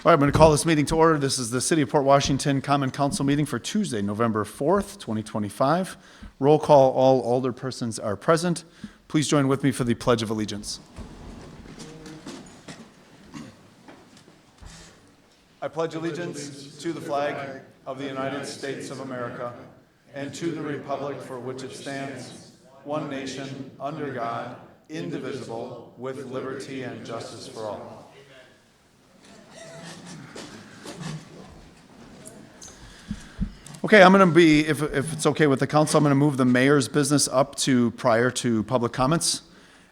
All right, I'm going to call this meeting to order. This is the City of Port Washington Common Council meeting for Tuesday, November 4th, 2025. Roll call, all alderpersons are present. Please join with me for the Pledge of Allegiance. I pledge allegiance to the flag of the United States of America and to the republic for which it stands, one nation, under God, indivisible, with liberty and justice for all. Okay, I'm going to be, if it's okay with the council, I'm going to move the mayor's business up to prior to public comments.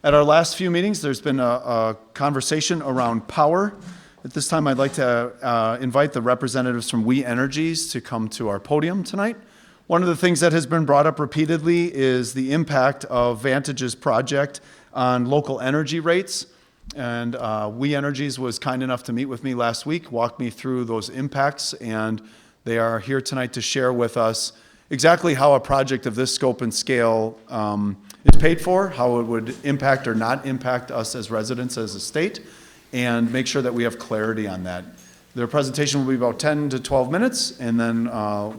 At our last few meetings, there's been a conversation around power. At this time, I'd like to invite the representatives from We Energies to come to our podium tonight. One of the things that has been brought up repeatedly is the impact of Vantage's project on local energy rates. And We Energies was kind enough to meet with me last week, walk me through those impacts, and they are here tonight to share with us exactly how a project of this scope and scale is paid for, how it would impact or not impact us as residents, as a state, and make sure that we have clarity on that. Their presentation will be about 10 to 12 minutes, and then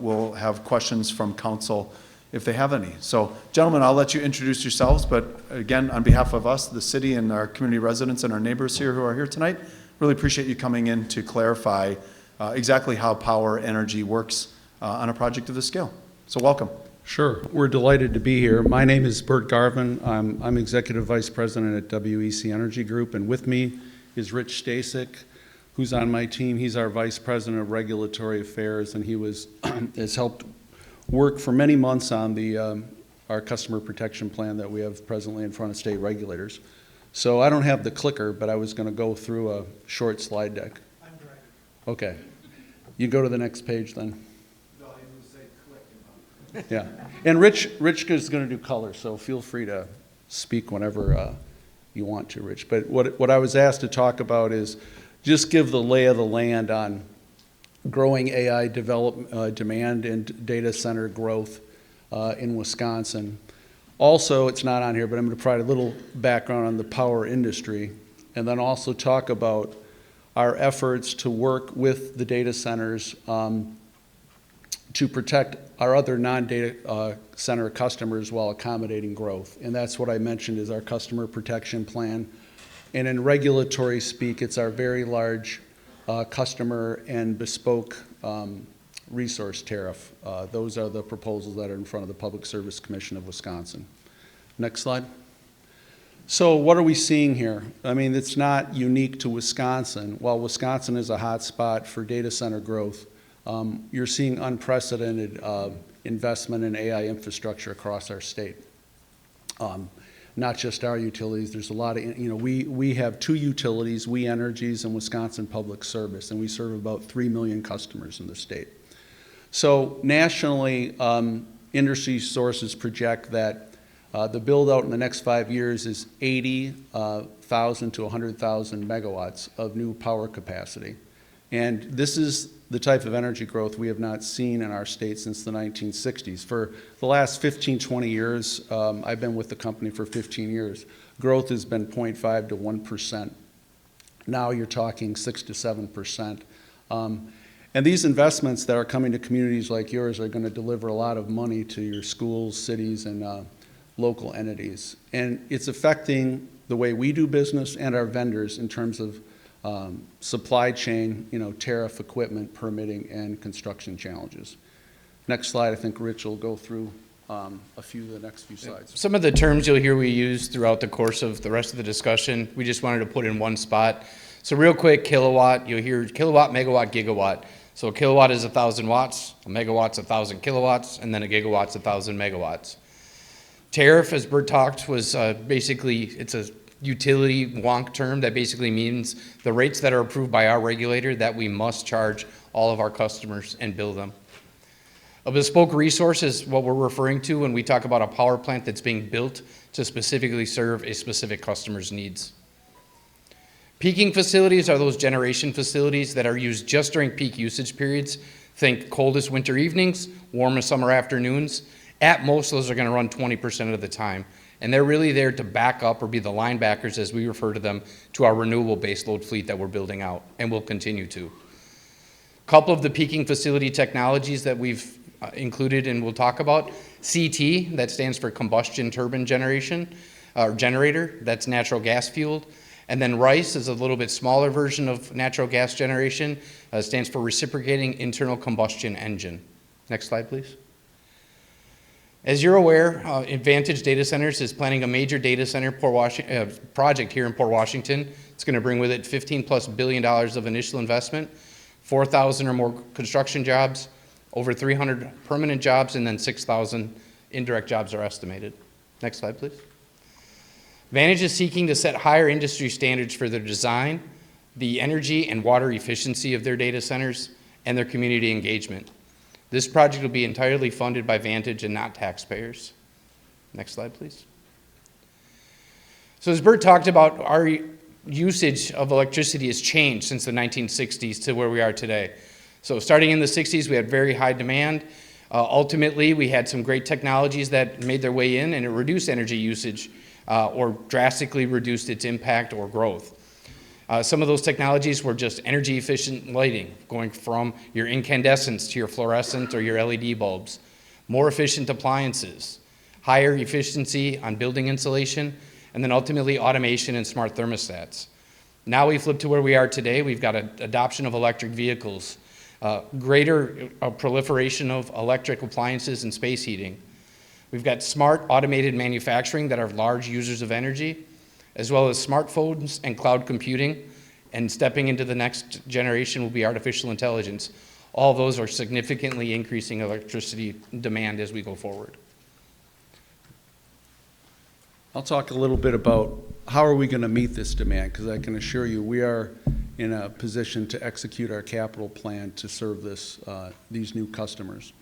we'll have questions from council if they have any. So, gentlemen, I'll let you introduce yourselves, but again, on behalf of us, the city and our community residents and our neighbors here who are here tonight, really appreciate you coming in to clarify exactly how power energy works on a project of this scale. So welcome. Sure. We're delighted to be here. My name is Bert Garvin. I'm Executive Vice President at WEC Energy Group, and with me is Rich Stasek, who's on my team. He's our Vice President of Regulatory Affairs, and he has helped work for many months on our customer protection plan that we have presently in front of state regulators. So I don't have the clicker, but I was going to go through a short slide deck. Okay. You go to the next page then. No, I would say click. Yeah. And Rich is going to do color, so feel free to speak whenever you want to, Rich. But what I was asked to talk about is just give the lay of the land on growing AI demand and data center growth in Wisconsin. Also, it's not on here, but I'm going to provide a little background on the power industry, and then also talk about our efforts to work with the data centers to protect our other non-data center customers while accommodating growth. And that's what I mentioned is our customer protection plan. And in regulatory speak, it's our very large customer and bespoke resource tariff. Those are the proposals that are in front of the Public Service Commission of Wisconsin. Next slide. So what are we seeing here? I mean, it's not unique to Wisconsin. While Wisconsin is a hot spot for data center growth, you're seeing unprecedented investment in AI infrastructure across our state. Not just our utilities, there's a lot of, we have two utilities, We Energies and Wisconsin Public Service, and we serve about 3 million customers in the state. So nationally, industry sources project that the build out in the next 5 years is 80,000 to 100,000 megawatts of new power capacity. And this is the type of energy growth we have not seen in our state since the 1960s. For the last 15, 20 years, I've been with the company for 15 years, growth has been 0.5 to 1%. Now you're talking 6 to 7%. And these investments that are coming to communities like yours are going to deliver a lot of money to your schools, cities, and local entities. And it's affecting the way we do business and our vendors in terms of supply chain, tariff, equipment, permitting, and construction challenges. Next slide, I think Rich will go through a few of the next few slides. Some of the terms you'll hear we use throughout the course of the rest of the discussion, we just wanted to put in one spot. So real quick, kilowatt, you'll hear kilowatt, megawatt, gigawatt. So a kilowatt is 1,000 watts, a megawatt's 1,000 kilowatts, and then a gigawatt's 1,000 megawatts. Tariff, as Bert talked, was basically, it's a utility wonk term that basically means the rates that are approved by our regulator that we must charge all of our customers and bill them. A bespoke resource is what we're referring to when we talk about a power plant that's being built to specifically serve a specific customer's needs. Peaking facilities are those generation facilities that are used just during peak usage periods. Think coldest winter evenings, warmest summer afternoons. At most, those are going to run 20% of the time. And they're really there to back up or be the linebackers, as we refer to them, to our renewable baseload fleet that we're building out and will continue to. A couple of the peaking facility technologies that we've included and we'll talk about. CT, that stands for combustion turbine generation, or generator, that's natural gas fueled. And then RICE is a little bit smaller version of natural gas generation, stands for reciprocating internal combustion engine. Next slide, please. As you're aware, Advantage Data Centers is planning a major data center project here in Port Washington. It's going to bring with it $15+ billion of initial investment, 4,000 or more construction jobs, over 300 permanent jobs, and then 6,000 indirect jobs are estimated. Next slide, please. Vantage is seeking to set higher industry standards for their design, the energy and water efficiency of their data centers, and their community engagement. This project will be entirely funded by Vantage and not taxpayers. Next slide, please. So as Bert talked about, our usage of electricity has changed since the 1960s to where we are today. So starting in the 60s, we had very high demand. Ultimately, we had some great technologies that made their way in, and it reduced energy usage or drastically reduced its impact or growth. Some of those technologies were just energy efficient lighting, going from your incandescents to your fluorescent or your LED bulbs, more efficient appliances, higher efficiency on building insulation, and then ultimately automation and smart thermostats. Now we flip to where we are today. We've got an adoption of electric vehicles, greater proliferation of electric appliances and space heating. We've got smart automated manufacturing that are large users of energy, as well as smartphones and cloud computing, and stepping into the next generation will be artificial intelligence. All those are significantly increasing electricity demand as we go forward. I'll talk a little bit about how are we going to meet this demand, because I can assure you we are in a position to execute our capital plan to serve these new customers.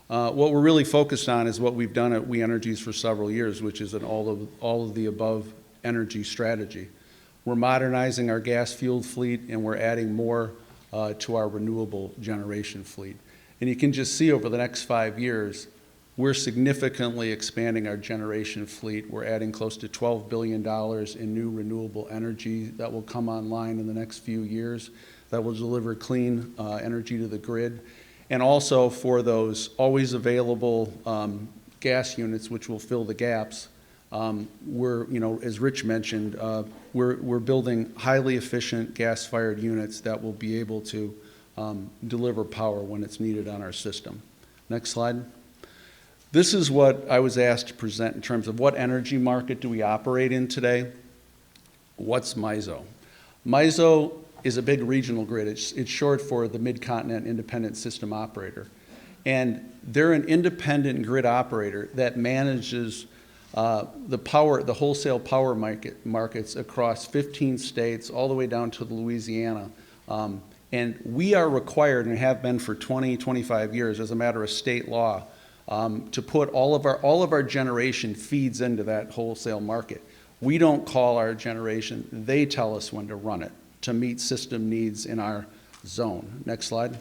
What we're really focused on is what we've done at We Energies for several years, which is an all of the above energy strategy. We're modernizing our gas-fueled fleet, and we're adding more to our renewable generation fleet. And you can just see over the next 5 years, we're significantly expanding our generation fleet. We're adding close to $12 billion in new renewable energy that will come online in the next few years that will deliver clean energy to the grid. And also for those always available gas units, which will fill the gaps, we're, as Rich mentioned, we're building highly efficient gas-fired units that will be able to deliver power when it's needed on our system. Next slide. This is what I was asked to present in terms of what energy market do we operate in today. What's MISO? MISO is a big regional grid. It's short for the Mid-Continent Independent System Operator. And they're an independent grid operator that manages the wholesale power markets across 15 states all the way down to Louisiana. And we are required, and have been for 20, 25 years as a matter of state law, to put all of our generation feeds into that wholesale market. We don't call our generation, they tell us when to run it to meet system needs in our zone. Next slide.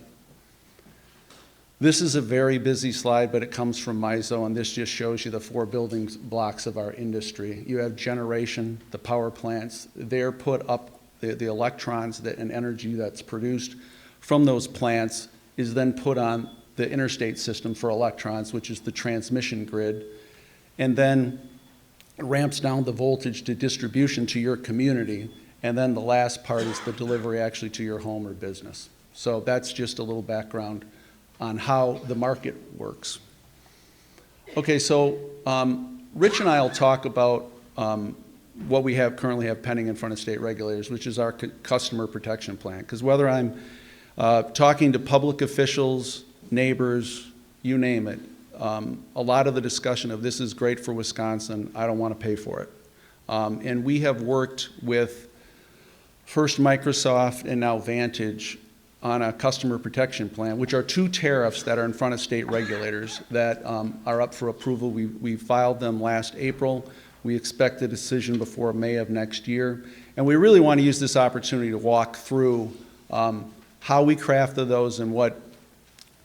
This is a very busy slide, but it comes from MISO, and this just shows you the 4 building blocks of our industry. You have generation, the power plants. They're put up, the electrons and energy that's produced from those plants is then put on the interstate system for electrons, which is the transmission grid, and then ramps down the voltage to distribution to your community, and then the last part is the delivery actually to your home or business. So that's just a little background on how the market works. Okay, so Rich and I will talk about what we currently have pending in front of state regulators, which is our customer protection plan. Because whether I'm talking to public officials, neighbors, you name it, a lot of the discussion of this is great for Wisconsin, I don't want to pay for it. And we have worked with first Microsoft and now Vantage on a customer protection plan, which are 2 tariffs that are in front of state regulators that are up for approval. We filed them last April. We expect a decision before May of next year. And we really want to use this opportunity to walk through how we crafted those and what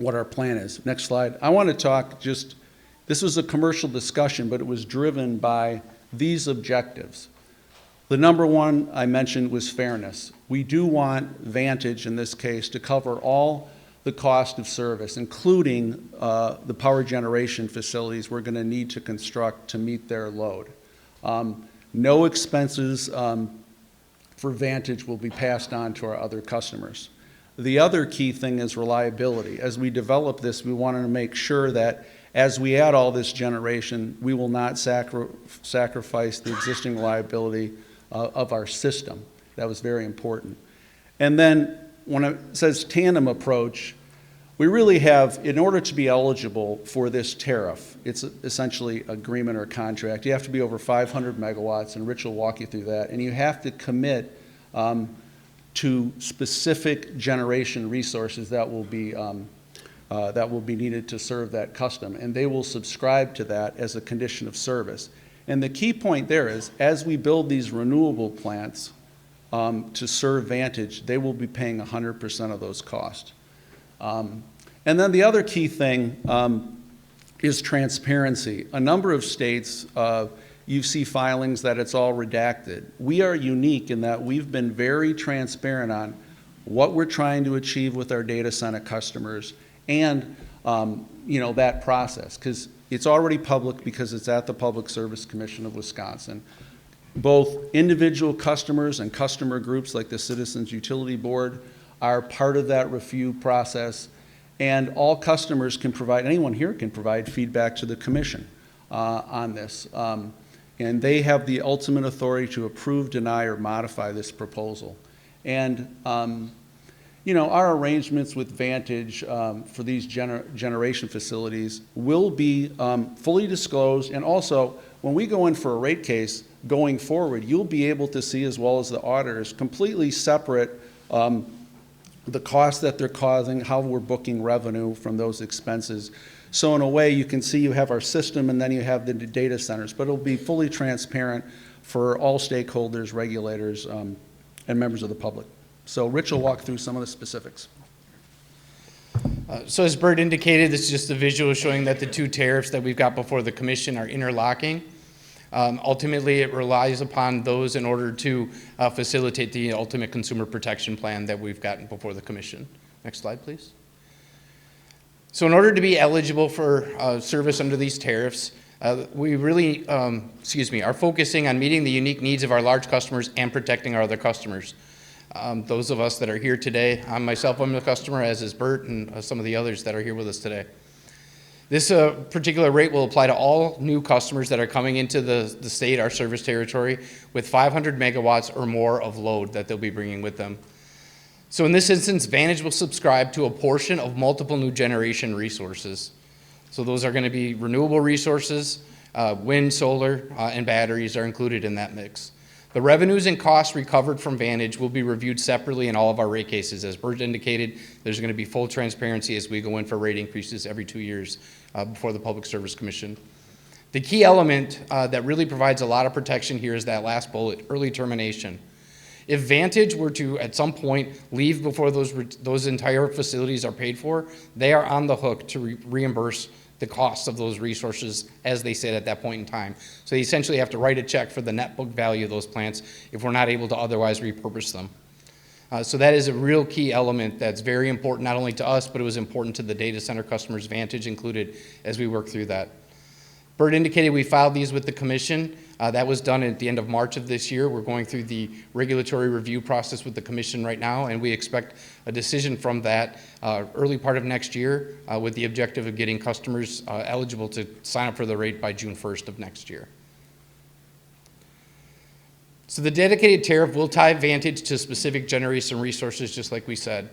our plan is. Next slide. I want to talk this was a commercial discussion, but it was driven by these objectives. The number one I mentioned was fairness. We do want Vantage, in this case, to cover all the cost of service, including the power generation facilities we're going to need to construct to meet their load. No expenses for Vantage will be passed on to our other customers. The other key thing is reliability. As we develop this, we wanted to make sure that as we add all this generation, we will not sacrifice the existing reliability of our system. That was very important. And then when it says tandem approach, we really have, in order to be eligible for this tariff, it's essentially agreement or contract, you have to be over 500 megawatts, and Rich will walk you through that, and you have to commit to specific generation resources that will be needed to serve that customer, and they will subscribe to that as a condition of service. And the key point there is, as we build these renewable plants to serve Vantage, they will be paying 100% of those costs. And then the other key thing is transparency. A number of states, you see filings that it's all redacted. We are unique in that we've been very transparent on what we're trying to achieve with our data center customers and that process, because it's already public because it's at the Public Service Commission of Wisconsin. Both individual customers and customer groups like the Citizens Utility Board are part of that review process, and all customers can provide, anyone here can provide feedback to the commission on this. And they have the ultimate authority to approve, deny, or modify this proposal. And our arrangements with Vantage for these generation facilities will be fully disclosed, and also when we go in for a rate case going forward, you'll be able to see, as well as the auditors, completely separate the costs that they're causing, how we're booking revenue from those expenses. So in a way, you can see you have our system and then you have the data centers, but it'll be fully transparent for all stakeholders, regulators, and members of the public. So Rich will walk through some of the specifics. So as Bert indicated, this is just a visual showing that the two tariffs that we've got before the commission are interlocking. Ultimately, it relies upon those in order to facilitate the ultimate consumer protection plan that we've gotten before the commission. Next slide, please. So in order to be eligible for service under these tariffs, we really, are focusing on meeting the unique needs of our large customers and protecting our other customers. Those of us that are here today, I'm a customer, as is Bert and some of the others that are here with us today. This particular rate will apply to all new customers that are coming into the state, our service territory, with 500 megawatts or more of load that they'll be bringing with them. So in this instance, Vantage will subscribe to a portion of multiple new generation resources. So those are going to be renewable resources, wind, solar, and batteries are included in that mix. The revenues and costs recovered from Vantage will be reviewed separately in all of our rate cases. As Bert indicated, there's going to be full transparency as we go in for rate increases every 2 years before the Public Service Commission. The key element that really provides a lot of protection here is that last bullet, early termination. If Vantage were to, at some point, leave before those entire facilities are paid for, they are on the hook to reimburse the costs of those resources as they sit at that point in time. So they essentially have to write a check for the net book value of those plants if we're not able to otherwise repurpose them. So that is a real key element that's very important, not only to us, but it was important to the data center customers, Vantage included, as we work through that. Bert indicated we filed these with the commission. That was done at the end of March of this year. We're going through the regulatory review process with the commission right now, and we expect a decision from that early part of next year with the objective of getting customers eligible to sign up for the rate by June 1st of next year. So the dedicated tariff will tie Vantage to specific generation resources, just like we said.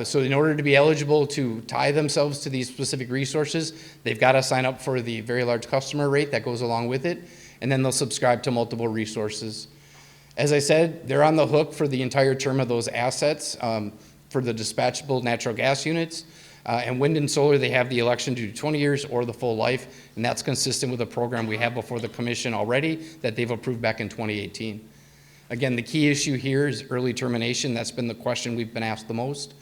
So in order to be eligible to tie themselves to these specific resources, they've got to sign up for the very large customer rate that goes along with it, and then they'll subscribe to multiple resources. As I said, they're on the hook for the entire term of those assets for the dispatchable natural gas units. And wind and solar, they have the election to do 20 years or the full life, and that's consistent with a program we have before the commission already that they've approved back in 2018. Again, the key issue here is early termination. That's been the question we've been asked the most.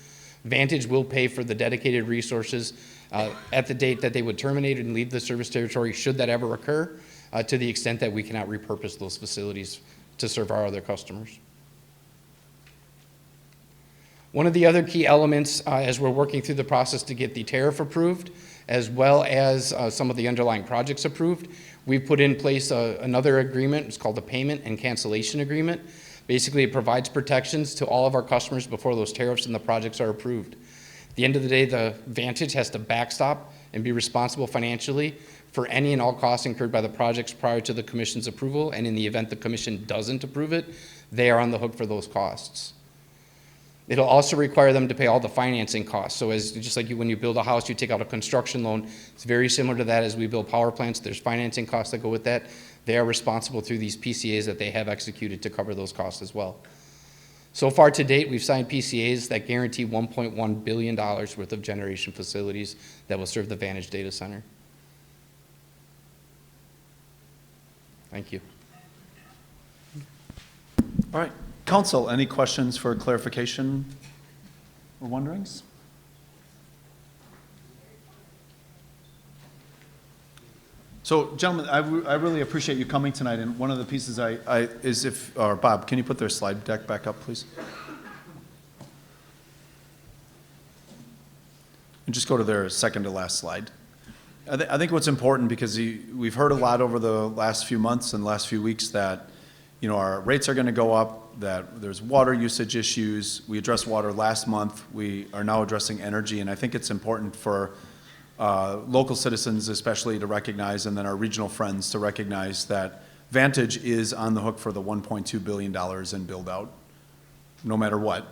Vantage will pay for the dedicated resources at the date that they would terminate and leave the service territory should that ever occur. to the extent that we cannot repurpose those facilities to serve our other customers. One of the other key elements as we're working through the process to get the tariff approved, as well as some of the underlying projects approved, we've put in place another agreement. It's called the Payment and Cancellation Agreement. Basically, it provides protections to all of our customers before those tariffs and the projects are approved. At the end of the day, the Vantage has to backstop and be responsible financially for any and all costs incurred by the projects prior to the Commission's approval, and in the event the Commission doesn't approve it, they are on the hook for those costs. It'll also require them to pay all the financing costs. So just like when you build a house, you take out a construction loan. It's very similar to that as we build power plants. There's financing costs that go with that. They are responsible through these PCAs that they have executed to cover those costs as well. So far to date, we've signed PCAs that guarantee $1.1 billion worth of generation facilities that will serve the Vantage Data Center. Thank you. All right. Council, any questions for clarification or wonderings? So, gentlemen, I really appreciate you coming tonight, and one of the pieces is if, or Bob, can you put their slide deck back up, please? And just go to their second to last slide. I think what's important, because we've heard a lot over the last few months and last few weeks that, you know, our rates are going to go up, that there's water usage issues. We addressed water last month. We are now addressing energy, and I think it's important for local citizens especially to recognize, and then our regional friends to recognize that Vantage is on the hook for the $1.2 billion in build-out, no matter what,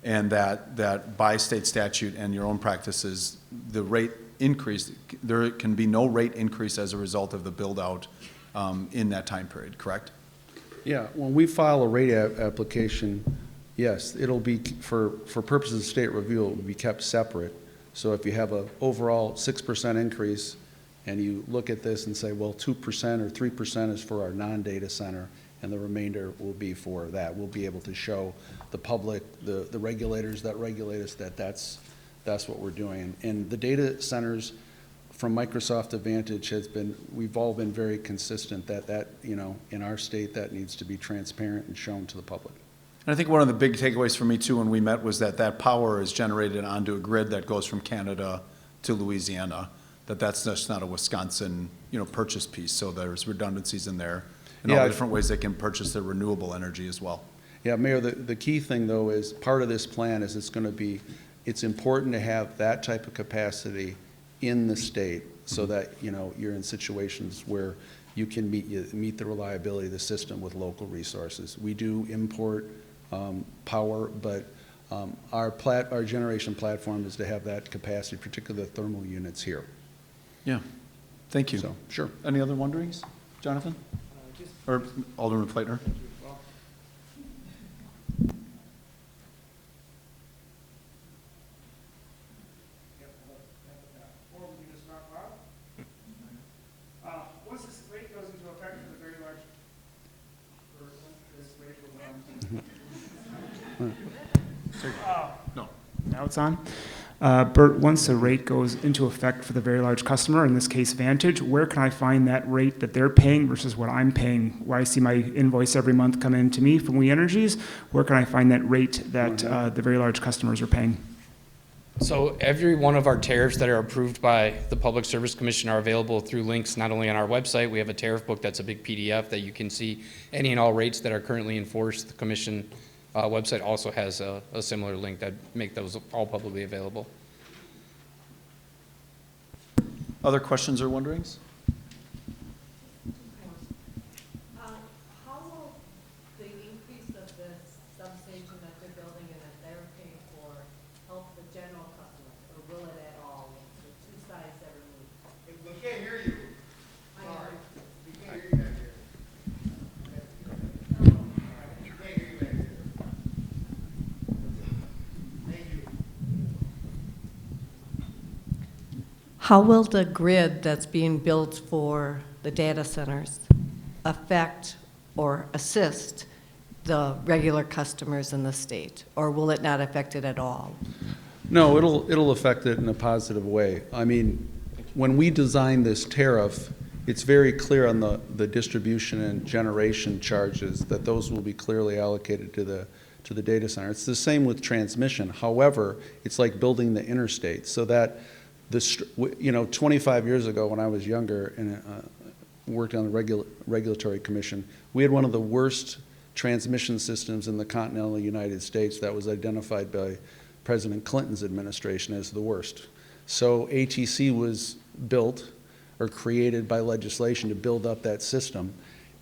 and that by state statute and your own practices, the rate increase, there can be no rate increase as a result of the build-out in that time period, correct? Yeah, when we file a rate application, yes, it'll be, for purposes of state review, it will be kept separate. So if you have an overall 6% increase, and you look at this and say, well, 2% or 3% is for our non-data center, and the remainder will be for that. We'll be able to show the public, the regulators that regulate us, that that's what we're doing. And the data centers from Microsoft to Vantage we've all been very consistent that, you know, in our state, that needs to be transparent and shown to the public. And I think one of the big takeaways for me too when we met was that power is generated onto a grid that goes from Canada to Louisiana, that's just not a Wisconsin, you know, purchase piece. So there's redundancies in there and all the different ways they can purchase their renewable energy as well. Yeah, Mayor, the key thing though is part of this plan is it's important to have that type of capacity in the state so that, you know, you're in situations where you can meet the reliability of the system with local resources. We do import power, but our generation platform is to have that capacity, particularly the thermal units here. Yeah, thank you. So, sure. Any other wonderings, Jonathan? Or Alderman Plaitner? Once this rate goes into effect for the very large, or this rate will No. now it's on. Bert, once the rate goes into effect for the very large customer, in this case Vantage, where can I find that rate that they're paying versus what I'm paying? Where I see my invoice every month come in to me from We Energies, where can I find that rate that the very large customers are paying? So every one of our tariffs that are approved by the Public Service Commission are available through links not only on our website. We have a tariff book that's a big PDF that you can see any and all rates that are currently enforced. The Commission website also has a similar link that make those all publicly available. Other questions or wonderings? How will the increase of this substation that they're building and that they're paying for help the general customers, or will it at all? The two sides that are moved. We can't hear you. I know. We can't hear you back here. We can't hear you back here. Thank you. How will the grid that's being built for the data centers affect or assist the regular customers in the state? Or will it not affect it at all? No, it'll affect it in a positive way. I mean, when we designed this tariff, it's very clear on the distribution and generation charges that those will be clearly allocated to the data center. It's the same with transmission. However, it's like building the interstate, so that 25 years ago when I was younger and worked on the regulatory commission, we had one of the worst transmission systems in the continental United States that was identified by President Clinton's administration as the worst. So ATC was built or created by legislation to build up that system.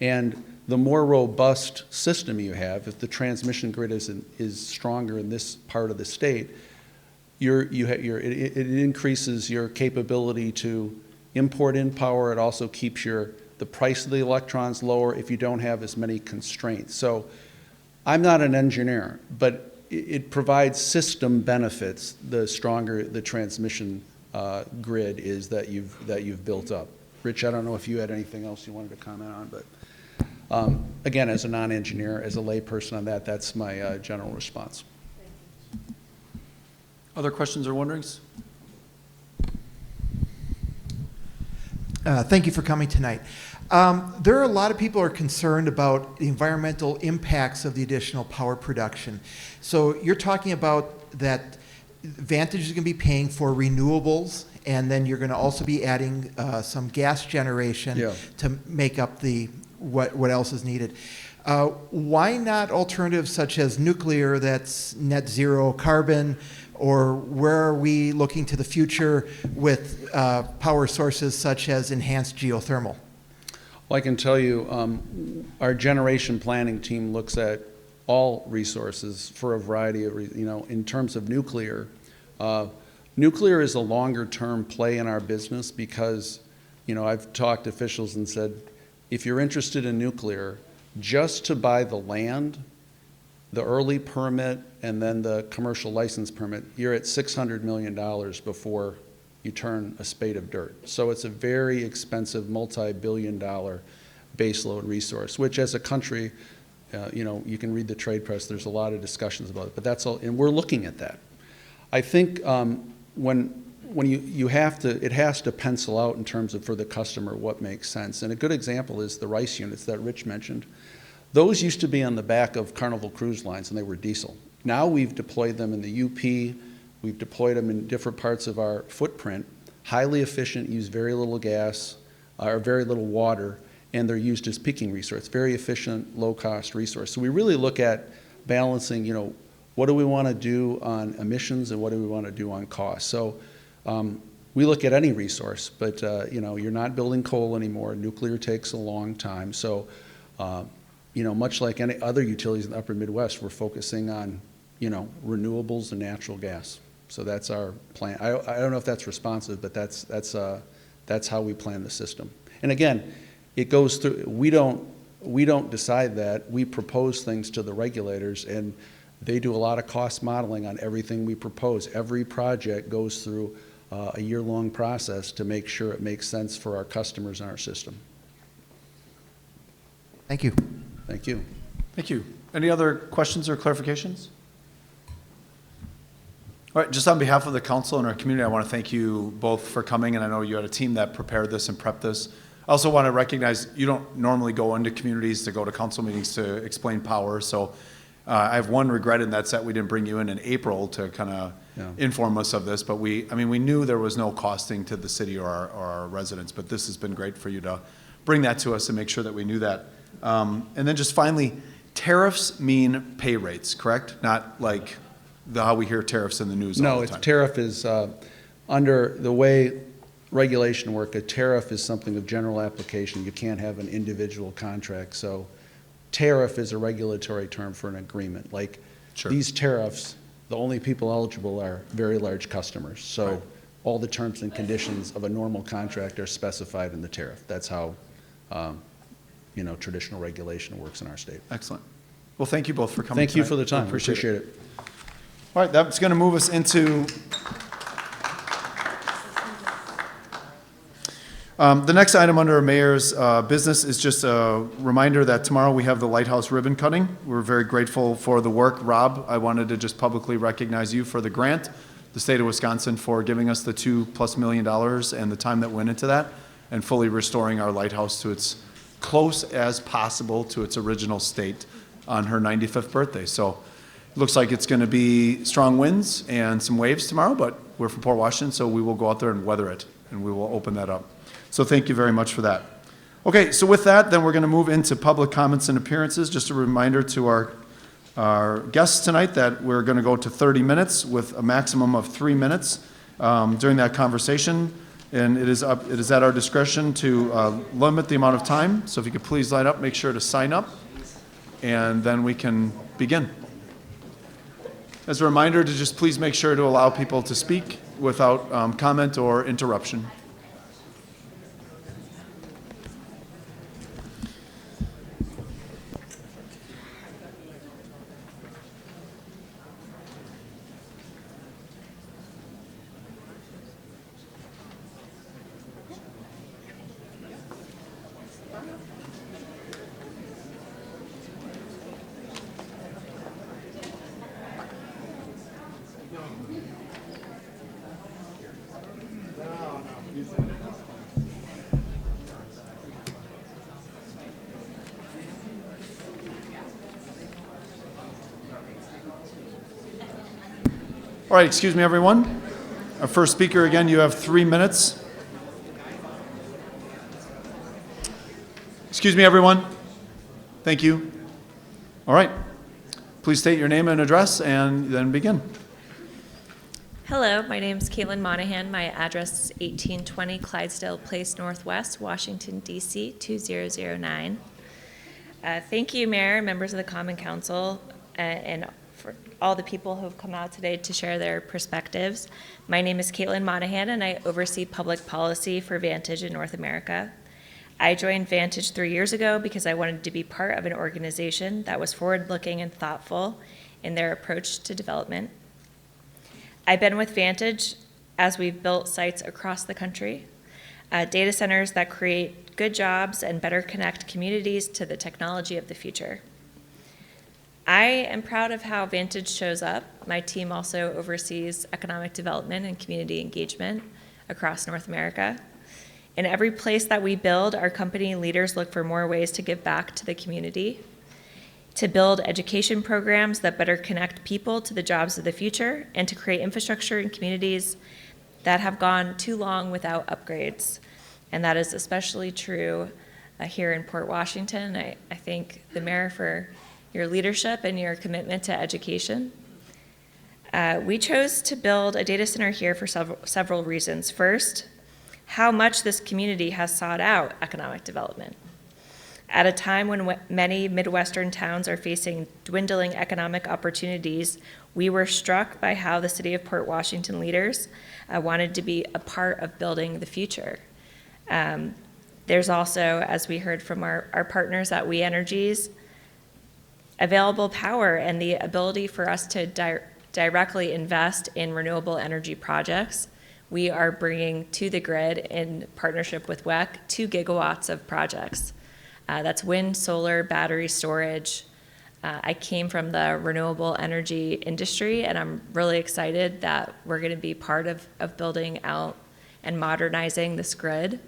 And the more robust system you have, if the transmission grid is stronger in this part of the state, it increases your capability to import in power. It also keeps the price of the electrons lower if you don't have as many constraints. So I'm not an engineer, but it provides system benefits the stronger the transmission grid is that you've built up. Rich, I don't know if you had anything else you wanted to comment on, but again, as a non-engineer, as a layperson on that, that's my general response. Other questions or wonderings? Thank you for coming tonight. There are a lot of people who are concerned about the environmental impacts of the additional power production. So you're talking about that Vantage is going to be paying for renewables, and then you're going to also be adding some gas generation to make up what else is needed. Why not alternatives such as nuclear that's net zero carbon, or where are we looking to the future with power sources such as enhanced geothermal? Well, I can tell you, our generation planning team looks at all resources for a variety of reasons. In terms of nuclear, nuclear is a longer-term play in our business because, I've talked to officials and said, if you're interested in nuclear, just to buy the land, the early permit, and then the commercial license permit, you're at $600 million before you turn a spade of dirt. So it's a very expensive, multi-billion-dollar baseload resource, which as a country, you can read the trade press, there's a lot of discussions about it, but that's all, and we're looking at that. I think when it has to pencil out in terms of for the customer what makes sense. And a good example is the RICE units that Rich mentioned. Those used to be on the back of Carnival Cruise Lines, and they were diesel. Now we've deployed them in the UP. We've deployed them in different parts of our footprint. Highly efficient, use very little gas or very little water, and they're used as peaking resource. Very efficient, low-cost resource. So we really look at balancing, what do we want to do on emissions and what do we want to do on cost. So we look at any resource, but you're not building coal anymore. Nuclear takes a long time. So much like any other utilities in the upper Midwest, we're focusing on, renewables and natural gas. So that's our plan. I don't know if that's responsive, but that's how we plan the system. And again, it goes through. We don't decide that. We propose things to the regulators, and they do a lot of cost modeling on everything we propose. Every project goes through a year-long process to make sure it makes sense for our customers and our system. Thank you. Thank you. Thank you. Any other questions or clarifications? All right, just on behalf of the council and our community, I want to thank you both for coming, and I know you had a team that prepared this and prepped this. I also want to recognize you don't normally go into communities to go to council meetings to explain power, so I have one regret, and that's that we didn't bring you in April to kind of inform us of this, but we knew there was no costing to the city or our residents, but this has been great for you to bring that to us and make sure that we knew that. And then just finally, tariffs mean pay rates, correct? Not like how we hear tariffs in the news all the time. No, tariff is, under the way regulation work, a tariff is something of general application. You can't have an individual contract. So tariff is a regulatory term for an agreement. Like these tariffs, the only people eligible are very large customers. So all the terms and conditions of a normal contract are specified in the tariff. That's how traditional regulation works in our state. Excellent. Well, thank you both for coming Thank you tonight. for the time. Appreciate it. All right, that's going to move us into the next item under Mayor's business is just a reminder that tomorrow we have the Lighthouse ribbon cutting. We're very grateful for the work. Rob, I wanted to just publicly recognize you for the grant, the state of Wisconsin for giving us the $2+ million and the time that went into that. and fully restoring our lighthouse to its close as possible to its original state on her 95th birthday. So it looks like it's going to be strong winds and some waves tomorrow, but we're from Port Washington, so we will go out there and weather it, and we will open that up. So thank you very much for that. Okay, so with that, then we're going to move into public comments and appearances. Just a reminder to our guests tonight that we're going to go to 30 minutes with a maximum of 3 minutes during that conversation. And it is at our discretion to limit the amount of time. So if you could please line up, make sure to sign up, and then we can begin. As a reminder to just please make sure to allow people to speak without comment or interruption. All right, excuse me, everyone. Our first speaker, again, you have 3 minutes. Excuse me, everyone. Thank you. All right. Please state your name and address and then begin. Hello, my name is Caitlin Monahan. My address is 1820 Clydesdale Place Northwest, Washington, D.C. 2009. Thank you, Mayor, members of the Common Council, and for all the people who have come out today to share their perspectives. My name is Caitlin Monahan, and I oversee public policy for Vantage in North America. I joined Vantage 3 years ago because I wanted to be part of an organization that was forward-looking and thoughtful in their approach to development. I've been with Vantage as we've built sites across the country, data centers that create good jobs and better connect communities to the technology of the future. I am proud of how Vantage shows up. My team also oversees economic development and community engagement across North America. In every place that we build, our company leaders look for more ways to give back to the community, to build education programs that better connect people to the jobs of the future, and to create infrastructure in communities that have gone too long without upgrades. And that is especially true here in Port Washington. I thank the mayor for your leadership and your commitment to education. We chose to build a data center here for several reasons. First, how much this community has sought out economic development. At a time when many Midwestern towns are facing dwindling economic opportunities, we were struck by how the City of Port Washington leaders wanted to be a part of building the future. There's also, as we heard from our partners at We Energies, available power and the ability for us to directly invest in renewable energy projects. We are bringing to the grid, in partnership with WEC, 2 gigawatts of projects. That's wind, solar, battery storage. I came from the renewable energy industry, and I'm really excited that we're going to be part of building out and modernizing this grid.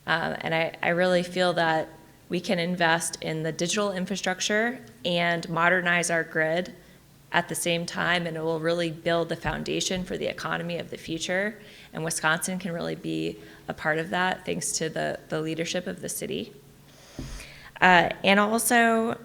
And I really feel that we can invest in the digital infrastructure and modernize our grid at the same time, and it will really build the foundation for the economy of the future. And Wisconsin can really be a part of that thanks to the leadership of the city. And also,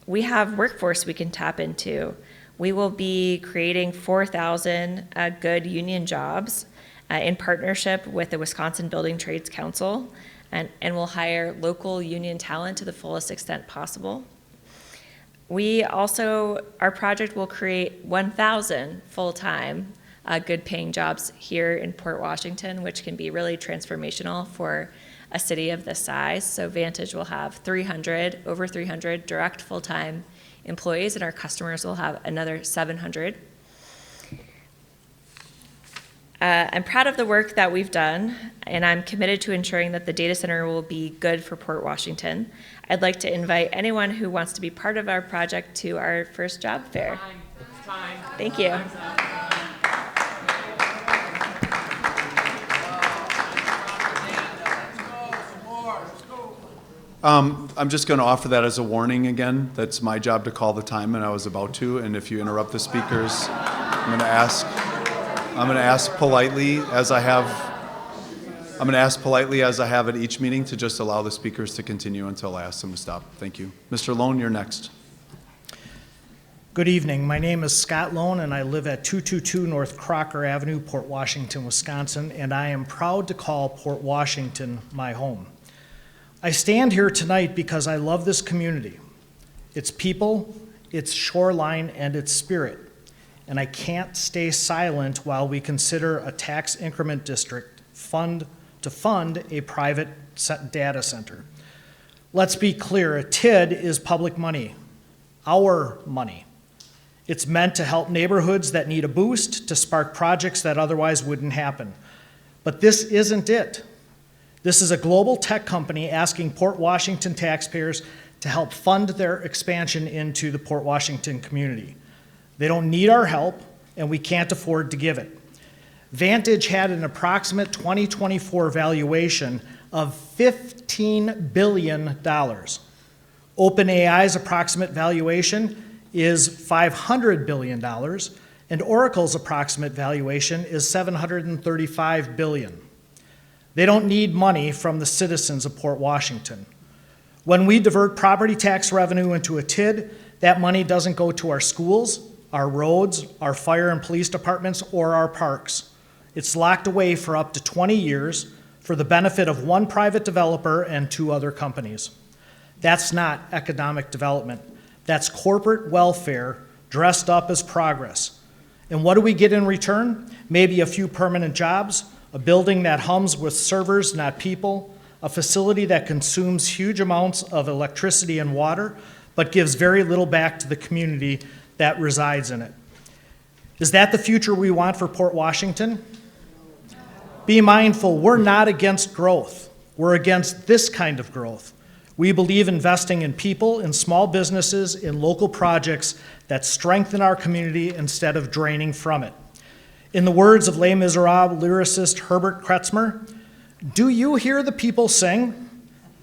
we have workforce we can tap into. We will be creating 4,000 good union jobs in partnership with the Wisconsin Building Trades Council, and we'll hire local union talent to the fullest extent possible. Our project will create 1,000 full-time good paying jobs here in Port Washington, which can be really transformational for a city of this size. So Vantage will have over 300 direct full-time employees, and our customers will have another 700. I'm proud of the work that we've done, and I'm committed to ensuring that the data center will be good for Port Washington. I'd like to invite anyone who wants to be part of our project to our first job fair. Thank you. I'm just going to offer that as a warning again. That's my job to call the time, and I was about to. And if you interrupt the speakers, I'm going to ask politely, as I have at each meeting, to just allow the speakers to continue until I ask them to stop. Thank you. Mr. Lone, you're next. Good evening. My name is Scott Lone, and I live at 222 North Crocker Avenue, Port Washington, Wisconsin, and I am proud to call Port Washington my home. I stand here tonight because I love this community, its people, its shoreline, and its spirit, and I can't stay silent while we consider a tax increment district to fund a private data center. Let's be clear, a TID is public money, our money. It's meant to help neighborhoods that need a boost, to spark projects that otherwise wouldn't happen. But this isn't it. This is a global tech company asking Port Washington taxpayers to help fund their expansion into the Port Washington community. They don't need our help, and we can't afford to give it. Vantage had an approximate 2024 valuation of $15 billion. OpenAI's approximate valuation is $500 billion, and Oracle's approximate valuation is $735 billion. They don't need money from the citizens of Port Washington. When we divert property tax revenue into a TID, that money doesn't go to our schools, our roads, our fire and police departments, or our parks. It's locked away for up to 20 years for the benefit of one private developer and 2 other companies. That's not economic development. That's corporate welfare dressed up as progress. And what do we get in return? Maybe a few permanent jobs, a building that hums with servers, not people, a facility that consumes huge amounts of electricity and water, but gives very little back to the community that resides in it. Is that the future we want for Port Washington? Be mindful, we're not against growth. We're against this kind of growth. We believe investing in people, in small businesses, in local projects that strengthen our community instead of draining from it. In the words of Les Miserables lyricist Herbert Kretzmer, do you hear the people sing?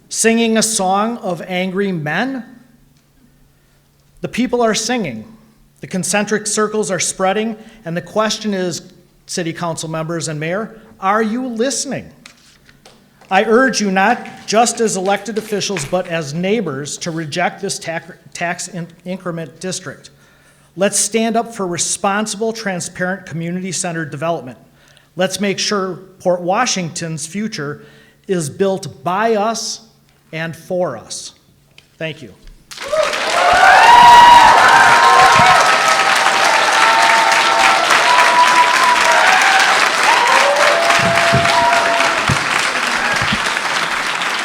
Singing a song of angry men? The people are singing. The concentric circles are spreading, and the question is, City Council members and Mayor, are you listening? I urge you not just as elected officials, but as neighbors to reject this tax increment district. Let's stand up for responsible, transparent, community-centered development. Let's make sure Port Washington's future is built by us and for us. Thank you.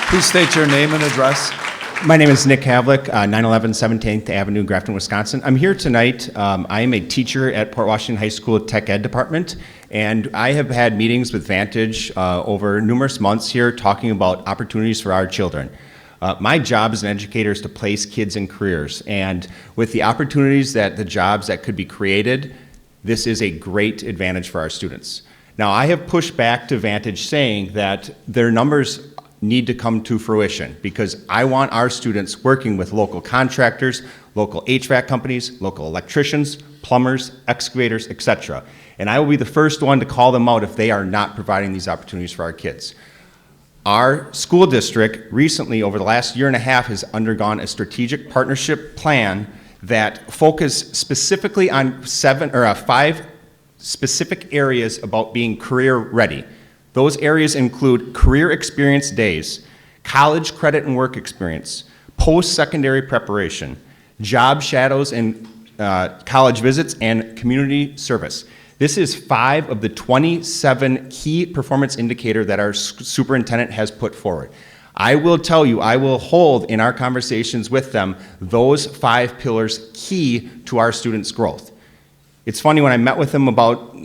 Please state your name and address. My name is Nick Havlick, 911 17th Avenue, Grafton, Wisconsin. I'm here tonight. I am a teacher at Port Washington High School Tech Ed Department, and I have had meetings with Vantage over numerous months here talking about opportunities for our children. My job as an educator is to place kids in careers, and with the opportunities that the jobs that could be created, this is a great advantage for our students. Now, I have pushed back to Vantage saying that their numbers need to come to fruition because I want our students working with local contractors, local HVAC companies, local electricians, plumbers, excavators, etc. And I will be the first one to call them out if they are not providing these opportunities for our kids. Our school district recently, over the last year and a half, has undergone a strategic partnership plan that focus specifically on 5 specific areas about being career ready. Those areas include career experience days, college credit and work experience, post-secondary preparation, job shadows and college visits, and community service. This is 5 of the 27 key performance indicators that our superintendent has put forward. I will tell you, I will hold in our conversations with them those 5 pillars key to our students' growth. It's funny, when I met with them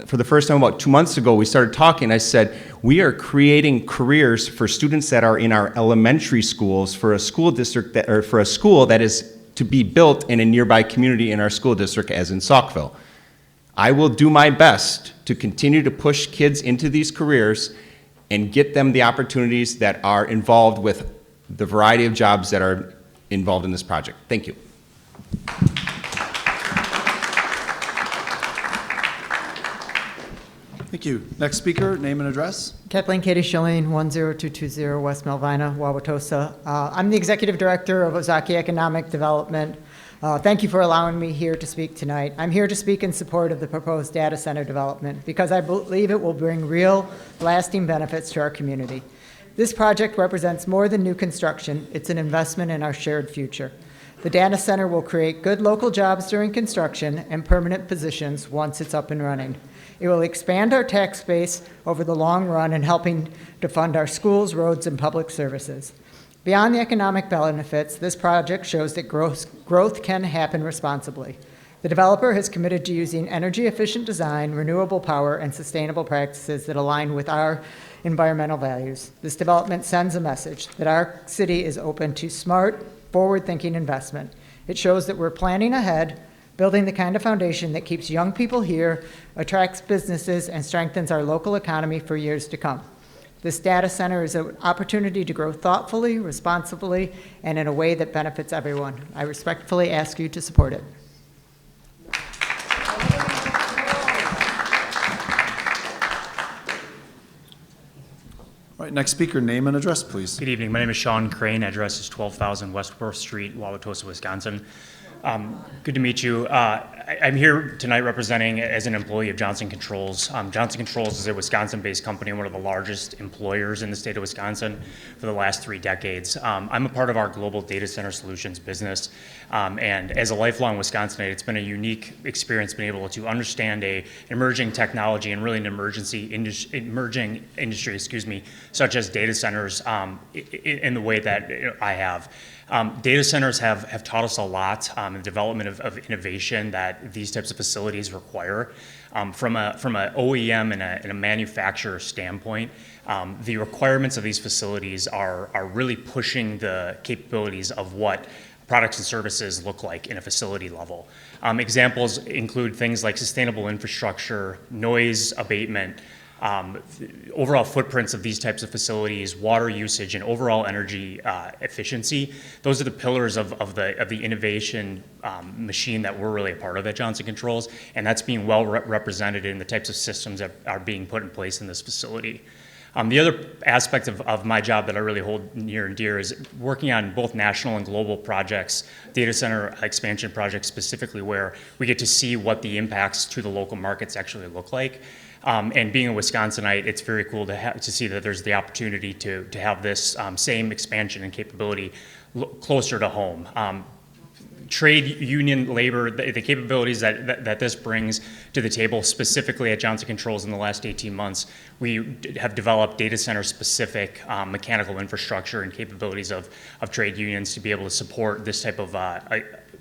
for the first time about 2 months ago, we started talking. I said, we are creating careers for students that are in our elementary schools for a school district or for a school that is to be built in a nearby community in our school district, as in Saukville. I will do my best to continue to push kids into these careers and get them the opportunities that are involved with the variety of jobs that are involved in this project. Thank you. Thank you. Next speaker, name and address. Kathleen Katie Schilling, 10220 West Melvina, Wauwatosa. I'm the Executive Director of Ozaki Economic Development. Thank you for allowing me here to speak tonight. I'm here to speak in support of the proposed data center development because I believe it will bring real, lasting benefits to our community. This project represents more than new construction. It's an investment in our shared future. The data center will create good local jobs during construction and permanent positions once it's up and running. It will expand our tax base over the long run in helping to fund our schools, roads, and public services. Beyond the economic benefits, this project shows that growth can happen responsibly. The developer has committed to using energy-efficient design, renewable power, and sustainable practices that align with our environmental values. This development sends a message that our city is open to smart, forward-thinking investment. It shows that we're planning ahead, building the kind of foundation that keeps young people here, attracts businesses, and strengthens our local economy for years to come. This data center is an opportunity to grow thoughtfully, responsibly, and in a way that benefits everyone. I respectfully ask you to support it. All right, next speaker, name and address, please. Good evening. My name is Sean Crane. Address is 12,000 West 4th Street, Wauwatosa, Wisconsin. Good to meet you. I'm here tonight representing as an employee of Johnson Controls. Johnson Controls is a Wisconsin-based company and one of the largest employers in the state of Wisconsin for the last 3 decades. I'm a part of our global data center solutions business, and as a lifelong Wisconsinite, it's been a unique experience being able to understand an emerging technology and really an emerging industry, such as data centers in the way that I have. Data centers have taught us a lot in the development of innovation that these types of facilities require. From a OEM and a manufacturer standpoint, the requirements of these facilities are really pushing the capabilities of what products and services look like in a facility level. Examples include things like sustainable infrastructure, noise abatement, overall footprints of these types of facilities, water usage, and overall energy efficiency. Those are the pillars of the innovation machine that we're really a part of at Johnson Controls, and that's being well represented in the types of systems that are being put in place in this facility. The other aspect of my job that I really hold near and dear is working on both national and global projects, data center expansion projects specifically, where we get to see what the impacts to the local markets actually look like. And being a Wisconsinite, it's very cool to see that there's the opportunity to have this same expansion and capability closer to home. Trade union labor, the capabilities that this brings to the table, specifically at Johnson Controls in the last 18 months, we have developed data center specific mechanical infrastructure and capabilities of trade unions to be able to support this type of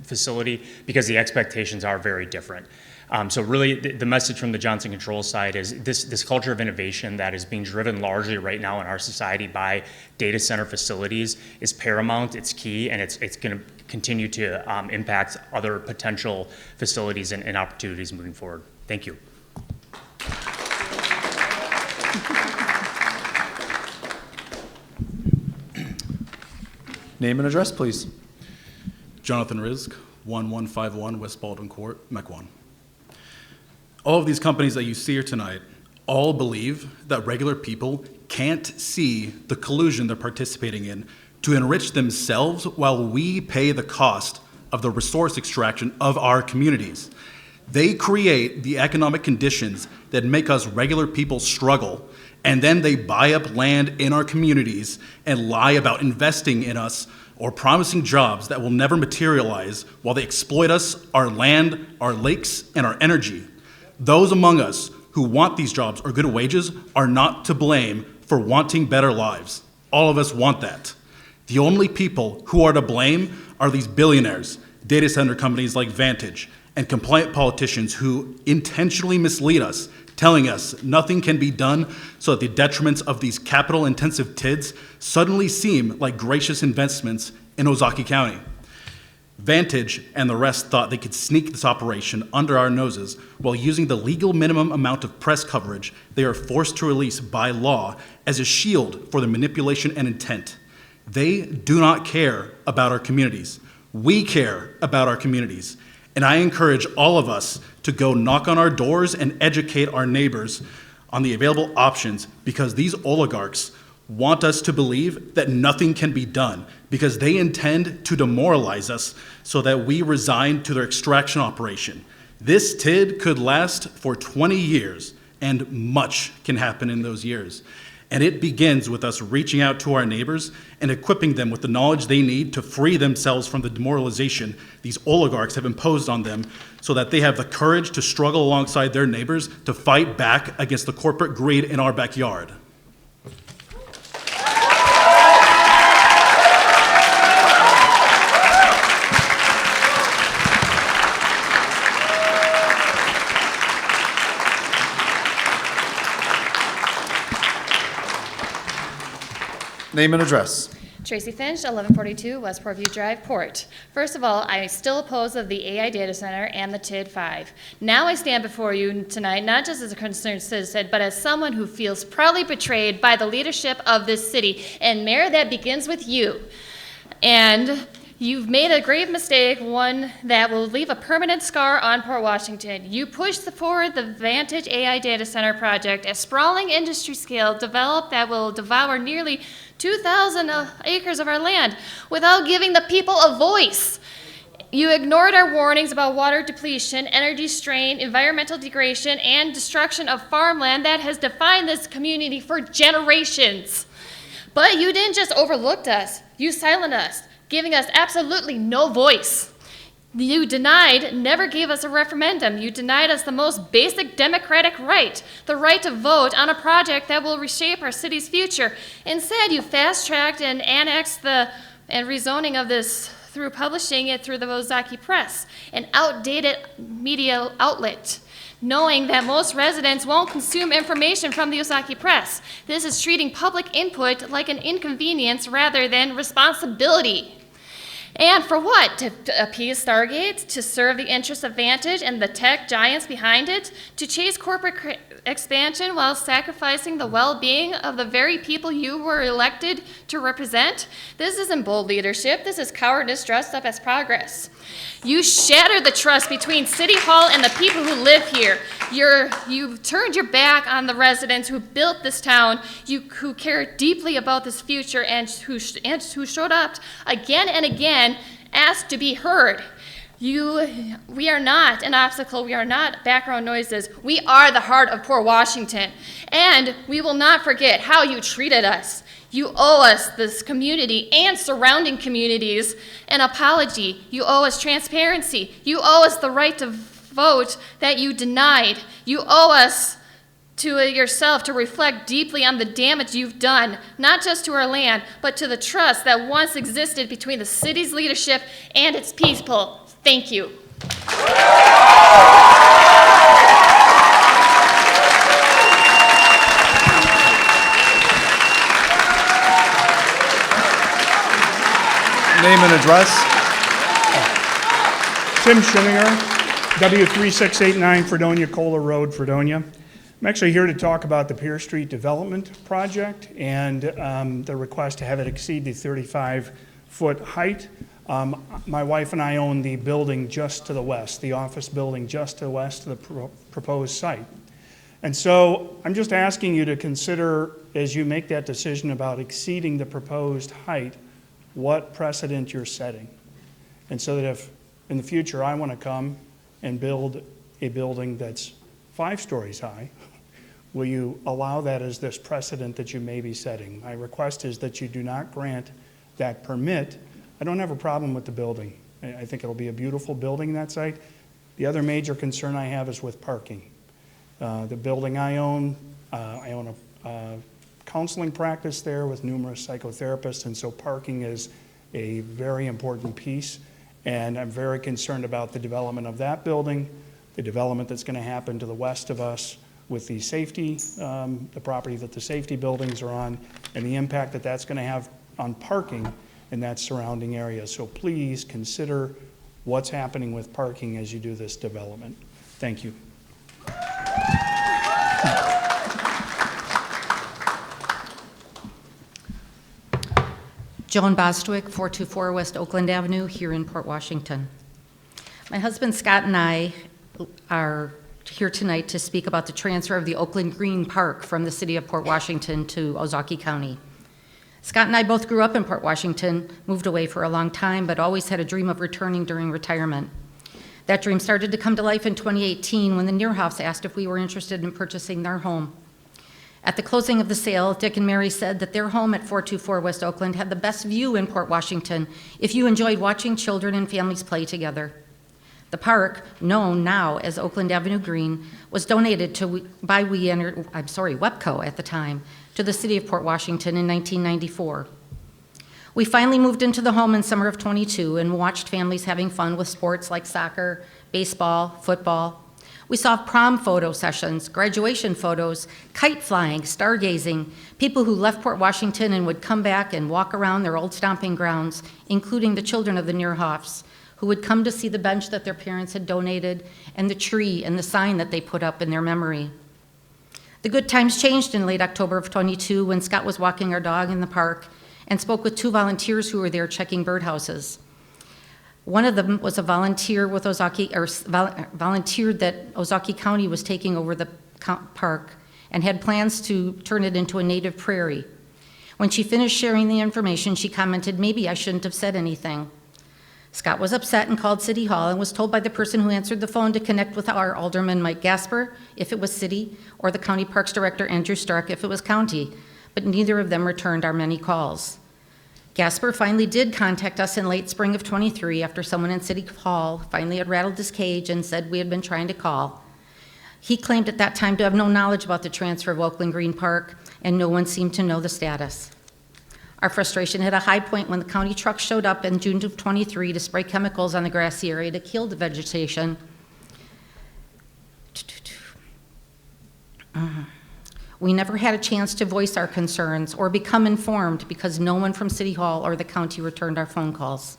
facility because the expectations are very different. So really the message from the Johnson Controls side is this culture of innovation that is being driven largely right now in our society by data center facilities is paramount, it's key, and it's going to continue to impact other potential facilities and opportunities moving forward. Thank you. Name and address, please. Jonathan Rizk, 1151 West Baldwin Court, Mequon. All of these companies that you see here tonight all believe that regular people can't see the collusion they're participating in to enrich themselves while we pay the cost of the resource extraction of our communities. They create the economic conditions that make us regular people struggle, and then they buy up land in our communities and lie about investing in us or promising jobs that will never materialize while they exploit us, our land, our lakes, and our energy. Those among us who want these jobs or good wages are not to blame for wanting better lives. All of us want that. The only people who are to blame are these billionaires, data center companies like Vantage, and compliant politicians who intentionally mislead us, telling us nothing can be done so that the detriments of these capital-intensive TIDs suddenly seem like gracious investments in Ozaki County. Vantage and the rest thought they could sneak this operation under our noses while using the legal minimum amount of press coverage they are forced to release by law as a shield for their manipulation and intent. They do not care about our communities. We care about our communities. And I encourage all of us to go knock on our doors and educate our neighbors on the available options, because these oligarchs want us to believe that nothing can be done, because they intend to demoralize us so that we resign to their extraction operation. This TID could last for 20 years, and much can happen in those years. And it begins with us reaching out to our neighbors and equipping them with the knowledge they need to free themselves from the demoralization these oligarchs have imposed on them, so that they have the courage to struggle alongside their neighbors to fight back against the corporate greed in our backyard. Name and address. Tracy Finch, 1142 Westport View Drive, Port. First of all, I still oppose of the AI data center and the TID-5. Now I stand before you tonight, not just as a concerned citizen, but as someone who feels proudly betrayed by the leadership of this city. And Mayor, that begins with you. And you've made a grave mistake, one that will leave a permanent scar on Port Washington. You pushed forward the Vantage AI data center project, a sprawling industry scale developed that will devour nearly 2,000 acres of our land without giving the people a voice. You ignored our warnings about water depletion, energy strain, environmental degradation, and destruction of farmland that has defined this community for generations. But you didn't just overlook us, you silenced us, giving us absolutely no voice. You denied, never gave us a referendum. You denied us the most basic democratic right, the right to vote on a project that will reshape our city's future. Instead, you fast-tracked and annexed and rezoning of this through publishing it through the Ozaki Press, an outdated media outlet, knowing that most residents won't consume information from the Ozaki Press. This is treating public input like an inconvenience rather than responsibility. And for what? To appease Stargate, to serve the interests of Vantage and the tech giants behind it, to chase corporate expansion while sacrificing the well-being of the very people you were elected to represent? This isn't bold leadership, this is cowardice dressed up as progress. You shattered the trust between City Hall and the people who live here. You've turned your back on the residents who built this town, who care deeply about this future, and who showed up again and again, asked to be heard. We are not an obstacle. We are not background noises. We are the heart of Port Washington. And we will not forget how you treated us. You owe us, this community and surrounding communities, an apology. You owe us transparency. You owe us the right to vote that you denied. You owe us to yourself to reflect deeply on the damage you've done, not just to our land, but to the trust that once existed between the city's leadership and its people. Thank you. Name and address. Tim Schillinger, W3689 Fredonia Cola Road, Fredonia. I'm actually here to talk about the Pier Street Development Project and the request to have it exceed the 35-foot height. My wife and I own the building just to the west, the office building just to the west of the proposed site. And so I'm just asking you to consider, as you make that decision about exceeding the proposed height, what precedent you're setting. And so that if in the future I want to come and build a building that's 5 stories high, will you allow that as this precedent that you may be setting? My request is that you do not grant that permit. I don't have a problem with the building. I think it'll be a beautiful building, that site. The other major concern I have is with parking. The building I own a counseling practice there with numerous psychotherapists, and so parking is a very important piece. And I'm very concerned about the development of that building, the development that's going to happen to the west of us with the safety, the property that the safety buildings are on, and the impact that that's going to have on parking in that surrounding area. So please consider what's happening with parking as you do this development. Thank you. Joan Bostwick, 424 West Oakland Avenue, here in Port Washington. My husband Scott and I are here tonight to speak about the transfer of the Oakland Green Park from the city of Port Washington to Ozaukee County. Scott and I both grew up in Port Washington, moved away for a long time, but always had a dream of returning during retirement. That dream started to come to life in 2018 when the Neerhoffs asked if we were interested in purchasing their home. At the closing of the sale, Dick and Mary said that their home at 424 West Oakland had the best view in Port Washington if you enjoyed watching children and families play together. The park, known now as Oakland Avenue Green, was donated by WEPCO at the time, to the city of Port Washington in 1994. We finally moved into the home in summer of '22 and watched families having fun with sports like soccer, baseball, football. We saw prom photo sessions, graduation photos, kite flying, stargazing, people who left Port Washington and would come back and walk around their old stomping grounds, including the children of the Neerhoffs, who would come to see the bench that their parents had donated and the tree and the sign that they put up in their memory. The good times changed in late October of '22 when Scott was walking our dog in the park and spoke with two volunteers who were there checking birdhouses. One of them was a volunteer with volunteered that Ozaukee County was taking over the park and had plans to turn it into a native prairie. When she finished sharing the information, she commented, "Maybe I shouldn't have said anything." Scott was upset and called City Hall and was told by the person who answered the phone to connect with our Alderman Mike Gasper if it was city, or the County Parks Director Andrew Stark if it was county, but neither of them returned our many calls. Gasper finally did contact us in late spring of '23 after someone in City Hall finally had rattled his cage and said we had been trying to call. He claimed at that time to have no knowledge about the transfer of Oakland Green Park, and no one seemed to know the status. Our frustration hit a high point when the county truck showed up in June of '23 to spray chemicals on the grassy area to kill the vegetation. We never had a chance to voice our concerns or become informed because no one from City Hall or the county returned our phone calls.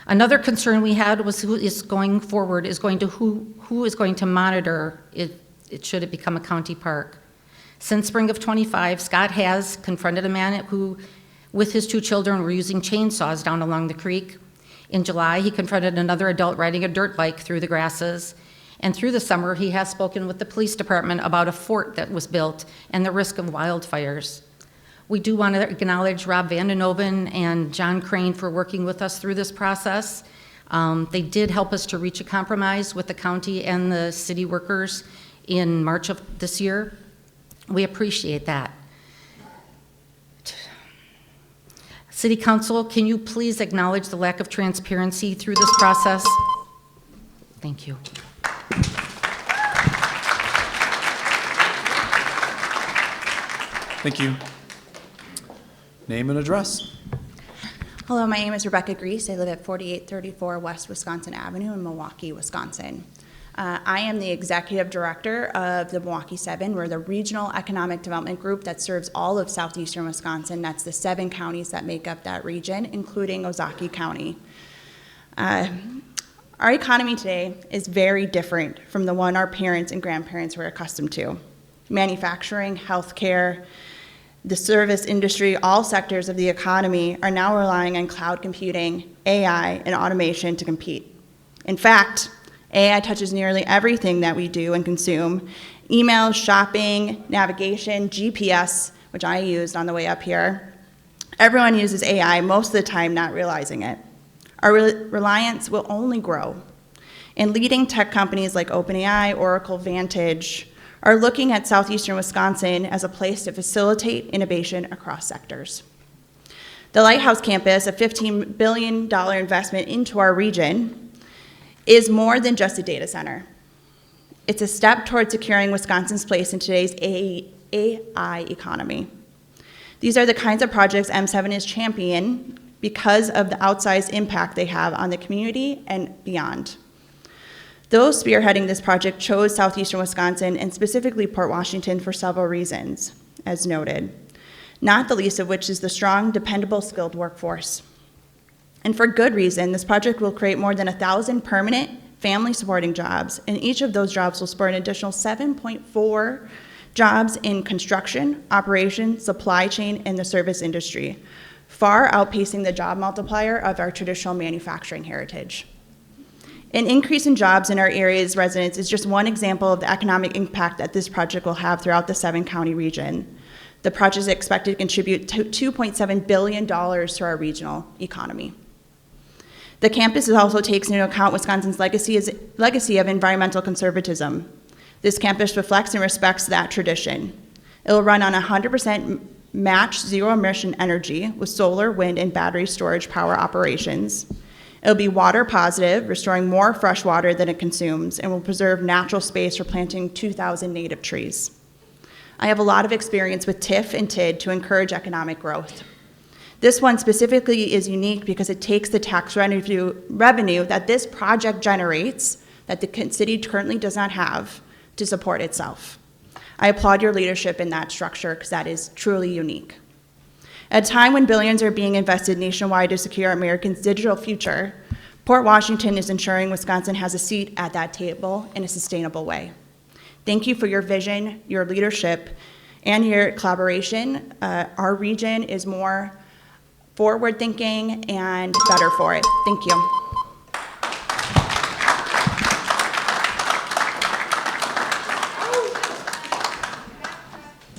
Another concern we had was who is going to monitor it should it become a county park. Since spring of '25, Scott has confronted a man who, with his two children, were using chainsaws down along the creek. In July, he confronted another adult riding a dirt bike through the grasses. And through the summer, he has spoken with the police department about a fort that was built and the risk of wildfires. We do want to acknowledge Rob Vandenoven and John Crane for working with us through this process. They did help us to reach a compromise with the county and the city workers in March of this year. We appreciate that. City Council, can you please acknowledge the lack of transparency through this process? Thank you. Thank you. Name and address. Hello, my name is Rebecca Grease. I live at 4834 West Wisconsin Avenue in Milwaukee, Wisconsin. I am the executive director of the Milwaukee 7. We're the regional economic development group that serves all of southeastern Wisconsin. That's the 7 counties that make up that region, including Ozaukee County. Our economy today is very different from the one our parents and grandparents were accustomed to. Manufacturing, healthcare, the service industry, all sectors of the economy are now relying on cloud computing, AI, and automation to compete. In fact, AI touches nearly everything that we do and consume. Email, shopping, navigation, GPS, which I used on the way up here. Everyone uses AI most of the time not realizing it. Our reliance will only grow. And leading tech companies like OpenAI, Oracle, Vantage are looking at southeastern Wisconsin as a place to facilitate innovation across sectors. The Lighthouse Campus, a $15 billion investment into our region, is more than just a data center. It's a step toward securing Wisconsin's place in today's AI economy. These are the kinds of projects M7 is championing because of the outsized impact they have on the community and beyond. Those spearheading this project chose southeastern Wisconsin and specifically Port Washington for several reasons, as noted, not the least of which is the strong, dependable, skilled workforce. And for good reason, this project will create more than 1,000 permanent family supporting jobs, and each of those jobs will spur an additional 7.4 jobs in construction, operations, supply chain, and the service industry. far outpacing the job multiplier of our traditional manufacturing heritage. An increase in jobs in our area's residents is just one example of the economic impact that this project will have throughout the 7-county region. The project is expected to contribute $2.7 billion to our regional economy. The campus also takes into account Wisconsin's legacy of environmental conservatism. This campus reflects and respects that tradition. It will run on 100% matched zero-emission energy with solar, wind, and battery storage power operations. It'll be water positive, restoring more fresh water than it consumes, and will preserve natural space for planting 2,000 native trees. I have a lot of experience with TIF and TID to encourage economic growth. This one specifically is unique because it takes the tax revenue that this project generates, that the city currently does not have, to support itself. I applaud your leadership in that structure because that is truly unique. At a time when billions are being invested nationwide to secure Americans' digital future, Port Washington is ensuring Wisconsin has a seat at that table in a sustainable way. Thank you for your vision, your leadership, and your collaboration. Our region is more forward-thinking and better for it. Thank you.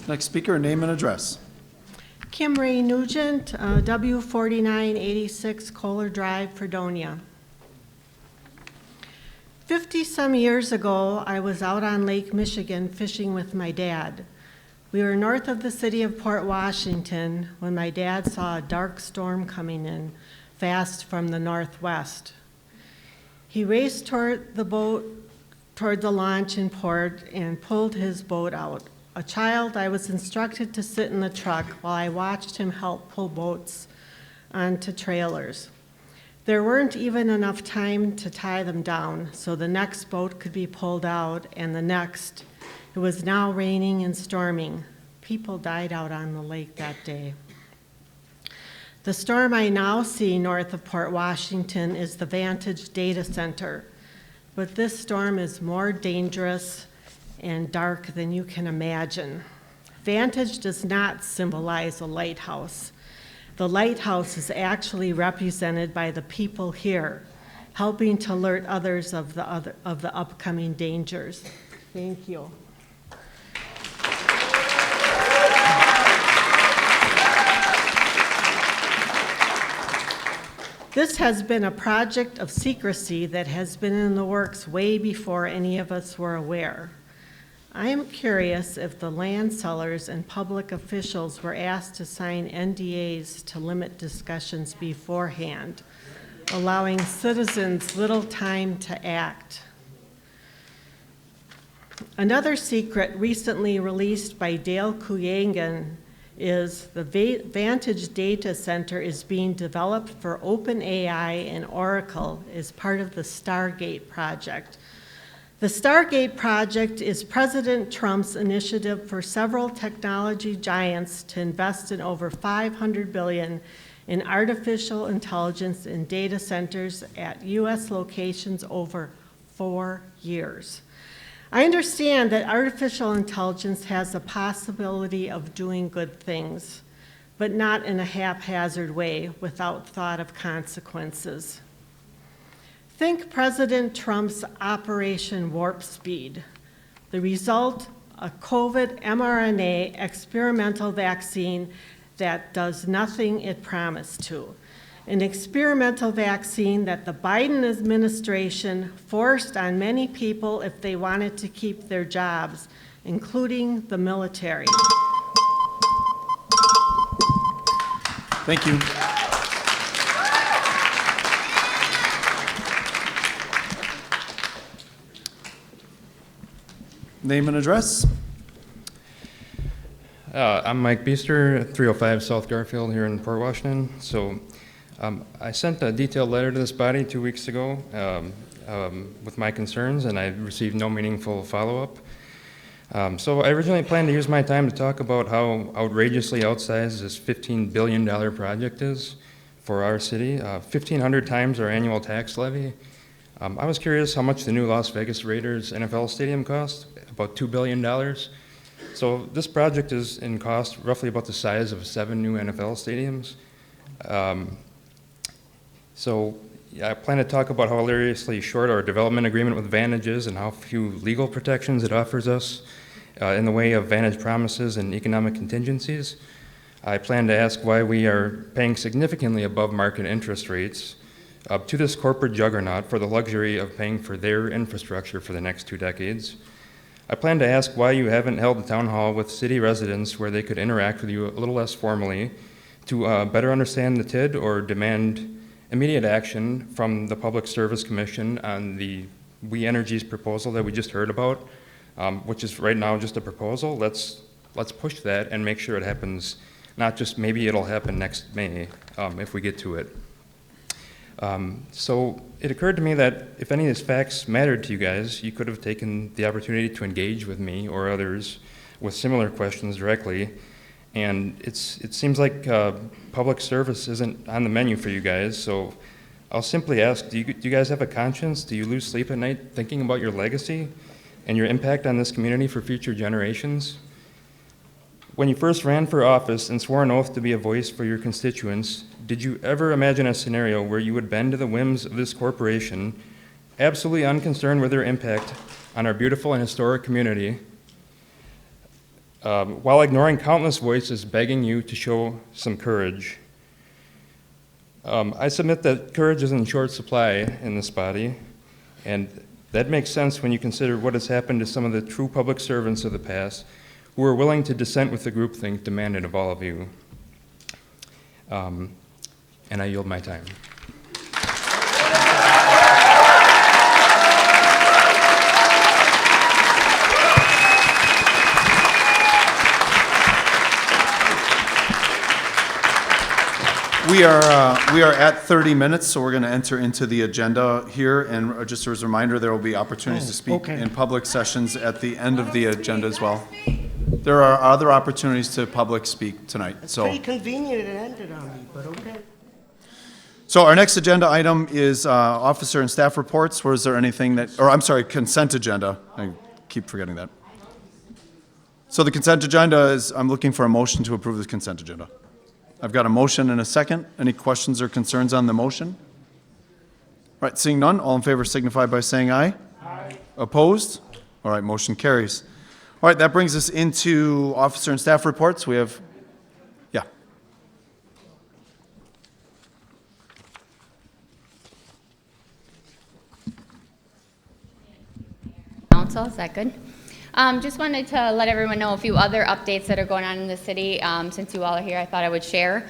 Next speaker, name and address. Kim Ray Nugent, W4986 Kohler Drive, Fredonia. 50-some years ago, I was out on Lake Michigan fishing with my dad. We were north of the city of Port Washington when my dad saw a dark storm coming in fast from the northwest. He raced toward the launch in port and pulled his boat out. A child, I was instructed to sit in the truck while I watched him help pull boats onto trailers. There weren't even enough time to tie them down, so the next boat could be pulled out, and the next. It was now raining and storming. People died out on the lake that day. The storm I now see north of Port Washington is the Vantage Data Center, but this storm is more dangerous and dark than you can imagine. Vantage does not symbolize a lighthouse. The lighthouse is actually represented by the people here, helping to alert others of the upcoming dangers. Thank you. This has been a project of secrecy that has been in the works way before any of us were aware. I am curious if the land sellers and public officials were asked to sign NDAs to limit discussions beforehand, allowing citizens little time to act. Another secret recently released by Dale Kuyangan is the Vantage Data Center is being developed for OpenAI and Oracle as part of the Stargate project. The Stargate project is President Trump's initiative for several technology giants to invest in over $500 billion in artificial intelligence in data centers at U.S. locations over 4 years. I understand that artificial intelligence has the possibility of doing good things, but not in a haphazard way without thought of consequences. Think President Trump's Operation Warp Speed. The result, a COVID mRNA experimental vaccine that does nothing it promised to. An experimental vaccine that the Biden administration forced on many people if they wanted to keep their jobs, including the military. Thank you. Name and address. I'm Mike Beester, 305 South Garfield here in Port Washington. I sent a detailed letter to this body 2 weeks ago with my concerns, and I received no meaningful follow-up. So I originally planned to use my time to talk about how outrageously outsized this $15 billion project is for our city, 1,500 times our annual tax levy. I was curious how much the new Las Vegas Raiders NFL stadium cost, about $2 billion. So this project is in cost roughly about the size of 7 new NFL stadiums. So yeah, I plan to talk about how hilariously short our development agreement with Vantage is and how few legal protections it offers us in the way of Vantage promises and economic contingencies. I plan to ask why we are paying significantly above market interest rates to this corporate juggernaut for the luxury of paying for their infrastructure for the next 2 decades. I plan to ask why you haven't held a town hall with city residents where they could interact with you a little less formally to better understand the TID or demand immediate action from the Public Service Commission on the We Energies proposal that we just heard about, which is right now just a proposal. Let's push that and make sure it happens, not just maybe it'll happen next May if we get to it. So it occurred to me that if any of these facts mattered to you guys, you could have taken the opportunity to engage with me or others with similar questions directly. And it seems like public service isn't on the menu for you guys, so I'll simply ask, do you guys have a conscience? Do you lose sleep at night thinking about your legacy and your impact on this community for future generations? When you first ran for office and swore an oath to be a voice for your constituents, did you ever imagine a scenario where you would bend to the whims of this corporation, absolutely unconcerned with their impact on our beautiful and historic community, while ignoring countless voices begging you to show some courage? I submit that courage is in short supply in this body, and that makes sense when you consider what has happened to some of the true public servants of the past who are willing to dissent with the groupthink demanded of all of you. And I yield my time. We are at 30 minutes, so we're going to enter into the agenda here. And just as a reminder, there will be opportunities to speak in public sessions at the end of the agenda as well. There are other opportunities to public speak tonight. It's pretty convenient it ended on me, but okay. So our next agenda item is officer and staff reports. Was there anything that, or I'm sorry, consent agenda. I keep forgetting that. So the consent agenda is, I'm looking for a motion to approve the consent agenda. I've got a motion and a second. Any questions or concerns on the motion? All right, seeing none, all in favor signify by saying aye. Aye. Opposed? All right, motion carries. All right, that brings us into officer and staff reports. We have, yeah. Council, is that good? Just wanted to let everyone know a few other updates that are going on in the city. Since you all are here, I thought I would share.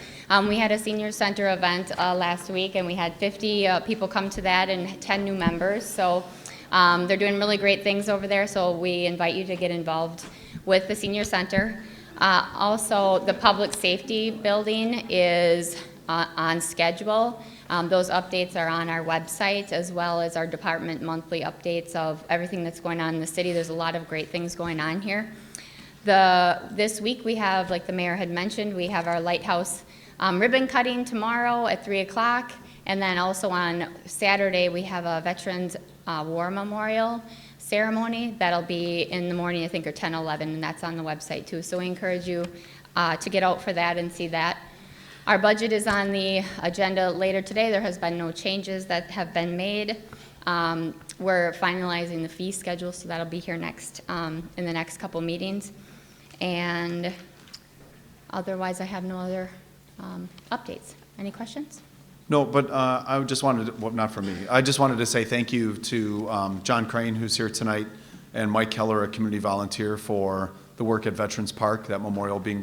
We had a senior center event last week, and we had 50 people come to that and 10 new members. So they're doing really great things over there, so we invite you to get involved with the senior center. Also, the public safety building is on schedule. Those updates are on our website, as well as our department monthly updates of everything that's going on in the city. There's a lot of great things going on here. This week we have, like the mayor had mentioned, we have our lighthouse ribbon cutting tomorrow at 3 o'clock. And then also on Saturday, we have a Veterans War Memorial ceremony. That'll be in the morning, I think, or 10, 11, and that's on the website too. So we encourage you to get out for that and see that. Our budget is on the agenda later today. There has been no changes that have been made. We're finalizing the fee schedule, so that'll be here next in the next couple meetings. And otherwise, I have no other updates. Any questions? No, but I just wanted to, well, not for me. I just wanted to say thank you to John Crane, who's here tonight, and Mike Keller, a community volunteer, for the work at Veterans Park, that memorial being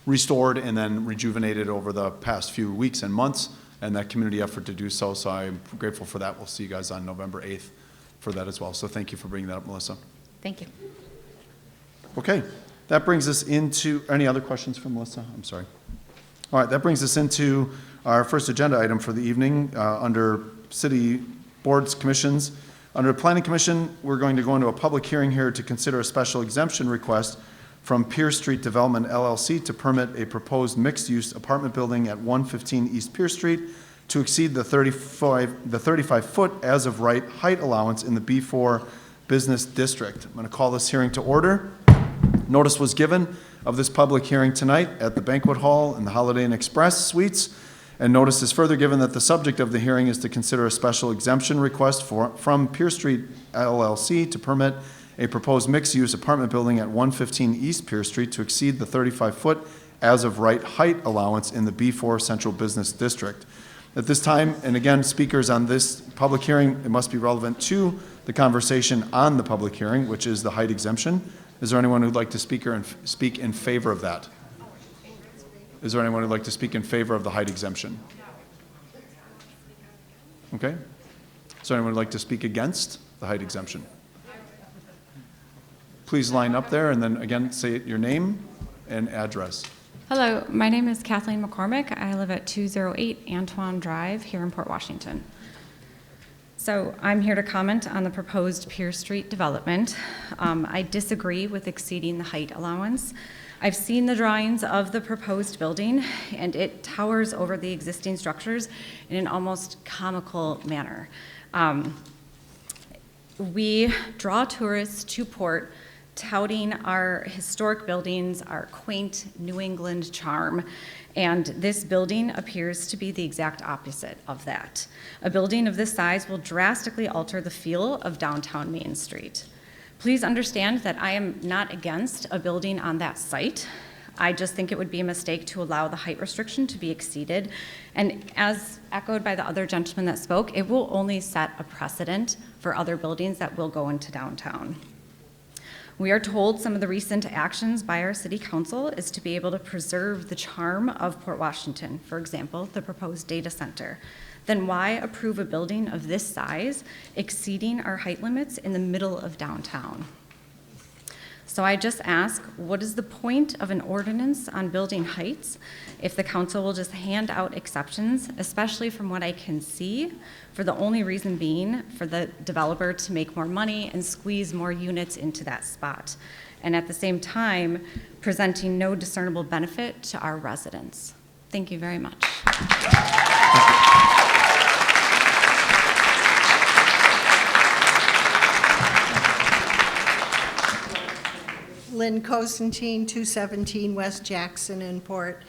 restored and then rejuvenated over the past few weeks and months, and that community effort to do so. So I'm grateful for that. We'll see you guys on November 8th for that as well. So thank you for bringing that up, Melissa. Thank you. Okay, that brings us into, any other questions from Melissa? I'm sorry. All right, that brings us into our first agenda item for the evening under city boards, commissions. Under Planning Commission, we're going to go into a public hearing here to consider a special exemption request from Pierce Street Development LLC to permit a proposed mixed-use apartment building at 115 East Pierce Street to exceed the 35-foot as-of-right height allowance in the B4 Business District. I'm going to call this hearing to order. Notice was given of this public hearing tonight at the Banquet Hall in the Holiday Inn Express Suites, and notice is further given that the subject of the hearing is to consider a special exemption request from Pier Street LLC to permit a proposed mixed-use apartment building at 115 East Pier Street to exceed the 35-foot as-of-right height allowance in the B4 Central Business District. At this time, and again, speakers on this public hearing, it must be relevant to the conversation on the public hearing, which is the height exemption. Is there anyone who'd like to speak in favor of that? Is there anyone who'd like to speak in favor of the height exemption? Okay. Is there anyone who'd like to speak against the height exemption? Please line up there and then again say your name and address. Hello, my name is Kathleen McCormick. I live at 208 Antoine Drive here in Port Washington. So I'm here to comment on the proposed Pier Street development. I disagree with exceeding the height allowance. I've seen the drawings of the proposed building, and it towers over the existing structures in an almost comical manner. We draw tourists to Port touting our historic buildings, our quaint New England charm, and this building appears to be the exact opposite of that. A building of this size will drastically alter the feel of downtown Main Street. Please understand that I am not against a building on that site. I just think it would be a mistake to allow the height restriction to be exceeded. And as echoed by the other gentleman that spoke, it will only set a precedent for other buildings that will go into downtown. We are told some of the recent actions by our city council is to be able to preserve the charm of Port Washington, for example, the proposed data center. Then why approve a building of this size exceeding our height limits in the middle of downtown? So I just ask, what is the point of an ordinance on building heights if the council will just hand out exceptions, especially from what I can see, for the only reason being for the developer to make more money and squeeze more units into that spot, and at the same time, presenting no discernible benefit to our residents? Thank you very much. Lynn Cosentine, 217 West Jackson in Port.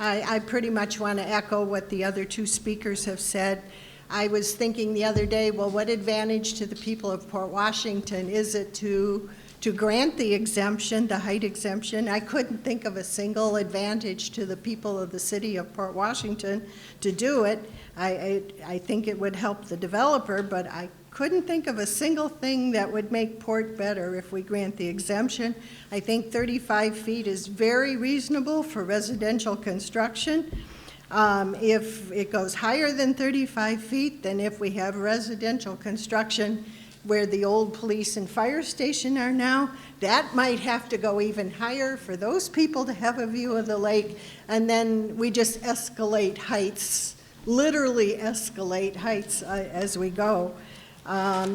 I pretty much want to echo what the other two speakers have said. I was thinking the other day, well, what advantage to the people of Port Washington is it to grant the exemption, the height exemption? I couldn't think of a single advantage to the people of the city of Port Washington to do it. I think it would help the developer, but I couldn't think of a single thing that would make Port better if we grant the exemption. I think 35 feet is very reasonable for residential construction. If it goes higher than 35 feet, then if we have residential construction where the old police and fire station are now, that might have to go even higher for those people to have a view of the lake. And then we just escalate heights, literally escalate heights as we go.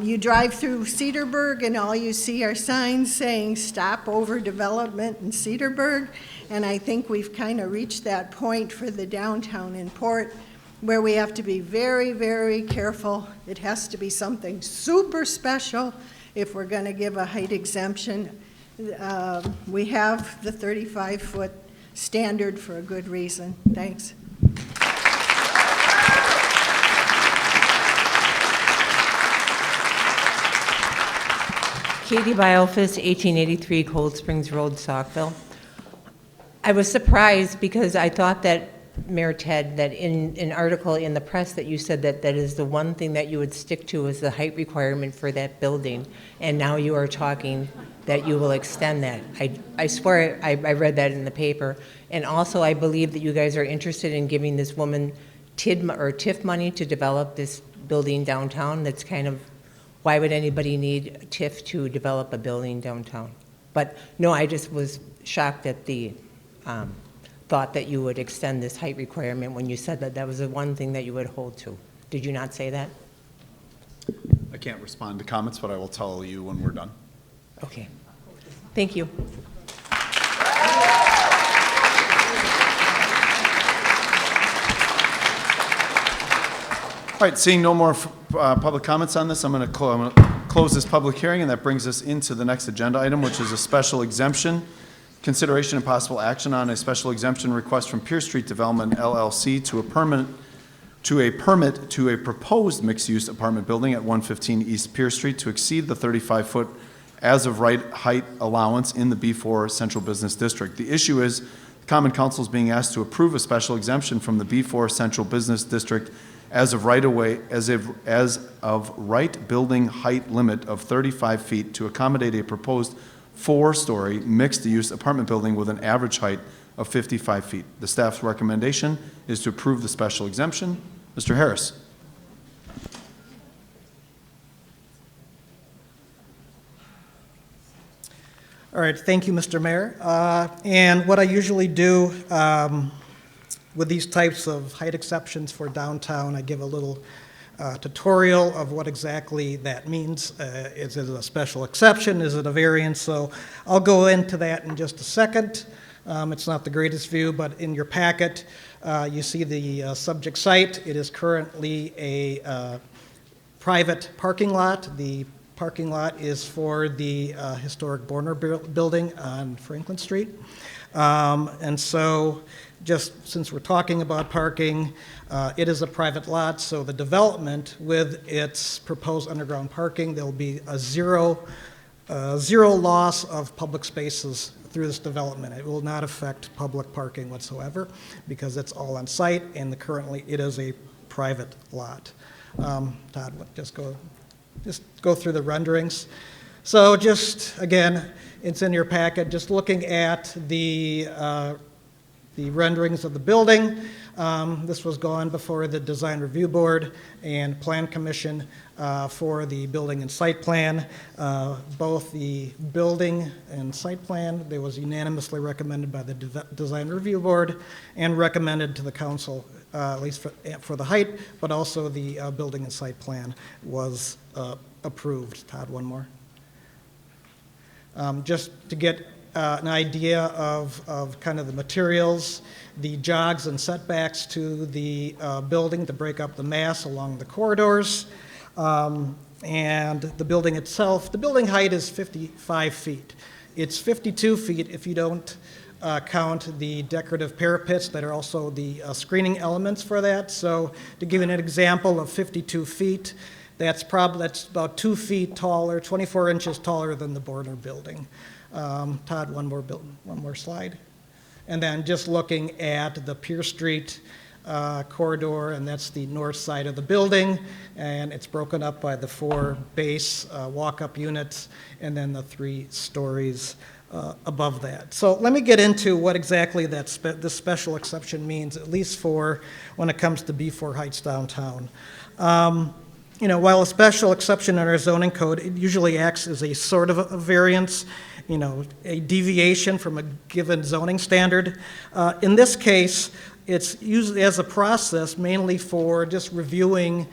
You drive through Cedarburg and all you see are signs saying stop overdevelopment in Cedarburg. And I think we've kind of reached that point for the downtown in Port where we have to be very, very careful. It has to be something super special if we're going to give a height exemption. We have the 35-foot standard for a good reason. Thanks. Katie Biofis, 1883 Cold Springs Road, Saukville. I was surprised because I thought that, Mayor Ted, that in an article in the press that you said that that is the one thing that you would stick to is the height requirement for that building. And now you are talking that you will extend that. I swear I read that in the paper. And also I believe that you guys are interested in giving this woman TIF money to develop this building downtown. That's kind of, why would anybody need TIF to develop a building downtown? But no, I just was shocked at the thought that you would extend this height requirement when you said that that was the one thing that you would hold to. Did you not say that? I can't respond to comments, but I will tell you when we're done. Okay. Thank you. All right, seeing no more public comments on this, I'm going to close this public hearing, and that brings us into the next agenda item, which is a special exemption consideration and possible action on a special exemption request from Pier Street Development LLC to a permit to a proposed mixed-use apartment building at 115 East Pier Street to exceed the 35-foot as-of-right height allowance in the B4 Central Business District. The issue is the Common Council is being asked to approve a special exemption from the B4 Central Business District as of right building height limit of 35 feet to accommodate a proposed 4-story mixed-use apartment building with an average height of 55 feet. The staff's recommendation is to approve the special exemption. Mr. Harris. All right, thank you, Mr. Mayor. And what I usually do with these types of height exceptions for downtown, I give a little tutorial of what exactly that means. Is it a special exception? Is it a variance? So I'll go into that in just a second. It's not the greatest view, but in your packet, you see the subject site. It is currently a private parking lot. The parking lot is for the historic Borner building on Franklin Street. And so just since we're talking about parking, it is a private lot, so the development with its proposed underground parking, there'll be a zero loss of public spaces through this development. It will not affect public parking whatsoever because it's all on site and currently it is a private lot. Todd, just go through the renderings. So just, again, it's in your packet, just looking at the renderings of the building. This was gone before the Design Review Board and Plan Commission for the building and site plan. Both the building and site plan, it was unanimously recommended by the Design Review Board and recommended to the council, at least for the height, but also the building and site plan was approved. Todd, one more. Just to get an idea of kind of the materials, the jogs and setbacks to the building to break up the mass along the corridors, and the building itself. The building height is 55 feet. It's 52 feet if you don't count the decorative parapets that are also the screening elements for that. So to give you an example of 52 feet, that's about 2 feet taller, 24 inches taller than the Borner building. Todd, one more slide. And then just looking at the Pier Street corridor, and that's the north side of the building, and it's broken up by the 4 base walk-up units and then the 3 stories above that. So let me get into what exactly this special exception means, at least for when it comes to B4 Heights downtown. While a special exception in our zoning code, it usually acts as a sort of a variance, a deviation from a given zoning standard. In this case, it's used as a process mainly for just reviewing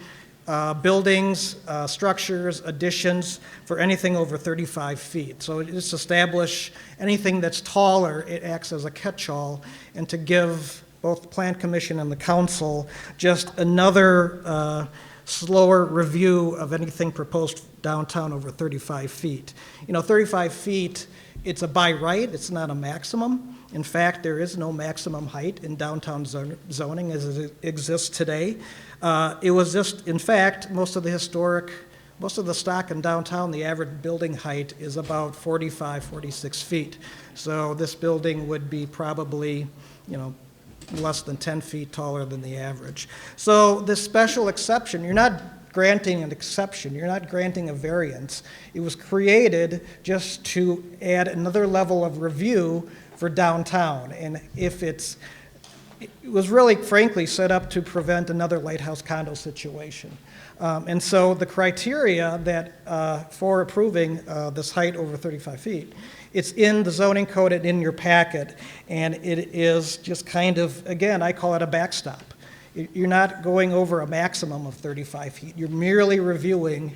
buildings, structures, additions for anything over 35 feet. So it just establish anything that's taller, it acts as a catch-all, and to give both the Plan Commission and the Council just another slower review of anything proposed downtown over 35 feet. 35 feet, it's a by right, it's not a maximum. In fact, there is no maximum height in downtown zoning as it exists today. It was just, in fact, most of the stock in downtown, the average building height is about 45, 46 feet. So this building would be probably, less than 10 feet taller than the average. So this special exception, you're not granting an exception, you're not granting a variance. It was created just to add another level of review for downtown. And it was really, frankly, set up to prevent another lighthouse condo situation. And so the criteria that for approving this height over 35 feet, it's in the zoning code and in your packet, and it is just kind of, again, I call it a backstop. You're not going over a maximum of 35 feet. You're merely reviewing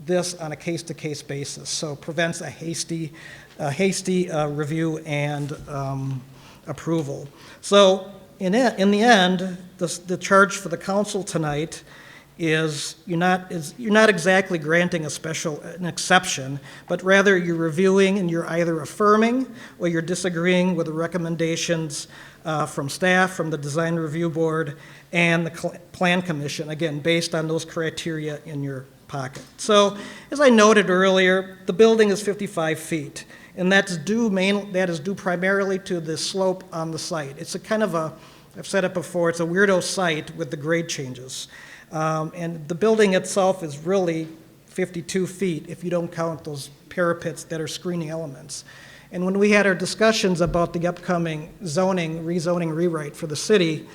this on a case-to-case basis, so prevents a hasty review and approval. So in the end, the charge for the council tonight is you're not exactly granting an exception, but rather you're reviewing and you're either affirming or you're disagreeing with the recommendations from staff, from the Design Review Board, and the Plan Commission, again, based on those criteria in your pocket. So, as I noted earlier, the building is 55 feet, and that is due primarily to the slope on the site. It's a kind of I've said it before, it's a weirdo site with the grade changes. And the building itself is really 52 feet if you don't count those parapets that are screening elements. And when we had our discussions about the upcoming rezoning rewrite for the city,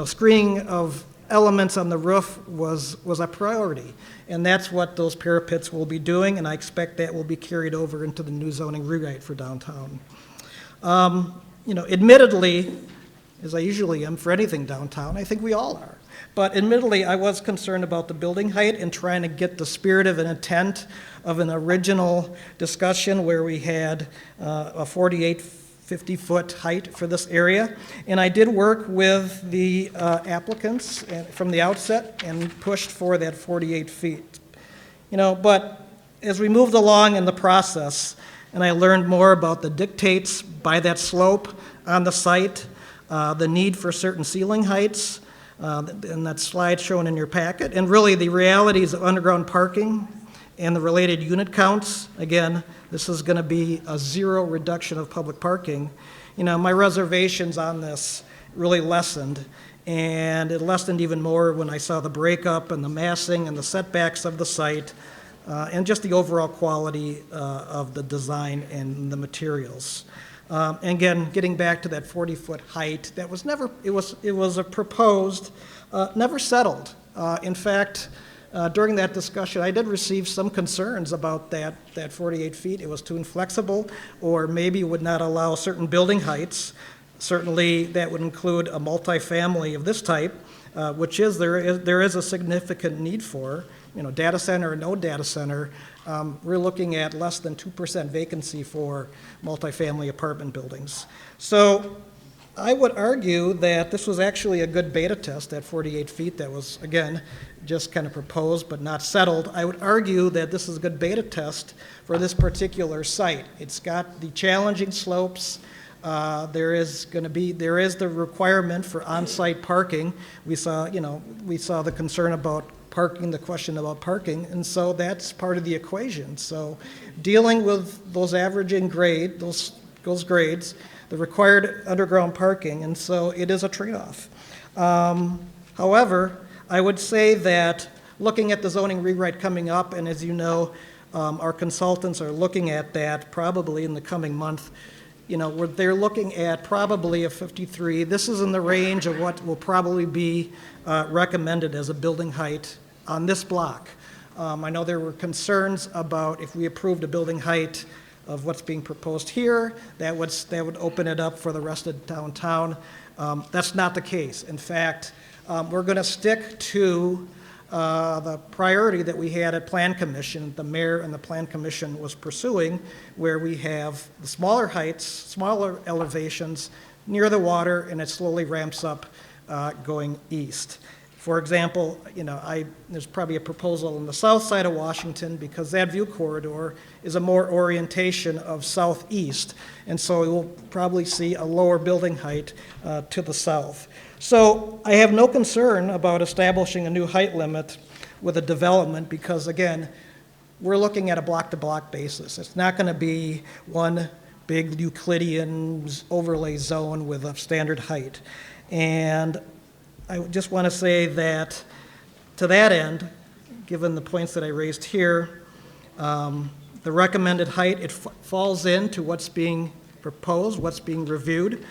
screening of elements on the roof was a priority. And that's what those parapets will be doing, and I expect that will be carried over into the new zoning rewrite for downtown. Admittedly, as I usually am for anything downtown, I think we all are. But admittedly, I was concerned about the building height and trying to get the spirit of an intent of an original discussion where we had a 50-foot height for this area. And I did work with the applicants from the outset and pushed for that 48 feet. But as we moved along in the process, and I learned more about the dictates by that slope on the site, the need for certain ceiling heights, and that slide shown in your packet, and really the realities of underground parking and the related unit counts. Again, this is going to be a zero reduction of public parking. My reservations on this really lessened, and it lessened even more when I saw the breakup and the massing and the setbacks of the site, and just the overall quality of the design and the materials. And again, getting back to that 40-foot height, that was never, it was a proposed, never settled. In fact, during that discussion, I did receive some concerns about that 48 feet. It was too inflexible, or maybe would not allow certain building heights. Certainly, that would include a multifamily of this type, which there is a significant need for. Data center or no data center, we're looking at less than 2% vacancy for multifamily apartment buildings. So I would argue that this was actually a good beta test at 48 feet that was, again, just kind of proposed but not settled. I would argue that this is a good beta test for this particular site. It's got the challenging slopes. There is the requirement for on-site parking. We saw the concern about parking, the question about parking, and so that's part of the equation. So dealing with those averaging grade, those grades, the required underground parking, and so it is a trade-off. However, I would say that looking at the zoning rewrite coming up, and as you know, our consultants are looking at that probably in the coming month. They're looking at probably a 53. This is in the range of what will probably be recommended as a building height on this block. I know there were concerns about if we approved a building height of what's being proposed here, that would open it up for the rest of downtown. That's not the case. In fact, we're going to stick to the priority that we had at Plan Commission, the mayor and the Plan Commission was pursuing, where we have the smaller heights, smaller elevations near the water, and it slowly ramps up going east. For example, there's probably a proposal on the south side of Washington because that view corridor is a more orientation of southeast, and so we will probably see a lower building height to the south. So I have no concern about establishing a new height limit with a development because, again, we're looking at a block-to-block basis. It's not going to be one big Euclidean overlay zone with a standard height. And I just want to say that to that end, given the points that I raised here, the recommended height, it falls into what's being proposed, what's being reviewed.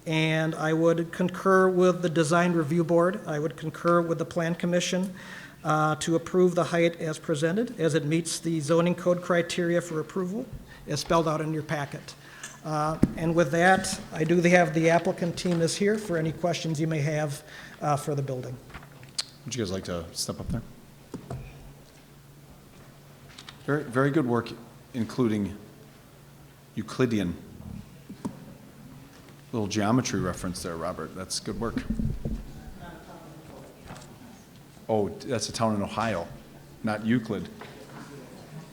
And I would concur with the Design Review Board. I would concur with the Plan Commission to approve the height as presented, as it meets the zoning code criteria for approval, as spelled out in your packet. And with that, I do have the applicant team is here for any questions you may have for the building. Would you guys like to step up there? Very, very good work, including Euclidean. Little geometry reference there, Robert. That's good work. Oh, that's a town in Ohio, not Euclid.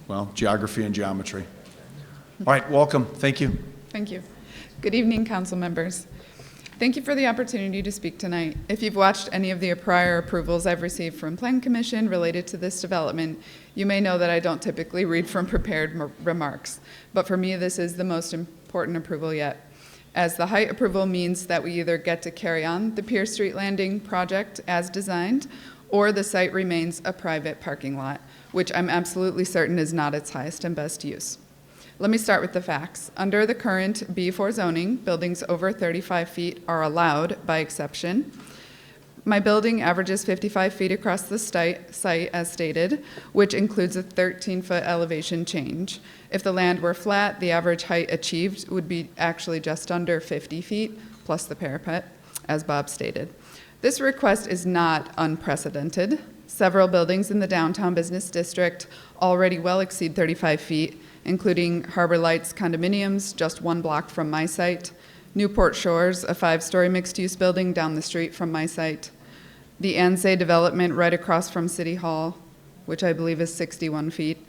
Well, geography and geometry. All right, welcome. Thank you. Thank you. Good evening, council members. Thank you for the opportunity to speak tonight. If you've watched any of the prior approvals I've received from Plan Commission related to this development, you may know that I don't typically read from prepared remarks. But for me, this is the most important approval yet, as the height approval means that we either get to carry on the Pierce Street Landing project as designed, or the site remains a private parking lot, which I'm absolutely certain is not its highest and best use. Let me start with the facts. Under the current B4 zoning, buildings over 35 feet are allowed by exception. My building averages 55 feet across the site as stated, which includes a 13-foot elevation change. If the land were flat, the average height achieved would be actually just under 50 feet, plus the parapet, as Bob stated. This request is not unprecedented. Several buildings in the downtown business district already well exceed 35 feet, including Harbor Lights condominiums just 1 block from my site, Newport Shores, a 5-story mixed-use building down the street from my site, the Ansay development right across from City Hall, which I believe is 61 feet,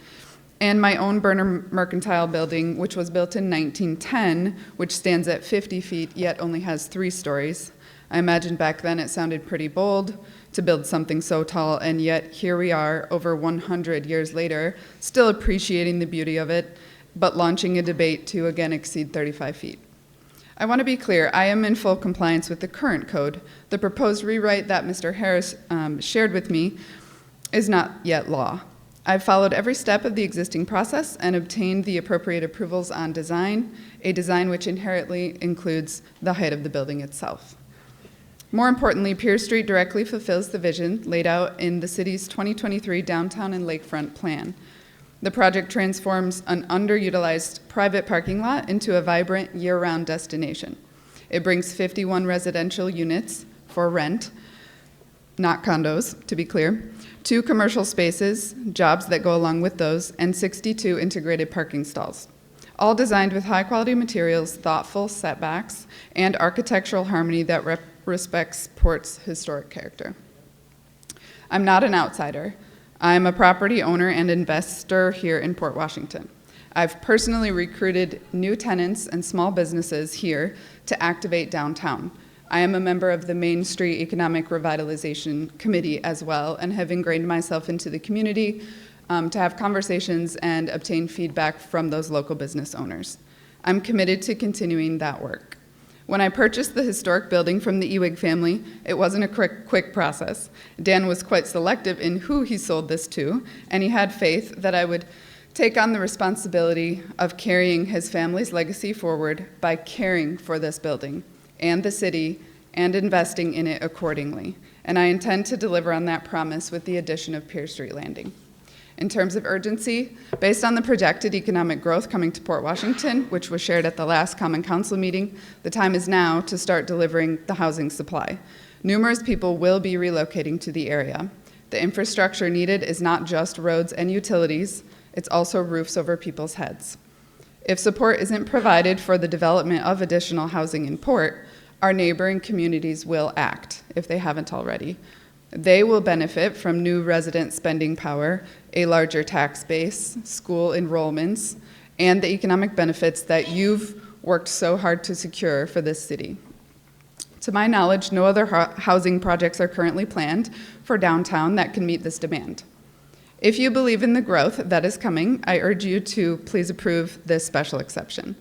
and my own Burner Mercantile building, which was built in 1910, which stands at 50 feet, yet only has 3 stories. I imagine back then it sounded pretty bold to build something so tall, and yet here we are, over 100 years later, still appreciating the beauty of it, but launching a debate to again exceed 35 feet. I want to be clear, I am in full compliance with the current code. The proposed rewrite that Mr. Harris shared with me is not yet law. I've followed every step of the existing process and obtained the appropriate approvals on design, a design which inherently includes the height of the building itself. More importantly, Pierce Street directly fulfills the vision laid out in the city's 2023 downtown and lakefront plan. The project transforms an underutilized private parking lot into a vibrant year-round destination. It brings 51 residential units for rent, not condos, to be clear, 2 commercial spaces, jobs that go along with those, and 62 integrated parking stalls, all designed with high-quality materials, thoughtful setbacks, and architectural harmony that respects Port's historic character. I'm not an outsider. I'm a property owner and investor here in Port Washington. I've personally recruited new tenants and small businesses here to activate downtown. I am a member of the Main Street Economic Revitalization Committee as well, and have ingrained myself into the community to have conversations and obtain feedback from those local business owners. I'm committed to continuing that work. When I purchased the historic building from the Ewig family, it wasn't a quick process. Dan was quite selective in who he sold this to, and he had faith that I would take on the responsibility of carrying his family's legacy forward by caring for this building and the city and investing in it accordingly. And I intend to deliver on that promise with the addition of Pierce Street Landing. In terms of urgency, based on the projected economic growth coming to Port Washington, which was shared at the last Common Council meeting, the time is now to start delivering the housing supply. Numerous people will be relocating to the area. The infrastructure needed is not just roads and utilities, it's also roofs over people's heads. If support isn't provided for the development of additional housing in Port, our neighboring communities will act, if they haven't already. They will benefit from new resident spending power, a larger tax base, school enrollments, and the economic benefits that you've worked so hard to secure for this city. To my knowledge, no other housing projects are currently planned for downtown that can meet this demand. If you believe in the growth that is coming, I urge you to please approve this special exception.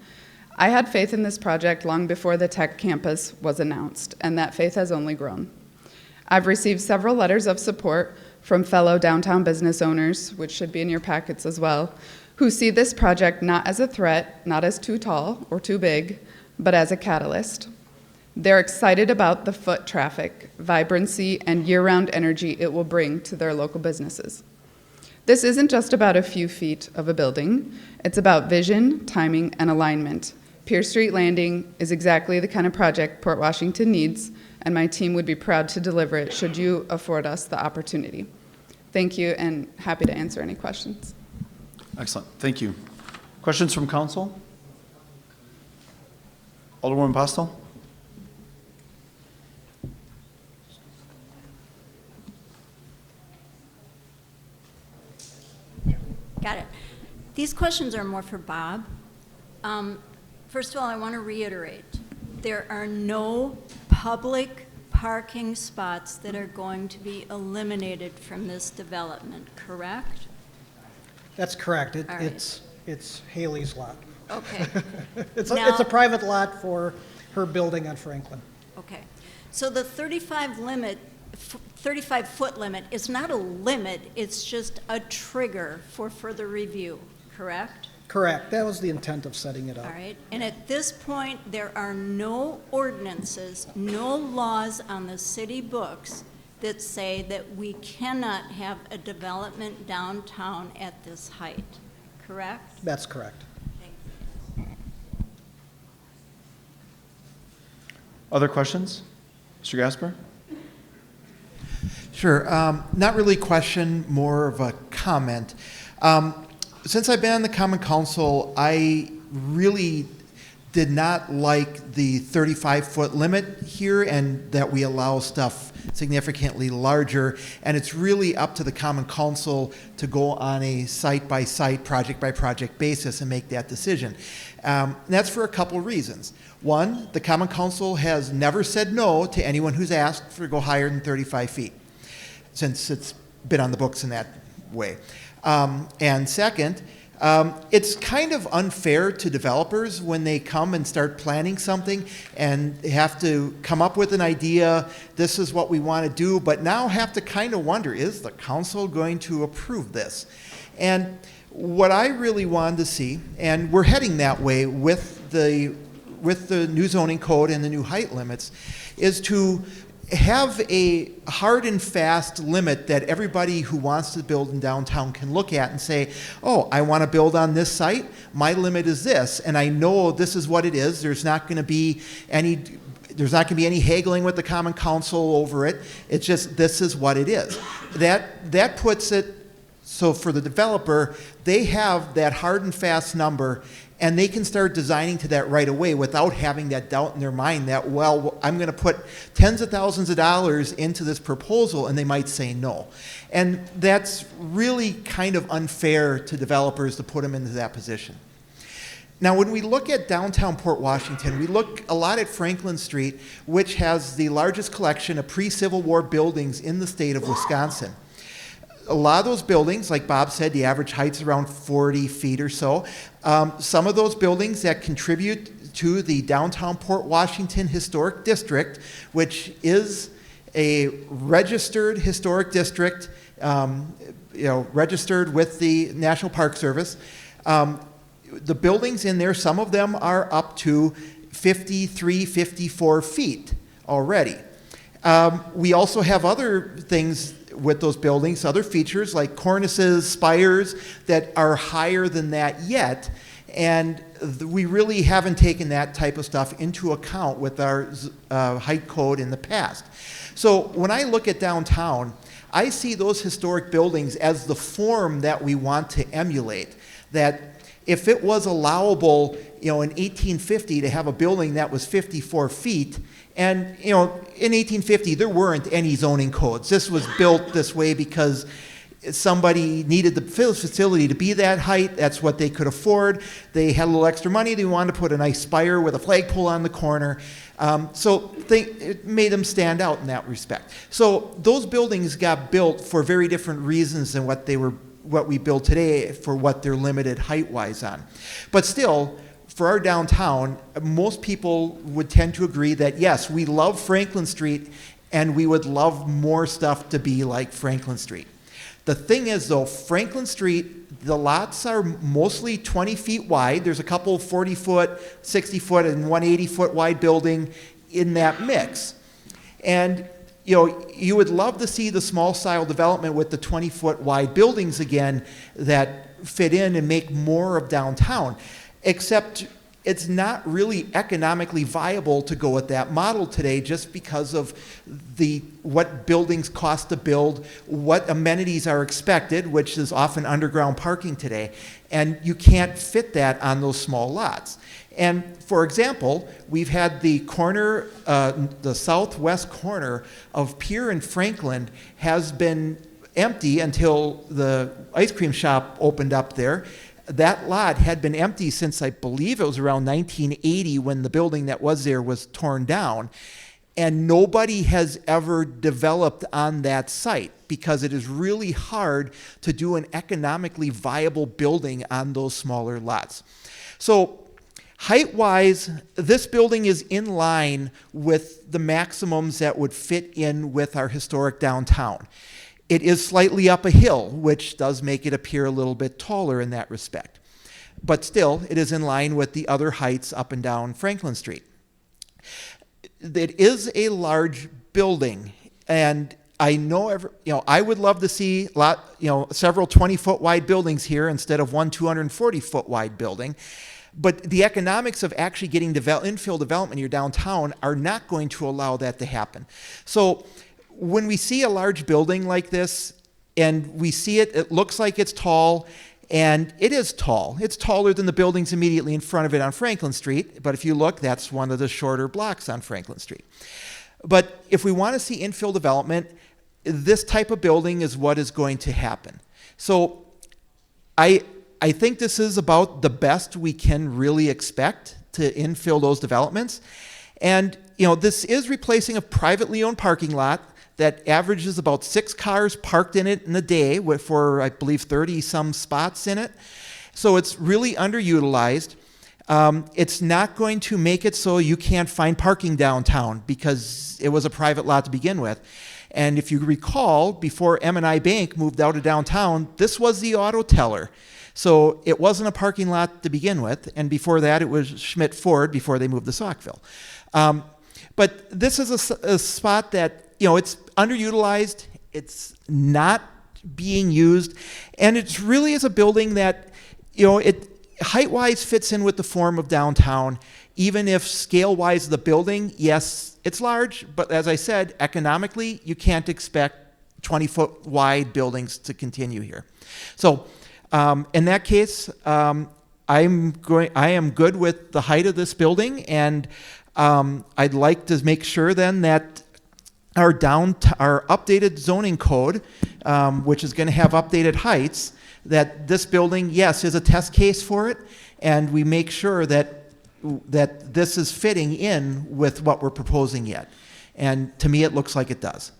I had faith in this project long before the tech campus was announced, and that faith has only grown. I've received several letters of support from fellow downtown business owners, which should be in your packets as well, who see this project not as a threat, not as too tall or too big, but as a catalyst. They're excited about the foot traffic, vibrancy, and year-round energy it will bring to their local businesses. This isn't just about a few feet of a building. It's about vision, timing, and alignment. Pierce Street Landing is exactly the kind of project Port Washington needs, and my team would be proud to deliver it should you afford us the opportunity. Thank you, and happy to answer any questions. Excellent, thank you. Questions from council? Alderwoman Postel? These questions are more for Bob. First of all, I want to reiterate, there are no public parking spots that are going to be eliminated from this development, correct? That's correct. All right. It's Haley's lot. Okay. It's Now- a private lot for her building on Franklin. Okay. So the 35-foot limit is not a limit, it's just a trigger for further review, correct? Correct. That was the intent of setting it up. All right. And at this point, there are no ordinances, no laws on the city books that say that we cannot have a development downtown at this height, correct? That's correct. Other questions? Mr. Gasper? Sure. Not really a question, more of a comment. Since I've been on the Common Council, I really did not like the 35-foot limit here and that we allow stuff significantly larger. And it's really up to the Common Council to go on a site-by-site, project-by-project basis and make that decision. And that's for a couple reasons. One, the Common Council has never said no to anyone who's asked for to go higher than 35 feet, since it's been on the books in that way. And second, it's kind of unfair to developers when they come and start planning something and they have to come up with an idea, this is what we want to do, but now have to kind of wonder, is the council going to approve this? And what I really wanted to see, and we're heading that way with the new zoning code and the new height limits, is to have a hard and fast limit that everybody who wants to build in downtown can look at and say, oh, I want to build on this site, my limit is this, and I know this is what it is. There's not going to be any haggling with the Common Council over it. It's just, this is what it is. That puts it, so for the developer, they have that hard and fast number, and they can start designing to that right away without having that doubt in their mind that, well, I'm going to put tens of thousands of dollars into this proposal, and they might say no. And that's really kind of unfair to developers to put them into that position. Now, when we look at downtown Port Washington, we look a lot at Franklin Street, which has the largest collection of pre-Civil War buildings in the state of Wisconsin. A lot of those buildings, like Bob said, the average height's around 40 feet or so. Some of those buildings that contribute to the downtown Port Washington Historic District, which is a registered historic district, registered with the National Park Service. The buildings in there, some of them are up to 53, 54 feet already. We also have other things with those buildings, other features like cornices, spires that are higher than that yet, and we really haven't taken that type of stuff into account with our height code in the past. So when I look at downtown, I see those historic buildings as the form that we want to emulate, that if it was allowable, in 1850 to have a building that was 54 feet, and, in 1850, there weren't any zoning codes. This was built this way because somebody needed the facility to be that height. That's what they could afford. They had a little extra money. They wanted to put a nice spire with a flagpole on the corner. So it made them stand out in that respect. So those buildings got built for very different reasons than what we build today for what they're limited height-wise on. But still, for our downtown, most people would tend to agree that, yes, we love Franklin Street and we would love more stuff to be like Franklin Street. The thing is, though, Franklin Street, the lots are mostly 20 feet wide. There's a couple 40-foot, 60-foot, and 180-foot wide building in that mix. And you would love to see the small-style development with the 20-foot wide buildings again that fit in and make more of downtown. Except it's not really economically viable to go with that model today just because of what buildings cost to build, what amenities are expected, which is often underground parking today, and you can't fit that on those small lots. And for example, we've had the corner, the southwest corner of Pier and Franklin has been empty until the ice cream shop opened up there. that lot had been empty since I believe it was around 1980 when the building that was there was torn down. And nobody has ever developed on that site because it is really hard to do an economically viable building on those smaller lots. So height-wise, this building is in line with the maximums that would fit in with our historic downtown. It is slightly up a hill, which does make it appear a little bit taller in that respect. But still, it is in line with the other heights up and down Franklin Street. It is a large building, and I know I would love to see several 20-foot wide buildings here instead of one 240-foot wide building. But the economics of actually getting infill development in your downtown are not going to allow that to happen. So when we see a large building like this, and we see it, it looks like it's tall, and it is tall. It's taller than the buildings immediately in front of it on Franklin Street, but if you look, that's one of the shorter blocks on Franklin Street. But if we want to see infill development, this type of building is what is going to happen. So I think this is about the best we can really expect to infill those developments. And this is replacing a privately owned parking lot that averages about 6 cars parked in it in a day for, I believe, 30-some spots in it. So it's really underutilized. It's not going to make it so you can't find parking downtown because it was a private lot to begin with. And if you recall, before M&I Bank moved out of downtown, this was the auto teller. So it wasn't a parking lot to begin with, and before that it was Schmidt Ford before they moved to Saukville. But this is a spot that, it's underutilized, it's not being used, and it really is a building that, it height-wise fits in with the form of downtown, even if scale-wise the building, yes, it's large, but as I said, economically, you can't expect 20-foot wide buildings to continue here. So in that case, I am good with the height of this building, and I'd like to make sure then that our updated zoning code, which is going to have updated heights, that this building, yes, is a test case for it, and we make sure that this is fitting in with what we're proposing yet. And to me, it looks like it does.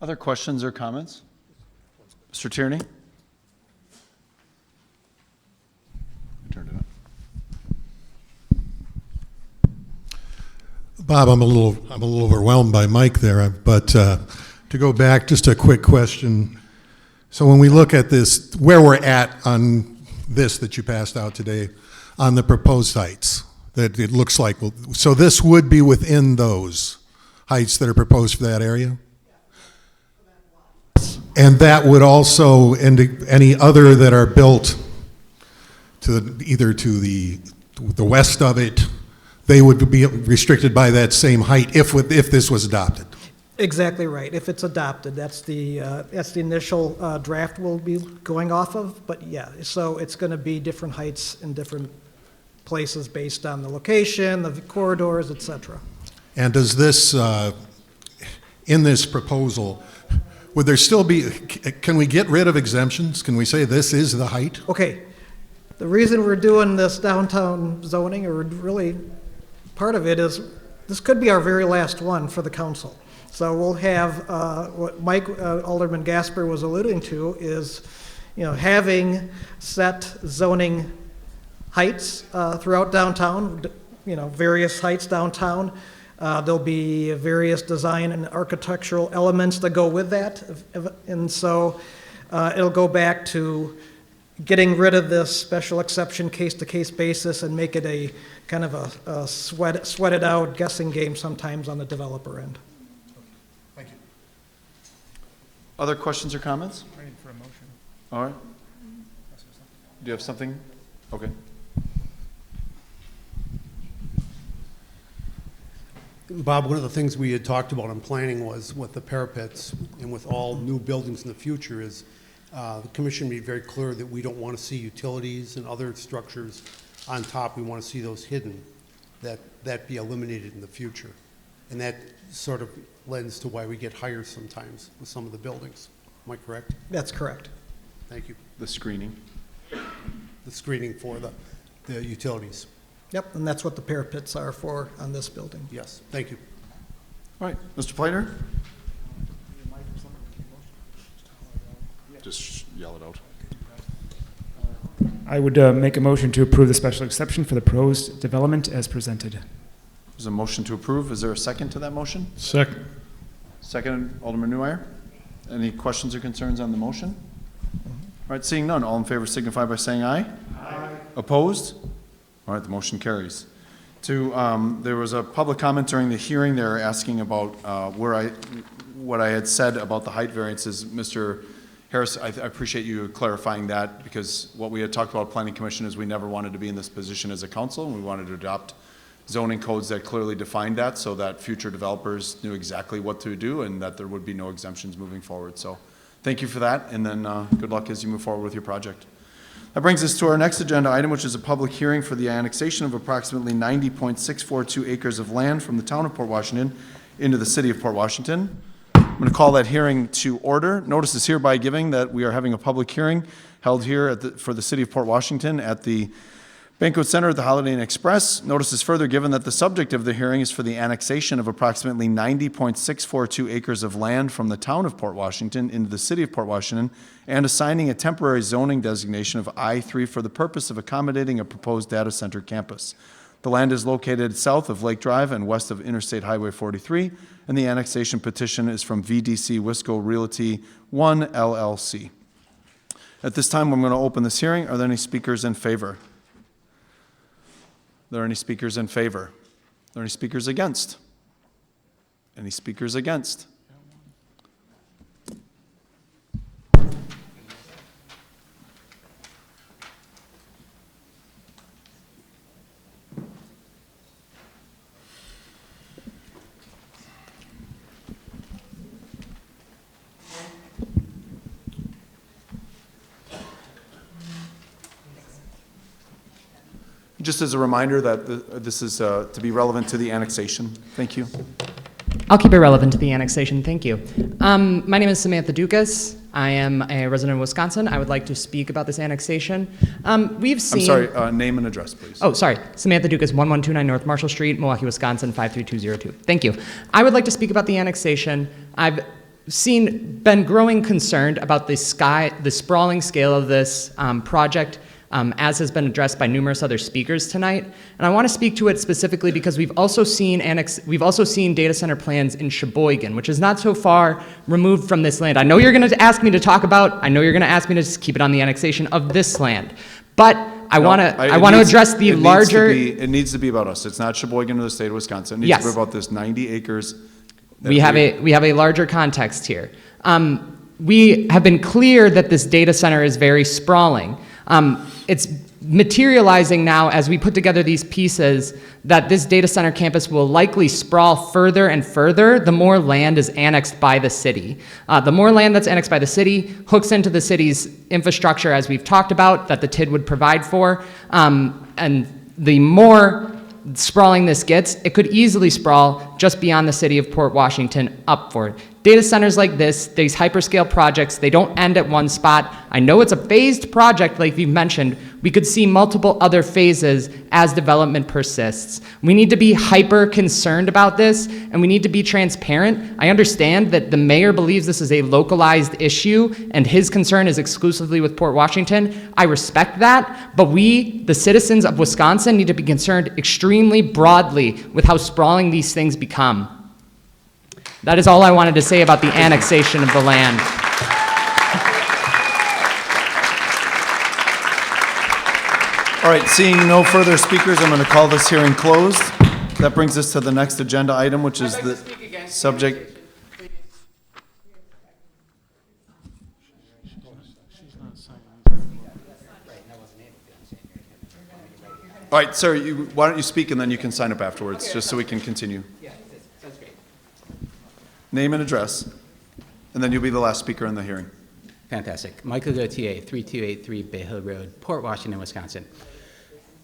Other questions or comments? Mr. Tierney? Turn it up. Bob, I'm a little overwhelmed by Mike there, but to go back, just a quick question. So when we look at this, where we're at on this that you passed out today, on the proposed heights, that it looks like, so this would be within those heights that are proposed for that area? And that would also, and any other that are built to either to the west of it, they would be restricted by that same height if this was adopted. Exactly right. If it's adopted, that's the initial draft we'll be going off of. But yeah, so it's going to be different heights in different places based on the location, the corridors, et cetera. And does this, in this proposal, would there still be, can we get rid of exemptions? Can we say this is the height? Okay. The reason we're doing this downtown zoning, or really part of it, is this could be our very last one for the council. So we'll have what Alderman Gasper was alluding to is, having set zoning heights throughout downtown, various heights downtown. There'll be various design and architectural elements that go with that. And so it'll go back to getting rid of this special exception case-to-case basis and make it a kind of a sweated out guessing game sometimes on the developer end. Thank you. Other questions or comments? Ready for a motion. All right. Do you have something? Okay. Bob, one of the things we had talked about in planning was with the parapets and with all new buildings in the future is the commission made very clear that we don't want to see utilities and other structures on top. We want to see those hidden, that be eliminated in the future. And that sort of lends to why we get higher sometimes with some of the buildings. Am I correct? That's correct. Thank you. The screening. The screening for the utilities. Yep, and that's what the parapets are for on this building. Yes, thank you. All right, Mr. Plater? Just yell it out. I would make a motion to approve the special exception for the proposed development as presented. There's a motion to approve. Is there a second to that motion? Second. Second, Alderman Neuweier. Any questions or concerns on the motion? All right, seeing none, all in favor signify by saying aye. Aye. Opposed? All right, the motion carries. There was a public comment during the hearing. They were asking about what I had said about the height variances. Mr. Harris, I appreciate you clarifying that, because what we had talked about at Planning Commission is we never wanted to be in this position as a council, and we wanted to adopt zoning codes that clearly defined that so that future developers knew exactly what to do and that there would be no exemptions moving forward. So thank you for that, and then good luck as you move forward with your project. That brings us to our next agenda item, which is a public hearing for the annexation of approximately 90.642 acres of land from the town of Port Washington into the city of Port Washington. I'm going to call that hearing to order. Notice is hereby giving that we are having a public hearing held here for the city of Port Washington at the Banquet Center at the Holiday Inn Express. Notice is further given that the subject of the hearing is for the annexation of approximately 90.642 acres of land from the town of Port Washington into the city of Port Washington and assigning a temporary zoning designation of I-3 for the purpose of accommodating a proposed data center campus. The land is located south of Lake Drive and west of Interstate Highway 43, and the annexation petition is from VDC Wisco Realty 1 LLC. At this time, I'm going to open this hearing. Are there any speakers in favor? Are there any speakers in favor? Are there any speakers against? Any speakers against? Just as a reminder that this is to be relevant to the annexation. Thank you. I'll keep it relevant to the annexation. Thank you. My name is Samantha Dukas. I am a resident of Wisconsin. I would like to speak about this annexation. We've seen... I'm sorry, name and address, please. Oh, sorry. Samantha Dukas, 1129 North Marshall Street, Milwaukee, Wisconsin, 53202. Thank you. I would like to speak about the annexation. I've been growing concerned about the sprawling scale of this project, as has been addressed by numerous other speakers tonight. And I want to speak to it specifically because we've also seen data center plans in Sheboygan, which is not so far removed from this land. I know you're going to ask me to just keep it on the annexation of this land. But I want to address the larger... It needs to be about us. It's not Sheboygan or the state of Wisconsin. It needs to be about this 90 acres. We have a larger context here. We have been clear that this data center is very sprawling. It's materializing now as we put together these pieces that this data center campus will likely sprawl further and further the more land is annexed by the city. The more land that's annexed by the city hooks into the city's infrastructure, as we've talked about, that the TID would provide for, and the more sprawling this gets, it could easily sprawl just beyond the city of Port Washington upward. Data centers like this, these hyperscale projects, they don't end at one spot. I know it's a phased project, like you've mentioned. We could see multiple other phases as development persists. We need to be hyper concerned about this, and we need to be transparent. I understand that the mayor believes this is a localized issue, and his concern is exclusively with Port Washington. I respect that, but we, the citizens of Wisconsin, need to be concerned extremely broadly with how sprawling these things become. That is all I wanted to say about the annexation of the land. All right, seeing no further speakers, I'm going to call this hearing closed. That brings us to the next agenda item, which is the subject. All right, sir, why don't you speak and then you can sign up afterwards, just so we can continue. Name and address, and then you'll be the last speaker in the hearing. Fantastic. Michael Gauthier, 3283 Bay Hill Road, Port Washington, Wisconsin.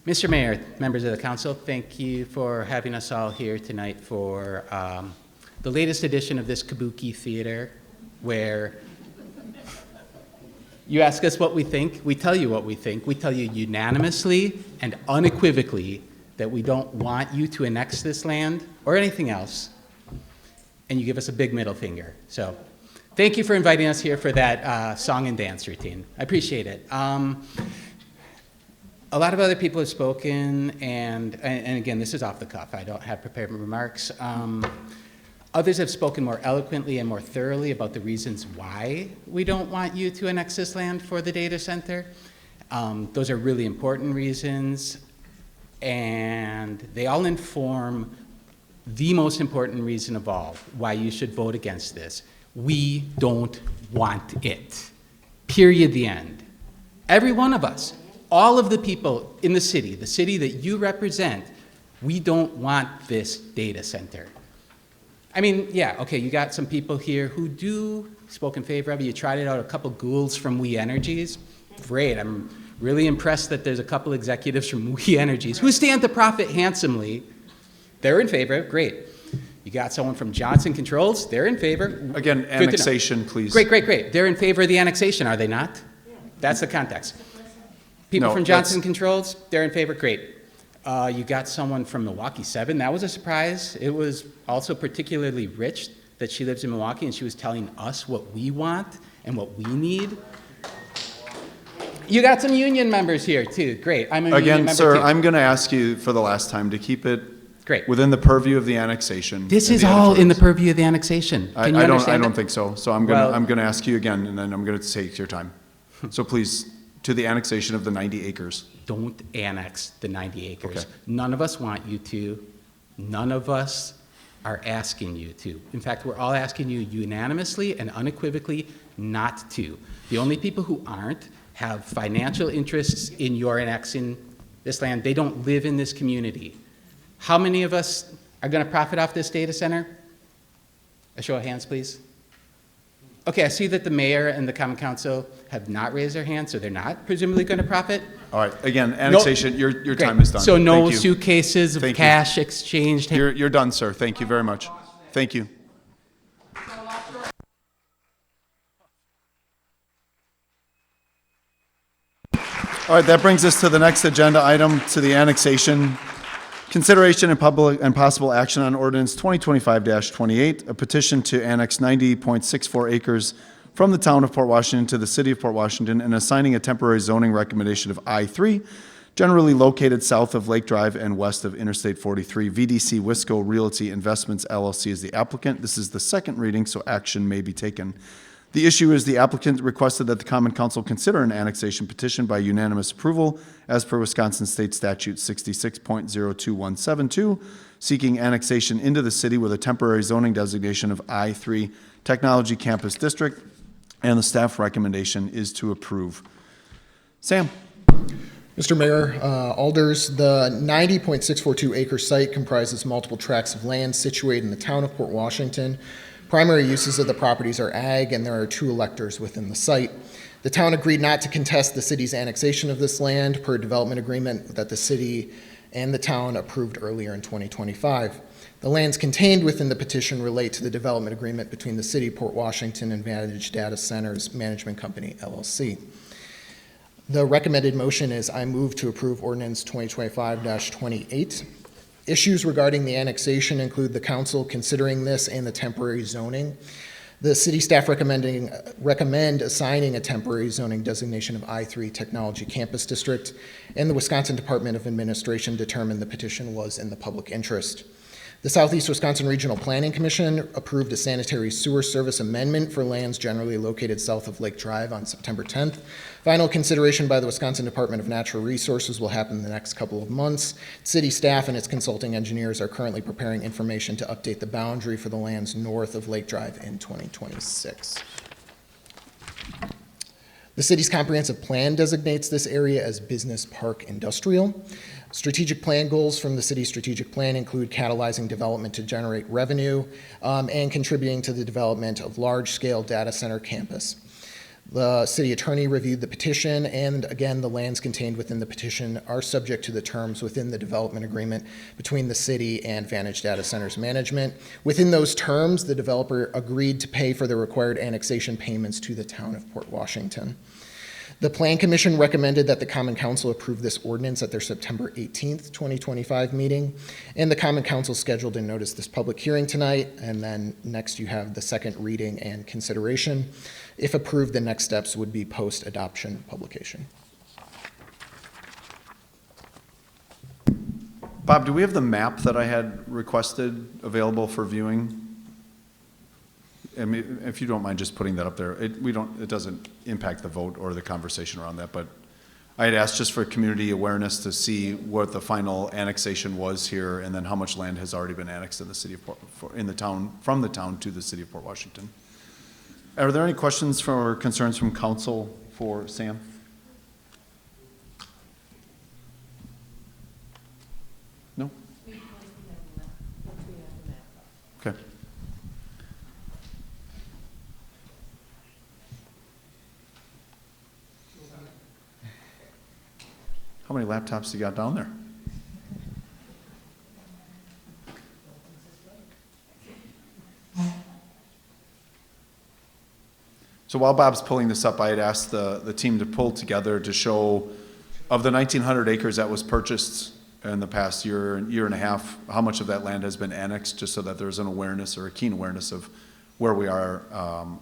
Mr. Mayor, members of the council, thank you for having us all here tonight for the latest edition of this Kabuki Theater, where You ask us what we think, we tell you what we think. We tell you unanimously and unequivocally that we don't want you to annex this land or anything else, and you give us a big middle finger. So thank you for inviting us here for that song and dance routine. I appreciate it. A lot of other people have spoken, and again, this is off the cuff. I don't have prepared remarks. Others have spoken more eloquently and more thoroughly about the reasons why we don't want you to annex this land for the data center. Those are really important reasons, and they all inform the most important reason of all, why you should vote against this. We don't want it. Period, the end. Every one of us, all of the people in the city that you represent, we don't want this data center. I mean, yeah, okay, you got some people here who do spoke in favor of it. You tried it out, a couple ghouls from We Energies. Great, I'm really impressed that there's a couple executives from We Energies who stand to profit handsomely. They're in favor, great. You got someone from Johnson Controls, they're in favor. Again, annexation, please. Great, great, great. They're in favor of the annexation, are they not? That's the context. People No, from Johnson Controls, they're in favor, great. You got someone from Milwaukee 7. That was a surprise. It was also particularly rich that she lives in Milwaukee and she was telling us what we want and what we need. You got some union members here too. Great. I'm a union Again, member sir, too. I'm going to ask you for the last time to keep it Great. within the purview of the annexation. This and is the all in the editorials. purview of the annexation. Can you I understand don't it? think so. So Well- I'm going to ask you again, and then I'm going to take your time. So please, to the annexation of the 90 acres. Don't annex the 90 acres. Okay. None of us want you to. None of us are asking you to. In fact, we're all asking you unanimously and unequivocally not to. The only people who aren't have financial interests in your annexing this land. They don't live in this community. How many of us are going to profit off this data center? A show of hands, please. Okay, I see that the mayor and the common council have not raised their hands, so they're not presumably going to profit. All right, again, annexation, your Great. time is done. So no Thank you. suitcases of Thank you. cash exchanged. You're done, sir. Thank you very much. Thank you. All right, that brings us to the next agenda item, to the annexation. Consideration and public and possible action on ordinance 2025-28, a petition to annex 90.64 acres from the town of Port Washington to the city of Port Washington and assigning a temporary zoning recommendation of I-3, generally located south of Lake Drive and west of Interstate 43. VDC Wisco Realty Investments LLC is the applicant. This is the second reading, so action may be taken. The issue is the applicant requested that the Common Council consider an annexation petition by unanimous approval as per Wisconsin State Statute 66.02172, seeking annexation into the city with a temporary zoning designation of I-3 Technology Campus District, and the staff recommendation is to approve. Sam? Mr. Mayor, Alders, the 90.642 acre site comprises multiple tracts of land situated in the town of Port Washington. Primary uses of the properties are ag, and there are 2 electors within the site. The town agreed not to contest the city's annexation of this land per development agreement that the city and the town approved earlier in 2025. The lands contained within the petition relate to the development agreement between the city of Port Washington and Vantage Data Centers Management Company, LLC. The recommended motion is I move to approve ordinance 2025-28. Issues regarding the annexation include the council considering this and the temporary zoning. The city staff recommend assigning a temporary zoning designation of I-3 Technology Campus District, and the Wisconsin Department of Administration determined the petition was in the public interest. The Southeast Wisconsin Regional Planning Commission approved a sanitary sewer service amendment for lands generally located south of Lake Drive on September 10th. Final consideration by the Wisconsin Department of Natural Resources will happen in the next couple of months. City staff and its consulting engineers are currently preparing information to update the boundary for the lands north of Lake Drive in 2026. The city's comprehensive plan designates this area as Business Park Industrial. Strategic plan goals from the city's strategic plan include catalyzing development to generate revenue and contributing to the development of large-scale data center campus. The city attorney reviewed the petition, and again, the lands contained within the petition are subject to the terms within the development agreement between the city and Vantage Data Centers Management. Within those terms, the developer agreed to pay for the required annexation payments to the town of Port Washington. The Plan Commission recommended that the Common Council approve this ordinance at their September 18th, 2025 meeting, and the Common Council scheduled and noticed this public hearing tonight, and then next you have the second reading and consideration. If approved, the next steps would be post-adoption publication. Bob, do we have the map that I had requested available for viewing? I mean, if you don't mind just putting that up there. It doesn't impact the vote or the conversation around that, but I had asked just for community awareness to see what the final annexation was here and then how much land has already been annexed in the city of from the town to the city of Port Washington. Are there any questions or concerns from council for Sam? No? Okay. How many laptops you got down there? So while Bob's pulling this up, I had asked the team to pull together to show of the 1,900 acres that was purchased in the past year and a half, how much of that land has been annexed, just so that there's an awareness or a keen awareness of where we are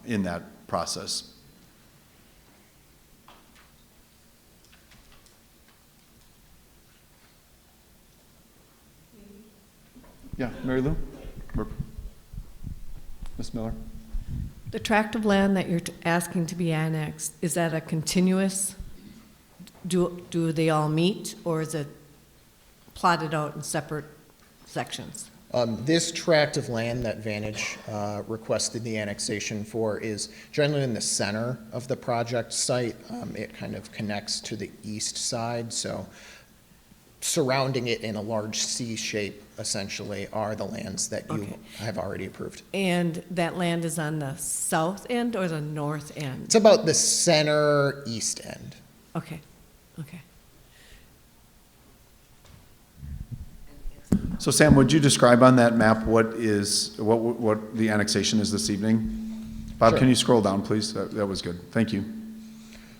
in that process. Yeah, Mary Lou? Or Ms. Miller? The tract of land that you're asking to be annexed, is that a continuous, do they all meet, or is it plotted out in separate sections? This tract of land that Vantage requested the annexation for is generally in the center of the project site. It kind of connects to the east side, so surrounding it in a large C shape, essentially, are the lands that you have already approved. And that land is on the south end or the north end? It's about the center east end. Okay, okay. So Sam, would you describe on that map what the annexation is this evening? Bob, Sure. Can you scroll down, please? That was good. Thank you.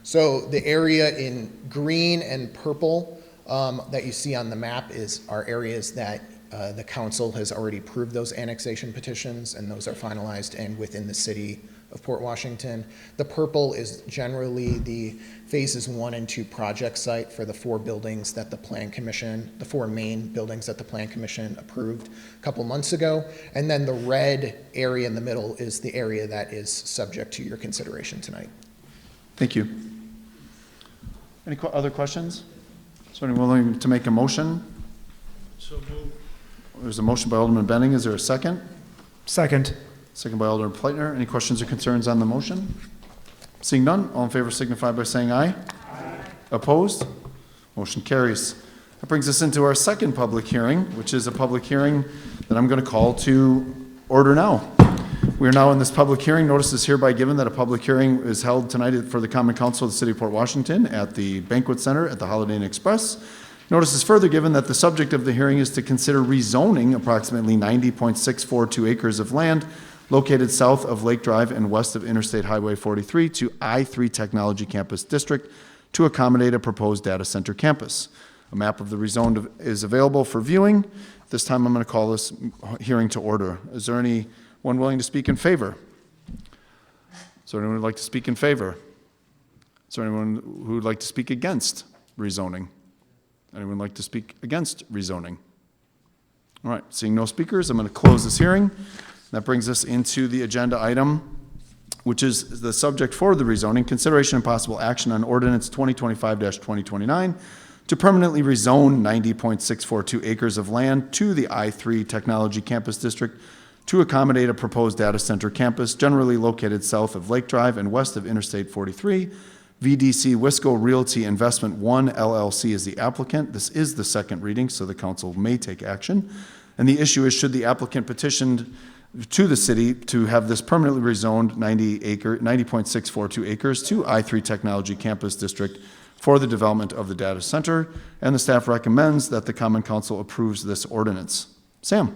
So the area in green and purple that you see on the map are areas that the council has already approved those annexation petitions, and those are finalized and within the city of Port Washington. The purple is generally the phases 1 and 2 project site for the 4 buildings that the Plan Commission, the 4 main buildings that the Plan Commission approved a couple months ago. And then the red area in the middle is the area that is subject to your consideration tonight. Thank you. Any other questions? Is anyone willing to make a motion? So moved. There's a motion by Alderman Benning. Is there a second? Second. Second by Alderman Pleitner. Any questions or concerns on the motion? Seeing none, all in favor signify by saying aye. Aye. Opposed? Motion carries. That brings us into our second public hearing, which is a public hearing that I'm going to call to order now. We are now in this public hearing. Notice is hereby given that a public hearing is held tonight for the Common Council of the City of Port Washington at the Banquet Center at the Holiday Inn Express. Notice is further given that the subject of the hearing is to consider rezoning approximately 90.642 acres of land located south of Lake Drive and west of Interstate Highway 43 to I-3 Technology Campus District to accommodate a proposed data center campus. A map of the rezoned is available for viewing. This time I'm going to call this hearing to order. Is there anyone willing to speak in favor? Is there anyone who would like to speak in favor? Is there anyone who would like to speak against rezoning? Anyone like to speak against rezoning? All right, seeing no speakers, I'm going to close this hearing. That brings us into the agenda item, which is the subject for the rezoning, consideration and possible action on ordinance 2025-2029 to permanently rezone 90.642 acres of land to the I-3 Technology Campus District to accommodate a proposed data center campus generally located south of Lake Drive and west of Interstate 43. VDC Wisco Realty Investment 1 LLC is the applicant. This is the second reading, so the council may take action. And the issue is, should the applicant petition to the city to have this permanently rezoned 90.642 acres to I-3 Technology Campus District for the development of the data center, and the staff recommends that the Common Council approves this ordinance. Sam?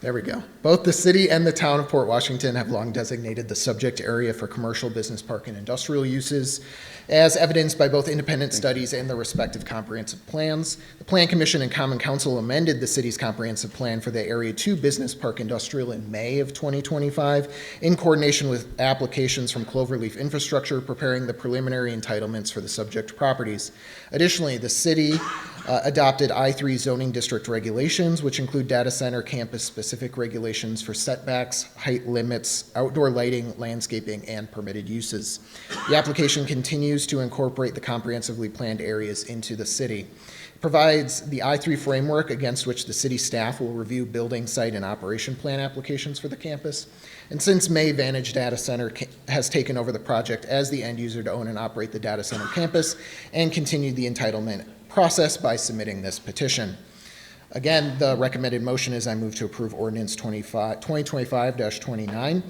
There we go. Both the city and the town of Port Washington have long designated the subject area for commercial, business park, and industrial uses, as evidenced by both independent studies and their respective comprehensive plans. The Plan Commission and Common Council amended the city's comprehensive plan for the Area 2 Business Park Industrial in May of 2025, in coordination with applications from Cloverleaf Infrastructure, preparing the preliminary entitlements for the subject properties. Additionally, the city adopted I-3 zoning district regulations, which include data center campus-specific regulations for setbacks, height limits, outdoor lighting, landscaping, and permitted uses. The application continues to incorporate the comprehensively planned areas into the city. It provides the I-3 framework against which the city staff will review building, site, and operation plan applications for the campus. And since May, Vantage Data Center has taken over the project as the end user to own and operate the data center campus and continue the entitlement process by submitting this petition. Again, the recommended motion is I move to approve ordinance 2025-29.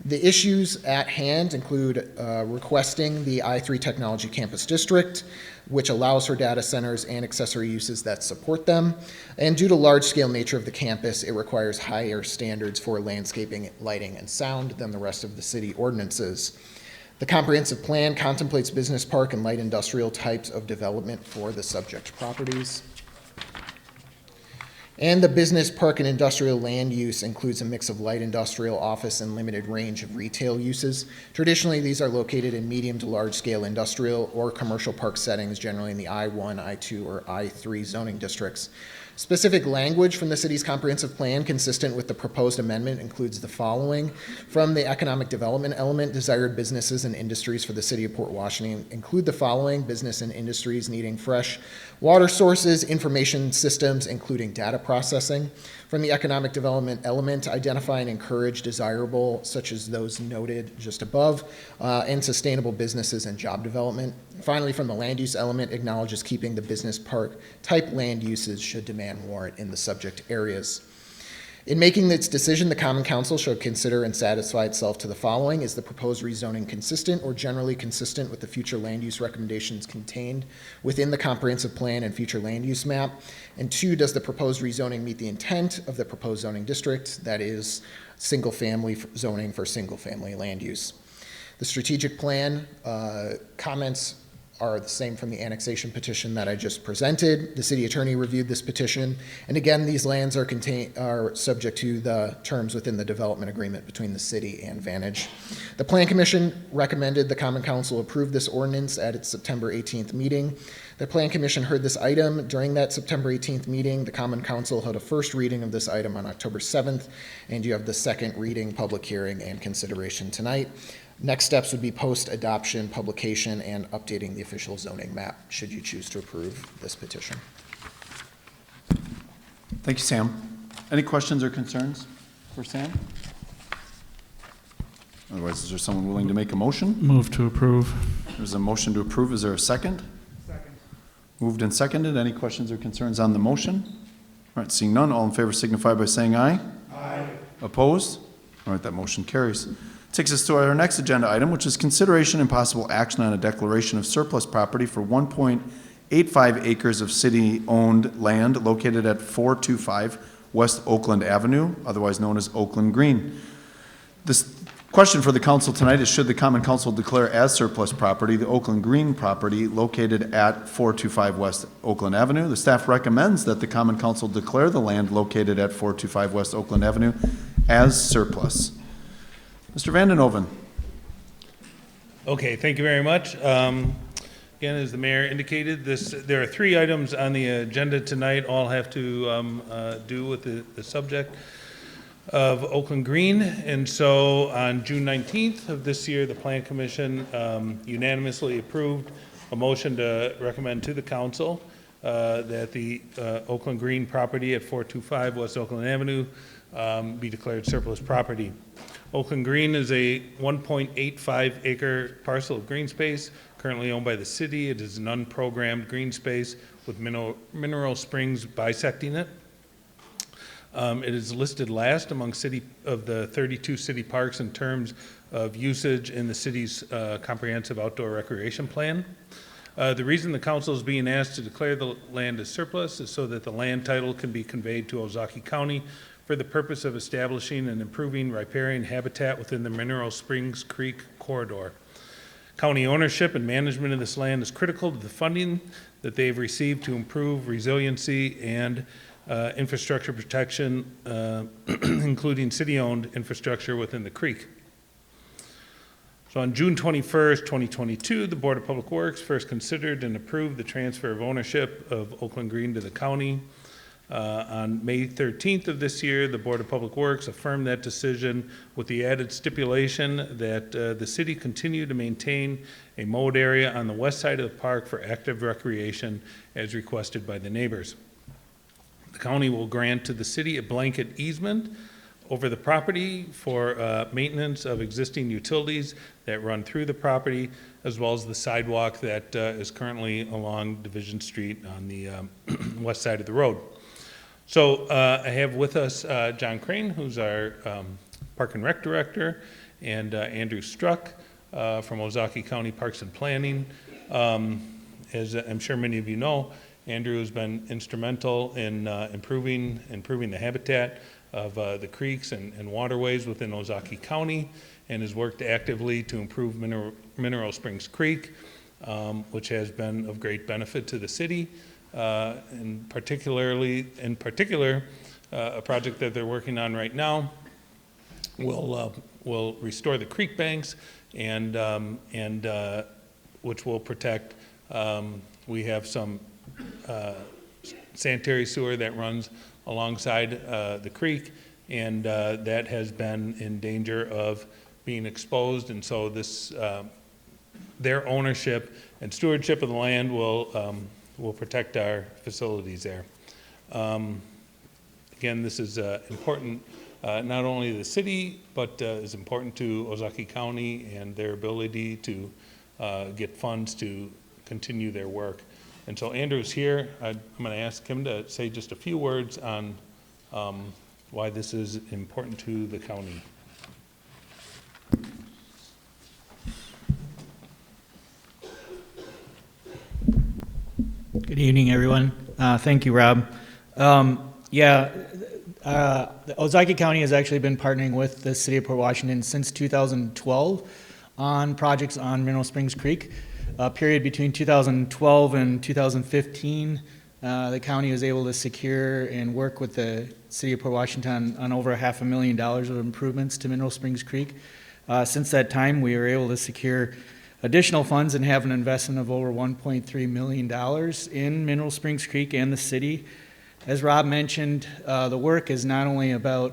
The issues at hand include requesting the I-3 Technology Campus District, which allows for data centers and accessory uses that support them. And due to large-scale nature of the campus, it requires higher standards for landscaping, lighting, and sound than the rest of the city ordinances. The comprehensive plan contemplates business park and light industrial types of development for the subject properties. And the business park and industrial land use includes a mix of light industrial, office, and limited range of retail uses. Traditionally, these are located in medium to large scale industrial or commercial park settings, generally in the I-1, I-2, or I-3 zoning districts. Specific language from the city's comprehensive plan consistent with the proposed amendment includes the following. From the economic development element, desired businesses and industries for the city of Port Washington include the following: business and industries needing fresh water sources, information systems, including data processing. From the economic development element, identify and encourage desirable, such as those noted just above, and sustainable businesses and job development. Finally, from the land use element, acknowledges keeping the business park type land uses should demand warrant in the subject areas. In making its decision, the Common Council shall consider and satisfy itself to the following: is the proposed rezoning consistent or generally consistent with the future land use recommendations contained within the comprehensive plan and future land use map? And 2, does the proposed rezoning meet the intent of the proposed zoning district, that is, single-family zoning for single-family land use? The strategic plan comments are the same from the annexation petition that I just presented. The city attorney reviewed this petition, and again, these lands are subject to the terms within the development agreement between the city and Vantage. The Plan Commission recommended the Common Council approve this ordinance at its September 18th meeting. The Plan Commission heard this item during that September 18th meeting. The Common Council held a first reading of this item on October 7th, and you have the second reading, public hearing, and consideration tonight. Next steps would be post-adoption, publication, and updating the official zoning map, should you choose to approve this petition. Thank you, Sam. Any questions or concerns for Sam? Otherwise, is there someone willing to make a motion? Move to approve. There's a motion to approve. Is there a second? Second. Moved and seconded. Any questions or concerns on the motion? All right, seeing none, all in favor signify by saying aye. Aye. Opposed? All right, that motion carries. Takes us to our next agenda item, which is consideration and possible action on a declaration of surplus property for 1.85 acres of city-owned land located at 425 West Oakland Avenue, otherwise known as Oakland Green. This question for the council tonight is, should the Common Council declare as surplus property the Oakland Green property located at 425 West Oakland Avenue? The staff recommends that the Common Council declare the land located at 425 West Oakland Avenue as surplus. Mr. Vanden Hoven. Okay, thank you very much. Again, as the mayor indicated, there are 3 items on the agenda tonight, all have to do with the subject of Oakland Green. And so on June 19th of this year, the Plan Commission unanimously approved a motion to recommend to the council that the Oakland Green property at 425 West Oakland Avenue be declared surplus property. Oakland Green is a 1.85 acre parcel of green space currently owned by the city. It is an unprogrammed green space with mineral springs bisecting it. It is listed last among of the 32 city parks in terms of usage in the city's comprehensive outdoor recreation plan. The reason the council is being asked to declare the land as surplus is so that the land title can be conveyed to Ozaukee County for the purpose of establishing and improving riparian habitat within the Mineral Springs Creek corridor. County ownership and management of this land is critical to the funding that they've received to improve resiliency and infrastructure protection, including city-owned infrastructure within the creek. So on June 21st, 2022, the Board of Public Works first considered and approved the transfer of ownership of Oakland Green to the county. On May 13th of this year, the Board of Public Works affirmed that decision with the added stipulation that the city continue to maintain a mowed area on the west side of the park for active recreation as requested by the neighbors. The county will grant to the city a blanket easement over the property for maintenance of existing utilities that run through the property, as well as the sidewalk that is currently along Division Street on the west side of the road. So I have with us John Crane, who's our Park and Rec Director, and Andrew Struck from Ozaukee County Parks and Planning. As I'm sure many of you know, Andrew has been instrumental in improving the habitat of the creeks and waterways within Ozaukee County, and has worked actively to improve Mineral Springs Creek, which has been of great benefit to the city. In particular, a project that they're working on right now will restore the creek banks and which will protect. We have some sanitary sewer that runs alongside the creek, and that has been in danger of being exposed, and so this their ownership and stewardship of the land will protect our facilities there. Again, this is important not only to the city, but is important to Ozaukee County and their ability to get funds to continue their work. And so Andrew's here. I'm going to ask him to say just a few words on why this is important to the county. Good evening, everyone. Thank you, Rob. The Ozaukee County has actually been partnering with the City of Port Washington since 2012 on projects on Mineral Springs Creek. Period between 2012 and 2015, the county was able to secure and work with the City of Port Washington on over $500,000 of improvements to Mineral Springs Creek. Since that time, we were able to secure additional funds and have an investment of over $1.3 million in Mineral Springs Creek and the city. As Rob mentioned, the work is not only about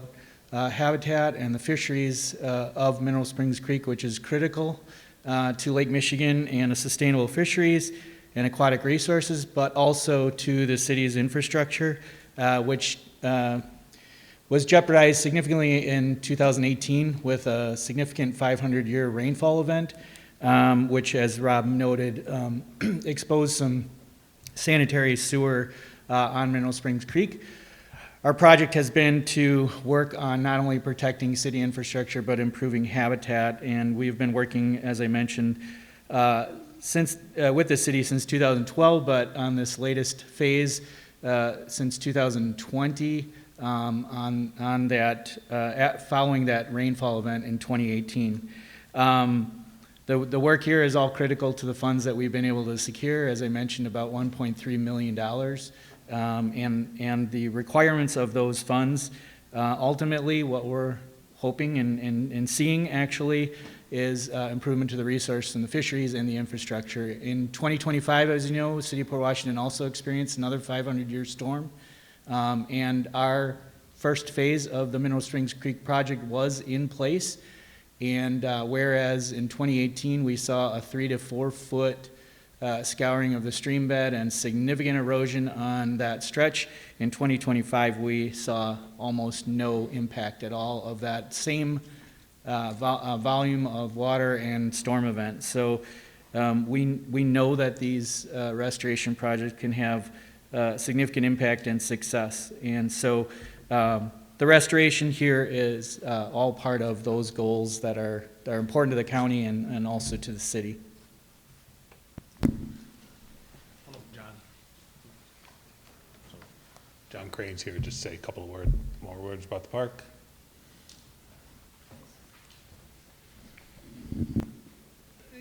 habitat and the fisheries of Mineral Springs Creek, which is critical to Lake Michigan and a sustainable fisheries and aquatic resources, but also to the city's infrastructure, which was jeopardized significantly in 2018 with a significant 500-year rainfall event, which, as Rob noted, exposed some sanitary sewer on Mineral Springs Creek. Our project has been to work on not only protecting city infrastructure, but improving habitat, and we've been working, as I mentioned, with the city since 2012, but on this latest phase since 2020 on that, following that rainfall event in 2018. The work here is all critical to the funds that we've been able to secure, as I mentioned, about $1.3 million. And the requirements of those funds, ultimately what we're hoping and seeing actually is improvement to the resource and the fisheries and the infrastructure. In 2025, as you know, City of Port Washington also experienced another 500-year storm. And our first phase of the Mineral Springs Creek project was in place. And whereas in 2018 we saw a 3 to 4 foot scouring of the stream bed and significant erosion on that stretch, in 2025 we saw almost no impact at all of that same volume of water and storm event. So we know that these restoration projects can have significant impact and success. And so the restoration here is all part of those goals that are important to the county and also to the city. John Crane's here, just say a couple of more words about the park.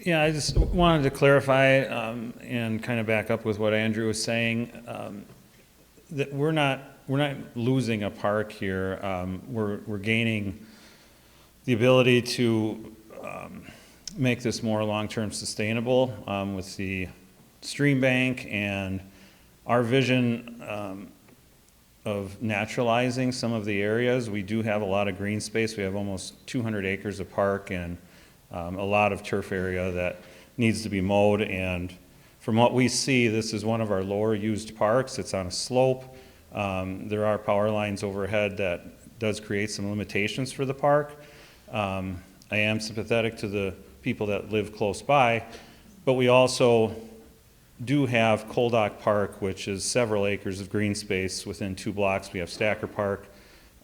Yeah, I just wanted to clarify and kind of back up with what Andrew was saying, that we're not losing a park here. We're gaining the ability to make this more long-term sustainable with the stream bank and our vision of naturalizing some of the areas. We do have a lot of green space. We have almost 200 acres of park and a lot of turf area that needs to be mowed, and from what we see, this is one of our lower used parks. It's on a slope. There are power lines overhead that does create some limitations for the park. I am sympathetic to the people that live close by, but we also do have Coldock Park, which is several acres of green space within 2 blocks. We have Stacker Park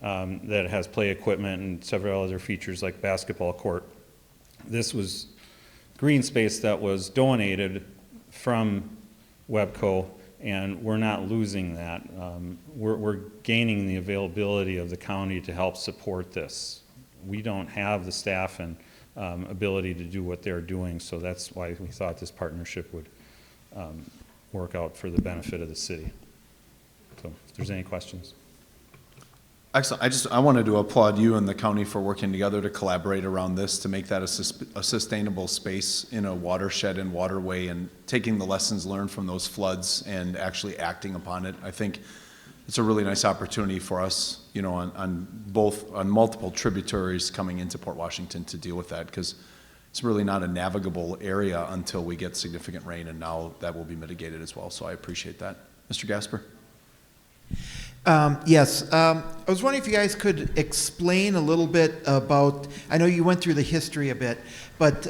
that has play equipment and several other features like basketball court. This was green space that was donated from Webco, and we're not losing that. We're gaining the availability of the county to help support this. We don't have the staff and ability to do what they're doing, so that's why we thought this partnership would work out for the benefit of the city. So if there's any questions. Excellent. I wanted to applaud you and the county for working together to collaborate around this, to make that a sustainable space in a watershed and waterway, and taking the lessons learned from those floods and actually acting upon it. I think it's a really nice opportunity for us, you know, on multiple tributaries coming into Port Washington to deal with that, because it's really not a navigable area until we get significant rain, and now that will be mitigated as well. So I appreciate that. Mr. Gasper? Yes, I was wondering if you guys could explain a little bit about, I know you went through the history a bit, but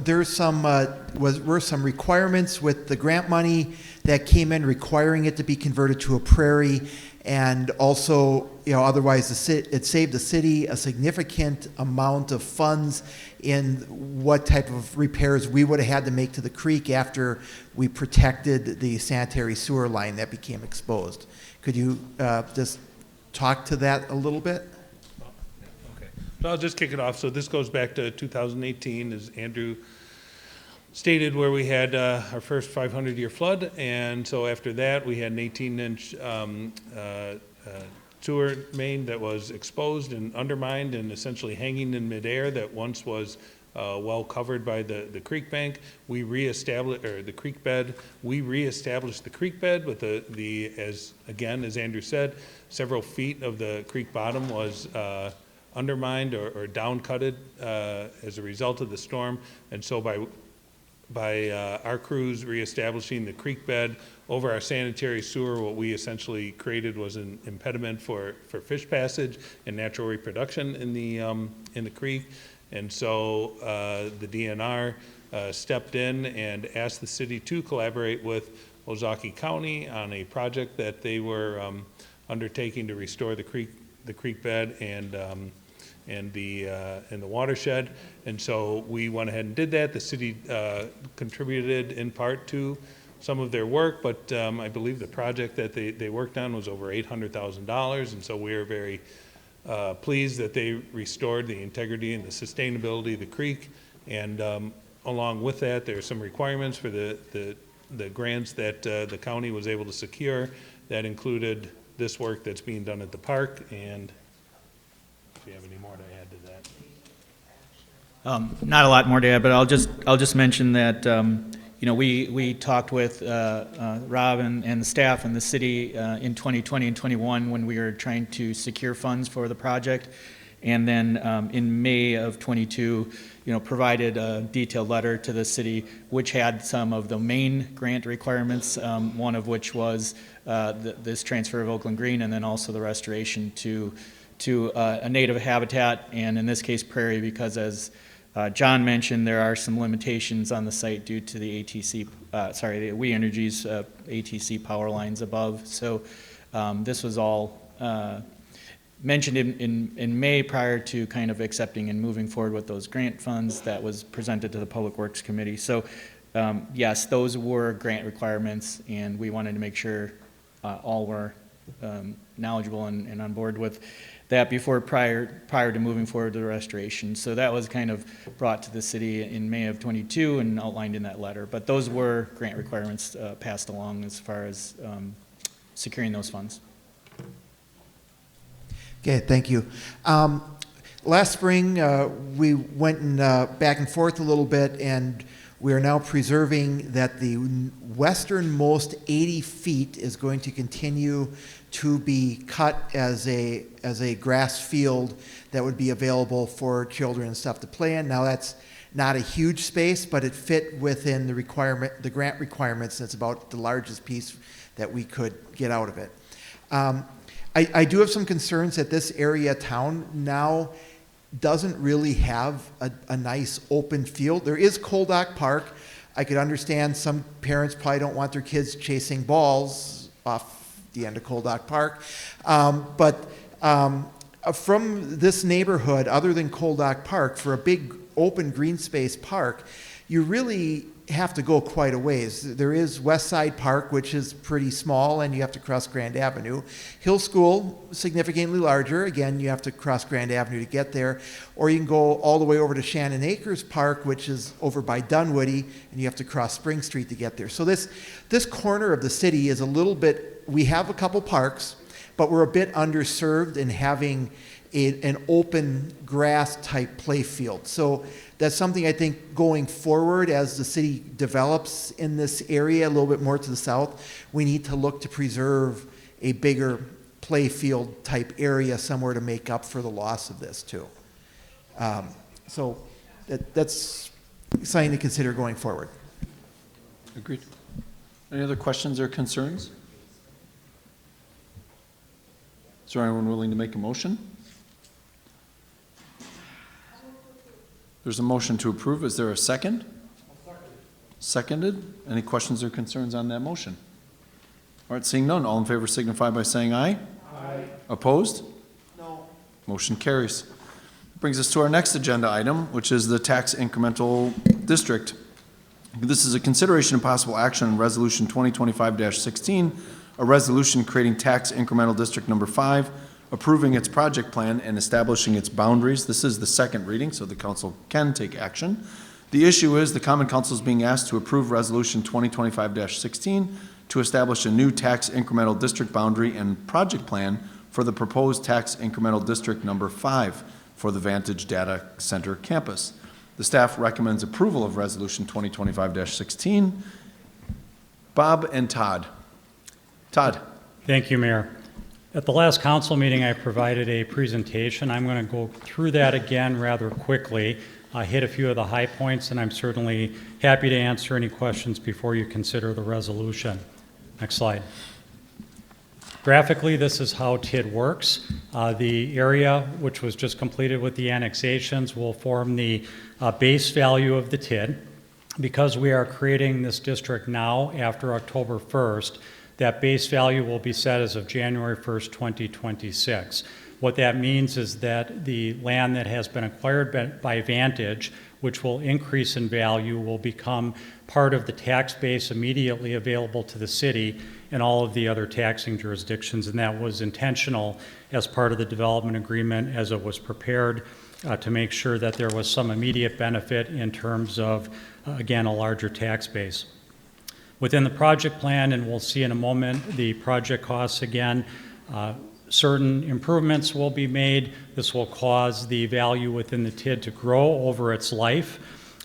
there's were some requirements with the grant money that came in requiring it to be converted to a prairie, and also, you know, otherwise it saved the city a significant amount of funds in what type of repairs we would have had to make to the creek after we protected the sanitary sewer line that became exposed. Could you just talk to that a little bit? Okay, so I'll just kick it off. So this goes back to 2018, as Andrew stated, where we had our first 500-year flood, and so after that we had an 18-inch sewer main that was exposed and undermined and essentially hanging in midair that once was well covered by the creek bank. We reestablished, or the creek bed. We reestablished the creek bed, but as Andrew said, several feet of the creek bottom was undermined or downcutted as a result of the storm, and so by our crews reestablishing the creek bed over our sanitary sewer, what we essentially created was an impediment for fish passage and natural reproduction in the creek. And so the DNR stepped in and asked the city to collaborate with Ozaukee County on a project that they were undertaking to restore the creek bed and the watershed. And so we went ahead and did that. The city contributed in part to some of their work, but I believe the project that they worked on was over $800,000, and so we are very pleased that they restored the integrity and the sustainability of the creek. And along with that, there are some requirements for the grants that the county was able to secure that included this work that's being done at the park. And if you have any more to add to that. Not a lot more to add, but I'll just mention that you know, we talked with Rob and the staff and the city in 2020 and 21 when we were trying to secure funds for the project, and then in May of 22, you know, provided a detailed letter to the city which had some of the main grant requirements, one of which was this transfer of Oakland Green, and then also the restoration to a native habitat, and in this case prairie, because as John mentioned, there are some limitations on the site due to the the We Energies ATC power lines above. So this was all mentioned in May prior to kind of accepting and moving forward with those grant funds that was presented to the Public Works Committee. So yes, those were grant requirements, and we wanted to make sure all were knowledgeable and on board with that before prior to moving forward to the restoration. So that was kind of brought to the city in May of '22 and outlined in that letter. But those were grant requirements passed along as far as securing those funds. Okay, thank you. Last spring, we went back and forth a little bit, and we are now preserving that the westernmost 80 feet is going to continue to be cut as a grass field that would be available for children and stuff to play in. Now that's not a huge space, but it fit within the grant requirements, and it's about the largest piece that we could get out of it. I do have some concerns that this area of town now doesn't really have a nice open field. There is Coldock Park. I could understand some parents probably don't want their kids chasing balls off the end of Coldock Park. But from this neighborhood, other than Coldock Park, for a big open green space park, you really have to go quite a ways. There is West Side Park, which is pretty small, and you have to cross Grand Avenue. Hill School, significantly larger. Again, you have to cross Grand Avenue to get there. Or you can go all the way over to Shannon Acres Park, which is over by Dunwoody, and you have to cross Spring Street to get there. So this corner of the city is a little bit, we have a couple parks, but we're a bit underserved in having an open grass type play field. So that's something I think going forward as the city develops in this area a little bit more to the south, we need to look to preserve a bigger play field type area somewhere to make up for the loss of this too. So that's something to consider going forward. Agreed. Any other questions or concerns? Is there anyone willing to make a motion? There's a motion to approve. Is there a second? Seconded. Any questions or concerns on that motion? All right, seeing none, all in favor signify by saying aye. Aye. Opposed? No. Motion carries. Brings us to our next agenda item, which is the tax incremental district. This is a consideration and possible action on Resolution 2025-16, a resolution creating tax incremental district number 5, approving its project plan and establishing its boundaries. This is the second reading, so the council can take action. The issue is the Common Council is being asked to approve Resolution 2025-16 to establish a new tax incremental district boundary and project plan for the proposed tax incremental district number 5 for the Vantage Data Center campus. The staff recommends approval of Resolution 2025-16. Bob and Todd. Todd. Thank you, Mayor. At the last council meeting, I provided a presentation. I'm going to go through that again rather quickly. I hit a few of the high points, and I'm certainly happy to answer any questions before you consider the resolution. Next slide. Graphically, this is how TID works. The area, which was just completed with the annexations, will form the base value of the TID. Because we are creating this district now after October 1st, that base value will be set as of January 1st, 2026. What that means is that the land that has been acquired by Vantage, which will increase in value, will become part of the tax base immediately available to the city and all of the other taxing jurisdictions. And that was intentional as part of the development agreement as it was prepared to make sure that there was some immediate benefit in terms of, again, a larger tax base. Within the project plan, and we'll see in a moment, the project costs again, certain improvements will be made. This will cause the value within the TID to grow over its life.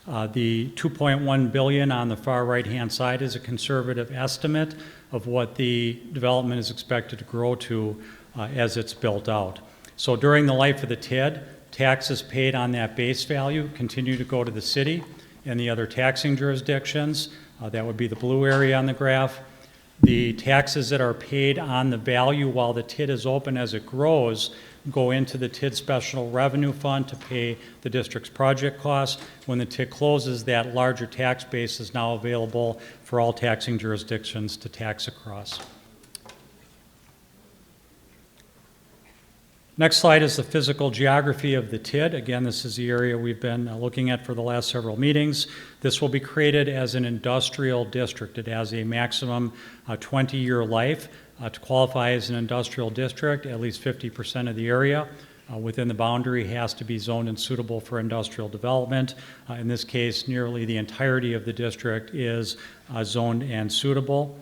The $2.1 billion on the far right-hand side is a conservative estimate of what the development is expected to grow to as it's built out. So during the life of the TID, taxes paid on that base value continue to go to the city and the other taxing jurisdictions. That would be the blue area on the graph. The taxes that are paid on the value while the TID is open as it grows go into the TID Special Revenue Fund to pay the district's project costs. When the TID closes, that larger tax base is now available for all taxing jurisdictions to tax across. Next slide is the physical geography of the TID. Again, this is the area we've been looking at for the last several meetings. This will be created as an industrial district. It has a maximum 20-year life. To qualify as an industrial district, at least 50% of the area within the boundary has to be zoned and suitable for industrial development. In this case, nearly the entirety of the district is zoned and suitable.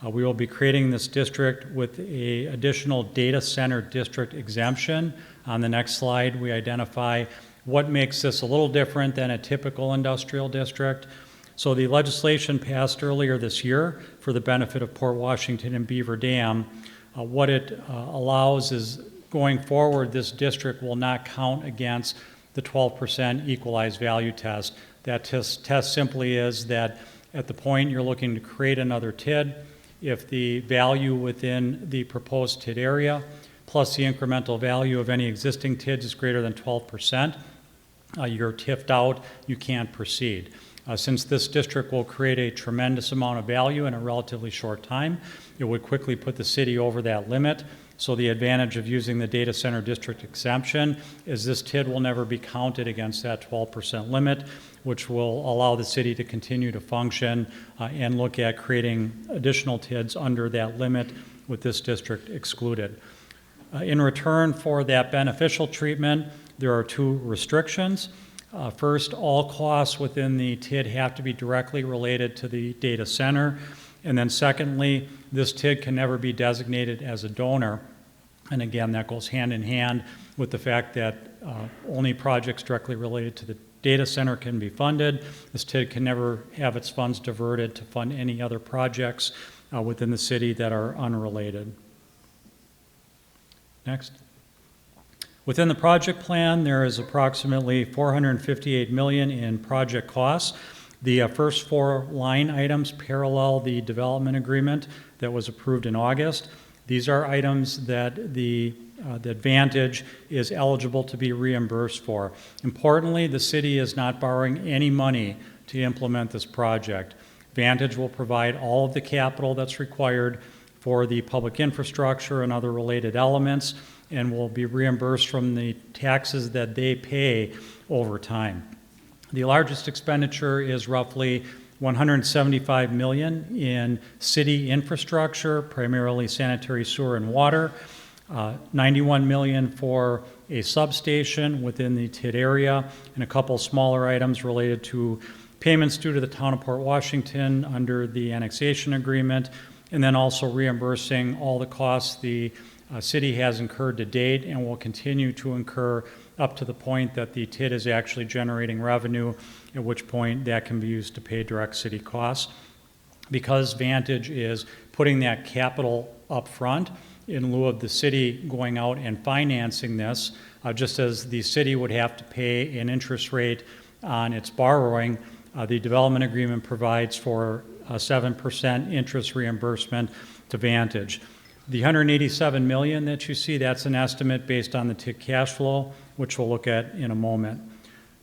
We will be creating this district with an additional data center district exemption. On the next slide, we identify what makes this a little different than a typical industrial district. So the legislation passed earlier this year for the benefit of Port Washington and Beaver Dam, what it allows is going forward, this district will not count against the 12% equalized value test. That test simply is that at the point you're looking to create another TID, if the value within the proposed TID area plus the incremental value of any existing TIDs is greater than 12%, you're TIF'd out, you can't proceed. Since this district will create a tremendous amount of value in a relatively short time, it would quickly put the city over that limit. So the advantage of using the data center district exemption is this TID will never be counted against that 12% limit, which will allow the city to continue to function and look at creating additional TIDs under that limit with this district excluded. In return for that beneficial treatment, there are two restrictions. First, all costs within the TID have to be directly related to the data center. And then secondly, this TID can never be designated as a donor. And again, that goes hand in hand with the fact that only projects directly related to the data center can be funded. This TID can never have its funds diverted to fund any other projects within the city that are unrelated. Next. Within the project plan, there is approximately $458 million in project costs. The first four line items parallel the development agreement that was approved in August. These are items that the Vantage is eligible to be reimbursed for. Importantly, the city is not borrowing any money to implement this project. Vantage will provide all of the capital that's required for the public infrastructure and other related elements, and will be reimbursed from the taxes that they pay over time. The largest expenditure is roughly $175 million in city infrastructure, primarily sanitary sewer and water, $91 million for a substation within the TID area, and a couple smaller items related to payments due to the town of Port Washington under the annexation agreement, and then also reimbursing all the costs the city has incurred to date and will continue to incur up to the point that the TID is actually generating revenue, at which point that can be used to pay direct city costs. Because Vantage is putting that capital up front in lieu of the city going out and financing this, just as the city would have to pay an interest rate on its borrowing, the development agreement provides for a 7% interest reimbursement to Vantage. The $187 million that you see, that's an estimate based on the TID cash flow, which we'll look at in a moment.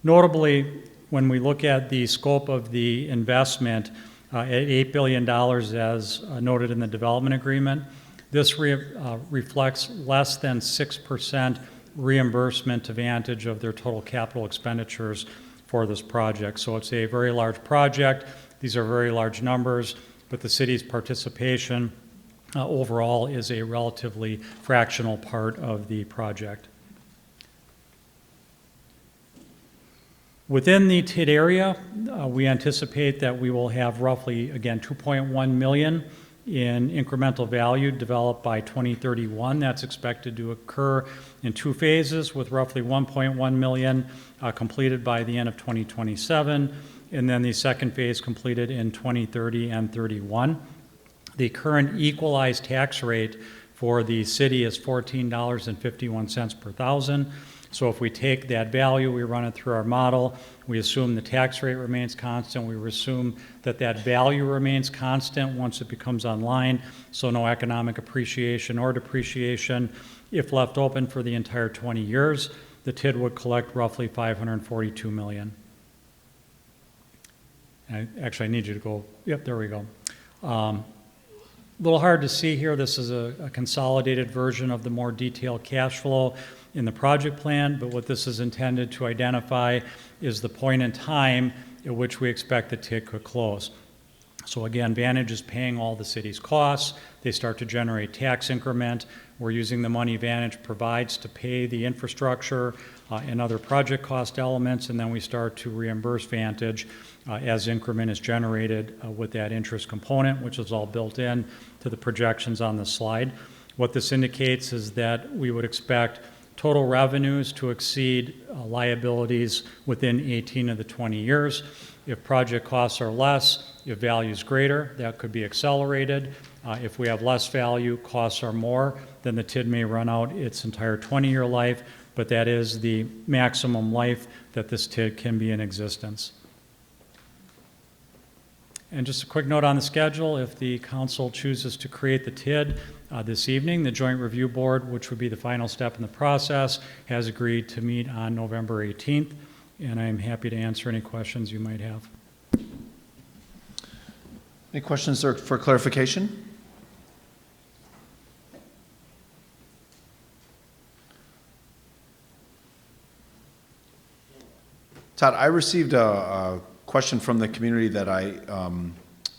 Notably, when we look at the scope of the investment at $8 billion as noted in the development agreement, this reflects less than 6% reimbursement to Vantage of their total capital expenditures for this project. So it's a very large project. These are very large numbers, but the city's participation overall is a relatively fractional part of the project. Within the TID area, we anticipate that we will have roughly, again, 2.1 million in incremental value developed by 2031. That's expected to occur in two phases, with roughly 1.1 million completed by the end of 2027, and then the second phase completed in 2030 and 31. The current equalized tax rate for the city is $14.51 per thousand. So if we take that value, we run it through our model, we assume the tax rate remains constant, we assume that that value remains constant once it becomes online, so no economic appreciation or depreciation. If left open for the entire 20 years, the TID would collect roughly $542 million. Actually, I need you to go, yep, there we go. little hard to see here. This is a consolidated version of the more detailed cash flow in the project plan, but what this is intended to identify is the point in time at which we expect the TID could close. So again, Vantage is paying all the city's costs. They start to generate tax increment. We're using the money Vantage provides to pay the infrastructure and other project cost elements, and then we start to reimburse Vantage as increment is generated with that interest component, which is all built in to the projections on the slide. What this indicates is that we would expect total revenues to exceed liabilities within 18 of the 20 years. If project costs are less, if value is greater, that could be accelerated. If we have less value, costs are more, then the TID may run out its entire 20-year life, but that is the maximum life that this TID can be in existence. And just a quick note on the schedule, if the council chooses to create the TID this evening, the Joint Review Board, which would be the final step in the process, has agreed to meet on November 18th, and I'm happy to answer any questions you might have. Any questions or for clarification? Todd, I received a question from the community that I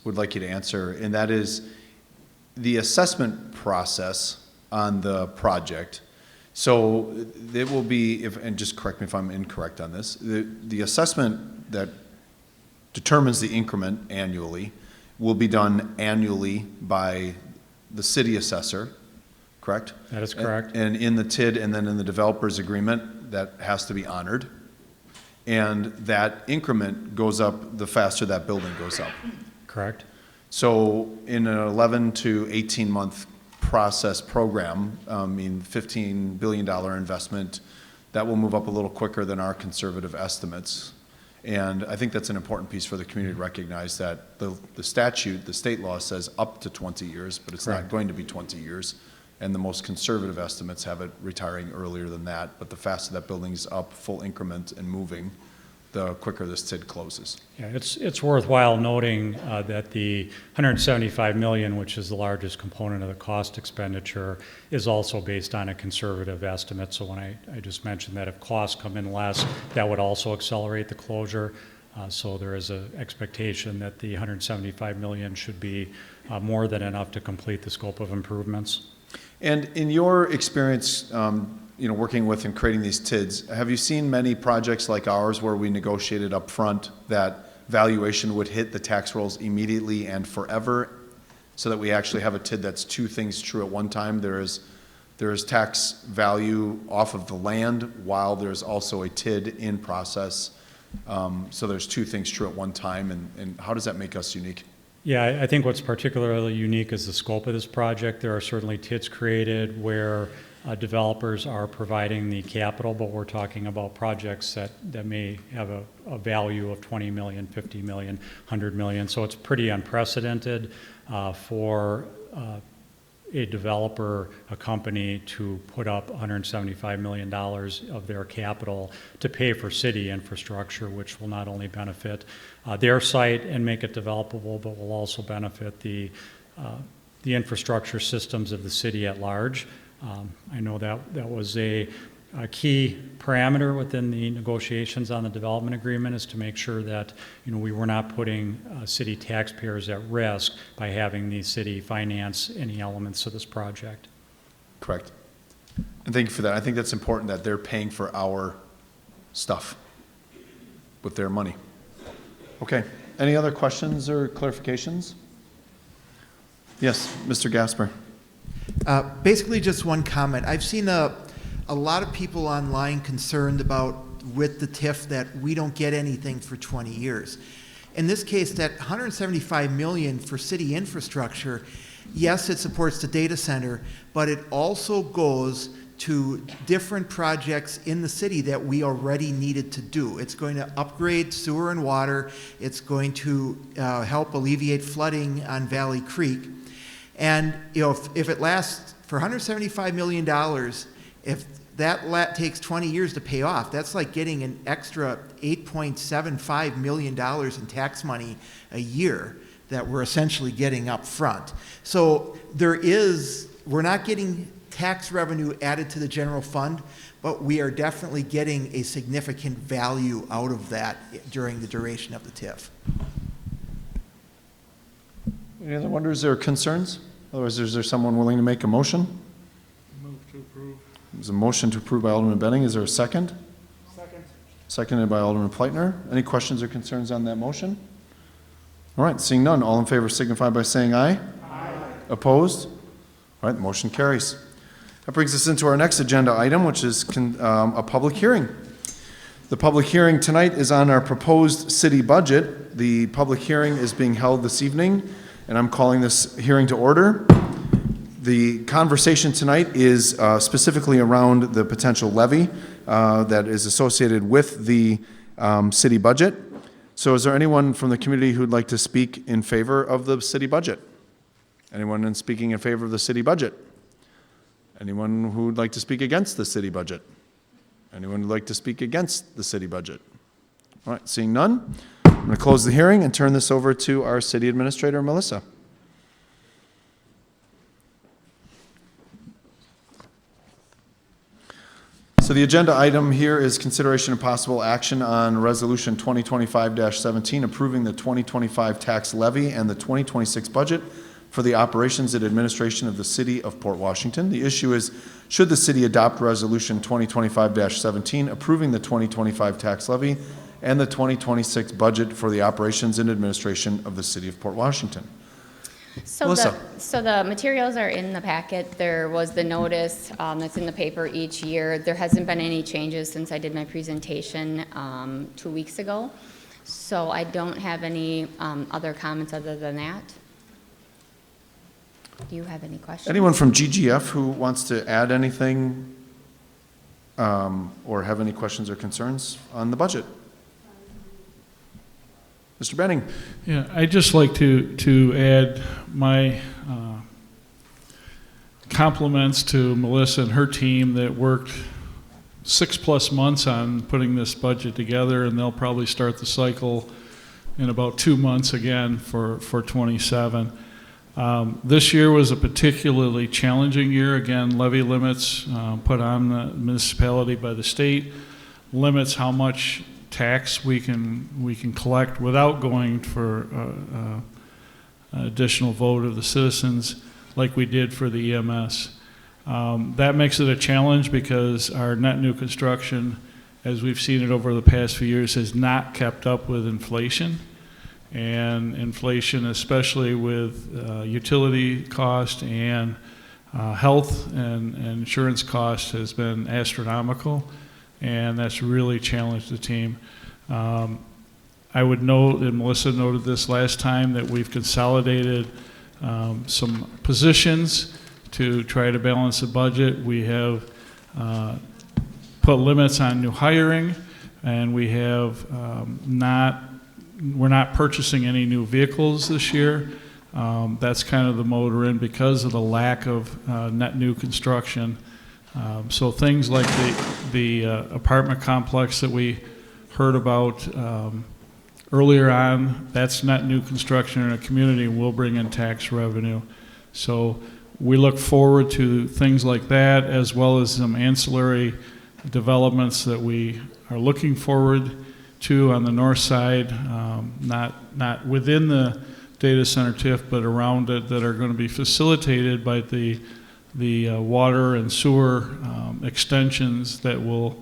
would like you to answer, and that is the assessment process on the project. So it will be, and just correct me if I'm incorrect on this, the assessment that determines the increment annually will be done annually by the city assessor, correct? That is correct. And in the TID and then in the developer's agreement, that has to be honored. And that increment goes up the faster that building goes up. Correct. So in an 11 to 18 month process program, I mean, $15 billion investment, that will move up a little quicker than our conservative estimates. And I think that's an important piece for the community to recognize that the statute, the state law says up to 20 years, but it's not going to be 20 years. And the most conservative estimates have it retiring earlier than that. But the faster that building's up, full increment and moving, the quicker this TID closes. Yeah, it's worthwhile noting that the $175 million, which is the largest component of the cost expenditure, is also based on a conservative estimate. So when I just mentioned that if costs come in less, that would also accelerate the closure. So there is an expectation that the $175 million should be more than enough to complete the scope of improvements. And in your experience, working with and creating these TIDs, have you seen many projects like ours where we negotiated up front that valuation would hit the tax rolls immediately and forever, so that we actually have a TID that's two things true at one time? There is tax value off of the land while there's also a TID in process. So there's two things true at one time, and how does that make us unique? Yeah, I think what's particularly unique is the scope of this project. There are certainly TIDs created where developers are providing the capital, but we're talking about projects that may have a value of 20 million, 50 million, 100 million. So it's pretty unprecedented for a developer, a company, to put up $175 million of their capital to pay for city infrastructure, which will not only benefit their site and make it developable, but will also benefit the infrastructure systems of the city at large. I know that was a key parameter within the negotiations on the development agreement, is to make sure that we were not putting city taxpayers at risk by having the city finance any elements of this project. Correct. And thank you for that. I think that's important that they're paying for our stuff with their money. Okay. Any other questions or clarifications? Yes, Mr. Gasper. Basically just one comment. I've seen a lot of people online concerned about, with the TIF, that we don't get anything for 20 years. In this case, that $175 million for city infrastructure, yes, it supports the data center, but it also goes to different projects in the city that we already needed to do. It's going to upgrade sewer and water. It's going to help alleviate flooding on Valley Creek. And if it lasts for $175 million, if that takes 20 years to pay off, that's like getting an extra $8.75 million in tax money a year. that we're essentially getting up front. So we're not getting tax revenue added to the general fund, but we are definitely getting a significant value out of that during the duration of the TIF. Any other wonders or concerns? Otherwise, is there someone willing to make a motion? Move to approve. There's a motion to approve by Alderman Benning. Is there a second? Second. Seconded by Alderman Pleitner. Any questions or concerns on that motion? All right, seeing none, all in favor signify by saying aye. Aye. Opposed? All right, the motion carries. That brings us into our next agenda item, which is a public hearing. The public hearing tonight is on our proposed city budget. The public hearing is being held this evening, and I'm calling this hearing to order. The conversation tonight is specifically around the potential levy that is associated with the city budget. So is there anyone from the community who'd like to speak in favor of the city budget? Anyone speaking in favor of the city budget? Anyone who would like to speak against the city budget? Anyone who'd like to speak against the city budget? All right, seeing none, I'm going to close the hearing and turn this over to our city administrator, Melissa. So the agenda item here is consideration and possible action on Resolution 2025-17, approving the 2025 tax levy and the 2026 budget for the operations and administration of the City of Port Washington. The issue is, should the city adopt Resolution 2025-17, approving the 2025 tax levy and the 2026 budget for the operations and administration of the City of Port Washington? So the materials are in the packet. There was the notice that's in the paper each year. There hasn't been any changes since I did my presentation 2 weeks ago. So I don't have any other comments other than that. Do you have any questions? Anyone from GGF who wants to add anything or have any questions or concerns on the budget? Mr. Benning. Yeah, I'd just like to add my compliments to Melissa and her team that worked 6+ months on putting this budget together, and they'll probably start the cycle in about 2 months again for 27. This year was a particularly challenging year. Again, levy limits put on the municipality by the state limits how much tax we can collect without going for additional vote of the citizens like we did for the EMS. That makes it a challenge because our net new construction, as we've seen it over the past few years, has not kept up with inflation. And inflation, especially with utility cost and health and insurance cost, has been astronomical, and that's really challenged the team. I would note, and Melissa noted this last time, that we've consolidated some positions to try to balance the budget. We have put limits on new hiring, and we have we're not purchasing any new vehicles this year. That's kind of the mode we're in because of the lack of net new construction. So things like the apartment complex that we heard about earlier on, that's net new construction in a community and will bring in tax revenue. So we look forward to things like that, as well as some ancillary developments that we are looking forward to on the north side, not within the data center TIF, but around it, that are going to be facilitated by the water and sewer extensions that will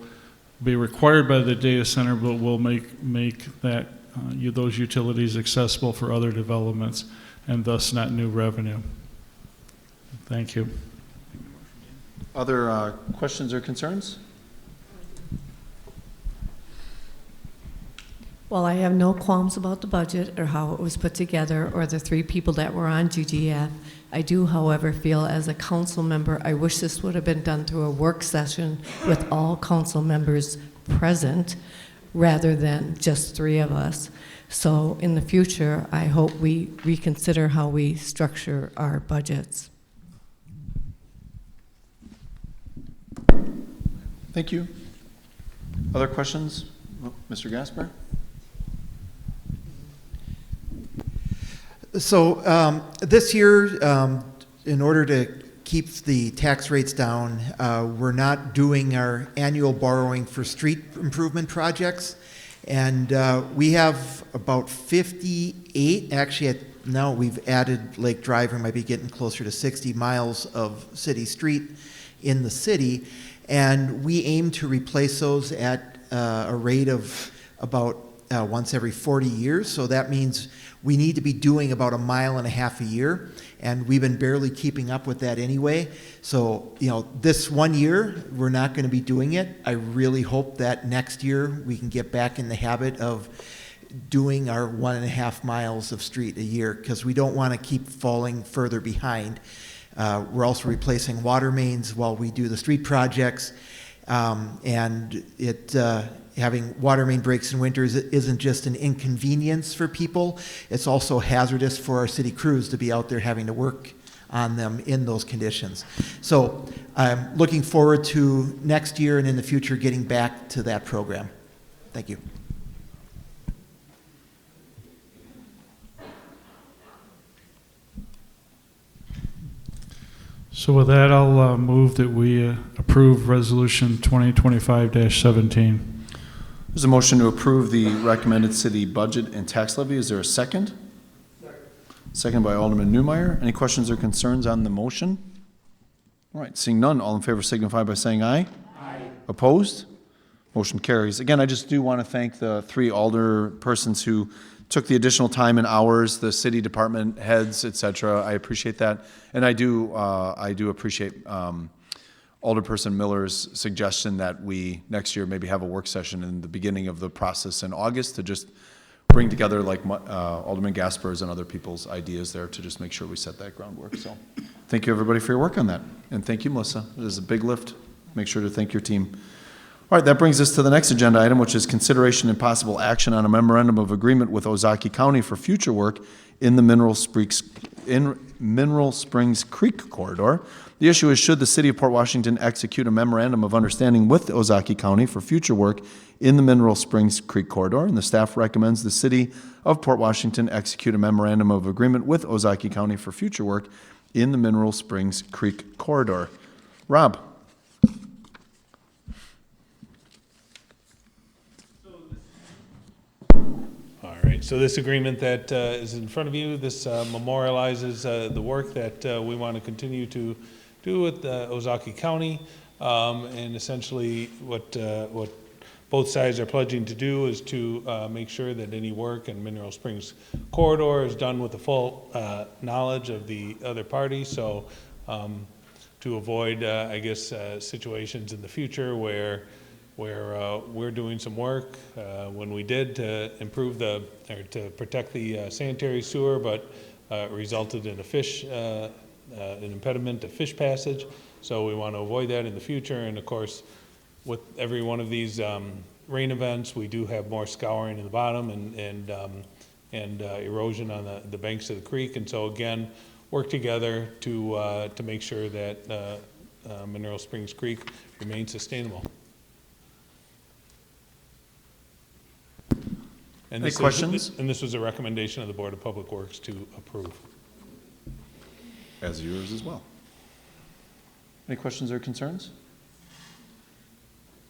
be required by the data center, but will make that those utilities accessible for other developments, and thus net new revenue. Thank you. Other questions or concerns? Well, I have no qualms about the budget or how it was put together or the 3 people that were on GGF. I do, however, feel as a council member, I wish this would have been done through a work session with all council members present rather than just 3 of us. So in the future, I hope we reconsider how we structure our budgets. Thank you. Other questions? Mr. Gasper? So this year, in order to keep the tax rates down, we're not doing our annual borrowing for street improvement projects. And we have about 58, actually now we've added Lake Drive, we might be getting closer to 60 miles of city street in the city. And we aim to replace those at a rate of about once every 40 years. So that means we need to be doing about 1.5 miles a year. And we've been barely keeping up with that anyway. So, this one year, we're not going to be doing it. I really hope that next year we can get back in the habit of doing our 1.5 miles of street a year, because we don't want to keep falling further behind. We're also replacing water mains while we do the street projects. And having water main breaks in winters isn't just an inconvenience for people, it's also hazardous for our city crews to be out there having to work on them in those conditions. So I'm looking forward to next year and in the future getting back to that program. Thank you. So with that, I'll move that we approve Resolution 2025-17. There's a motion to approve the recommended city budget and tax levy. Is there a second? Second by Alderman Newmeyer. Any questions or concerns on the motion? All right, seeing none, all in favor signify by saying aye. Aye. Opposed? Motion carries. Again, I just do want to thank the 3 alder persons who took the additional time and hours, the city department heads, et cetera. I appreciate that. And I do appreciate Alderperson Miller's suggestion that we next year maybe have a work session in the beginning of the process in August to just bring together like Alderman Gasper's and other people's ideas there to just make sure we set that groundwork. So thank you everybody for your work on that. And thank you, Melissa. It is a big lift. Make sure to thank your team. All right, that brings us to the next agenda item, which is consideration and possible action on a memorandum of agreement with Ozaukee County for future work in the Mineral Springs Creek corridor. The issue is, should the city of Port Washington execute a memorandum of understanding with Ozaukee County for future work in the Mineral Springs Creek corridor? And the staff recommends the city of Port Washington execute a memorandum of agreement with Ozaukee County for future work in the Mineral Springs Creek corridor. Rob. So this agreement that is in front of you, this memorializes the work that we want to continue to do with Ozaukee County. And essentially what both sides are pledging to do is to make sure that any work in Mineral Springs corridor is done with the full knowledge of the other party. So to avoid, I guess, situations in the future where we're doing some work when we did to improve to protect the sanitary sewer, but resulted in an impediment to fish passage. So we want to avoid that in the future. And of course, with every one of these rain events, we do have more scouring in the bottom and erosion on the banks of the creek. And so again, work together to make sure that Mineral Springs Creek remains sustainable. And Any questions? And this was a recommendation of the Board of Public Works to approve. As yours as well. Any questions or concerns?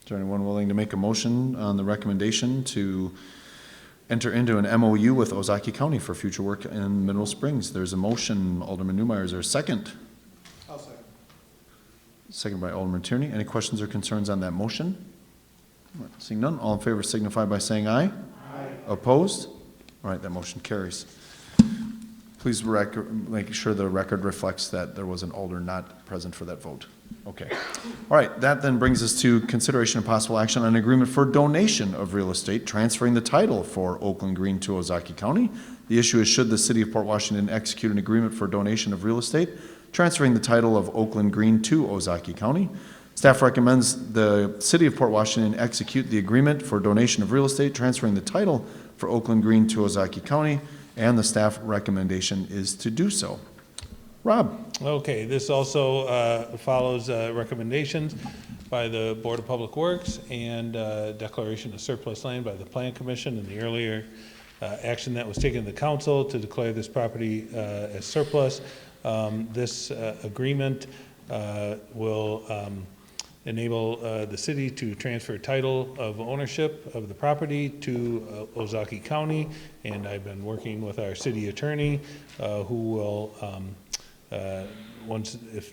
Is there anyone willing to make a motion on the recommendation to enter into an MOU with Ozaukee County for future work in Mineral Springs? There's a motion. Alderman Newmeyer, is there a second? I'll second. Second by Alderman Tierney. Any questions or concerns on that motion? All right, seeing none, all in favor signify by saying aye. Opposed? All right, that motion carries. Please make sure the record reflects that there was an alder not present for that vote. Okay. All right, that then brings us to consideration of possible action on an agreement for donation of real estate, transferring the title for Oakland Green to Ozaukee County. The issue is, should the city of Port Washington execute an agreement for donation of real estate, transferring the title of Oakland Green to Ozaukee County. Staff recommends the city of Port Washington execute the agreement for donation of real estate, transferring the title for Oakland Green to Ozaukee County, and the staff recommendation is to do so. Rob. Okay, this also follows recommendations by the Board of Public Works and declaration of surplus land by the Plan Commission in the earlier action that was taken in the council to declare this property as surplus. This agreement will enable the city to transfer title of ownership of the property to Ozaki County, and I've been working with our city attorney who will, once if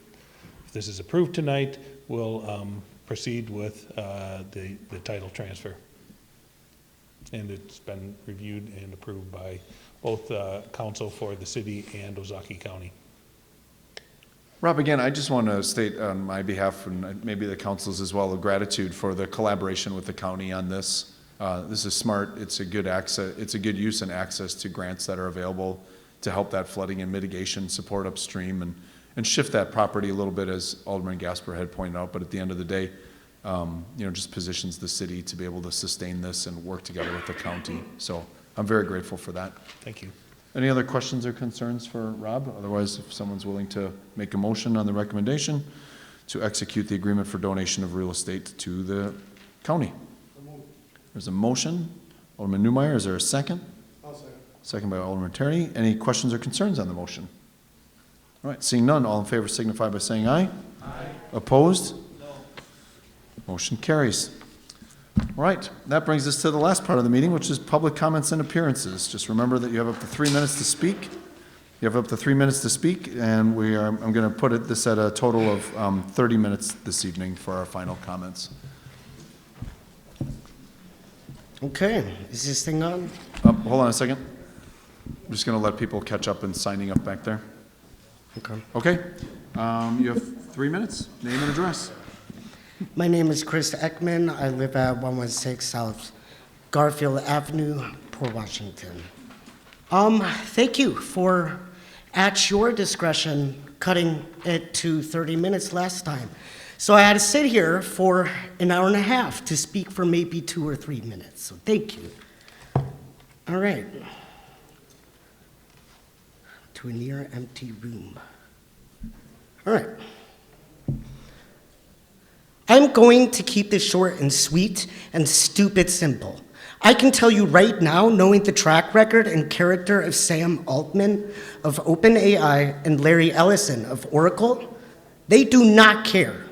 this is approved tonight, will proceed with the title transfer. And it's been reviewed and approved by both council for the city and Ozaki County. Rob, again, I just want to state on my behalf, and maybe the council's as well, of gratitude for the collaboration with the county on this. This is smart. It's a good access. It's a good use and access to grants that are available to help that flooding and mitigation support upstream and shift that property a little bit, as Alderman Gasper had pointed out. But at the end of the day, just positions the city to be able to sustain this and work together with the county. So I'm very grateful for that. Thank you. Any other questions or concerns for Rob? Otherwise, if someone's willing to make a motion on the recommendation to execute the agreement for donation of real estate to the county. There's a motion. Alderman Newmeyer, is there a second? I'll second. Second by Alderman Terry. Any questions or concerns on the motion? All right, seeing none, all in favor signify by saying aye. Aye. Opposed? No. Motion carries. All right, that brings us to the last part of the meeting, which is public comments and appearances. Just remember that you have up to 3 minutes to speak. You have up to 3 minutes to speak, and I'm going to put this at a total of 30 minutes this evening for our final comments. Okay, is this thing on? Hold on a second. I'm just going to let people catch up and signing up back there. Okay. Okay, you have 3 minutes. Name and address. My name is Chris Ekman. I live at 116 South Garfield Avenue, Port Washington. Thank you for, at your discretion, cutting it to 30 minutes last time. So I had to sit here for an hour and a half to speak for maybe 2 or 3 minutes. So thank you. All right. To a near empty room. All right. I'm going to keep this short and sweet and stupid simple. I can tell you right now, knowing the track record and character of Sam Altman of OpenAI and Larry Ellison of Oracle, they do not care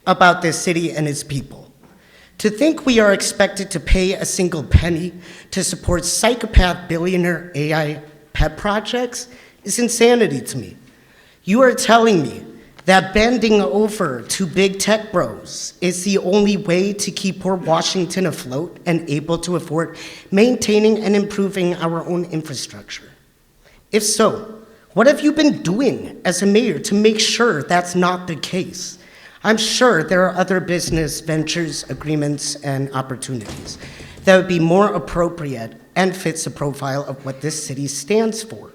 about this city and its people. To think we are expected to pay a single penny to support psychopath billionaire AI pet projects is insanity to me. You are telling me that bending over to big tech bros is the only way to keep Port Washington afloat and able to afford maintaining and improving our own infrastructure? If so, what have you been doing as a mayor to make sure that's not the case? I'm sure there are other business ventures, agreements, and opportunities that would be more appropriate and fits the profile of what this city stands for.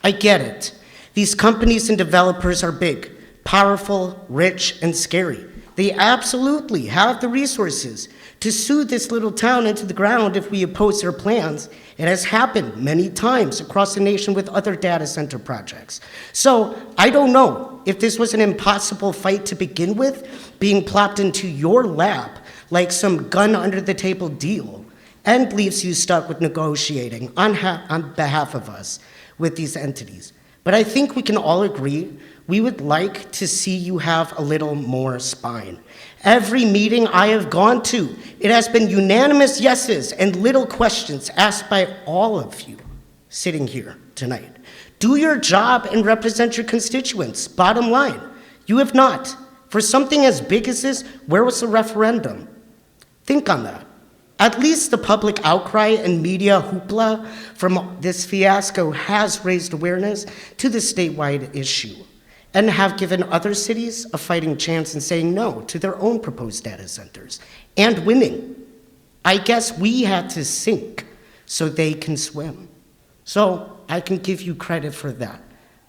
I get it. These companies and developers are big, powerful, rich, and scary. They absolutely have the resources to sue this little town into the ground if we oppose their plans. It has happened many times across the nation with other data center projects. So I don't know if this was an impossible fight to begin with, being plopped into your lap like some gun under the table deal, and leaves you stuck with negotiating on behalf of us with these entities. But I think we can all agree we would like to see you have a little more spine. Every meeting I have gone to, it has been unanimous yeses and little questions asked by all of you sitting here tonight. Do your job and represent your constituents. Bottom line, you have not. For something as big as this, where was the referendum? Think on that. At least the public outcry and media hoopla from this fiasco has raised awareness to the statewide issue and have given other cities a fighting chance in saying no to their own proposed data centers and winning. I guess we had to sink so they can swim. So I can give you credit for that.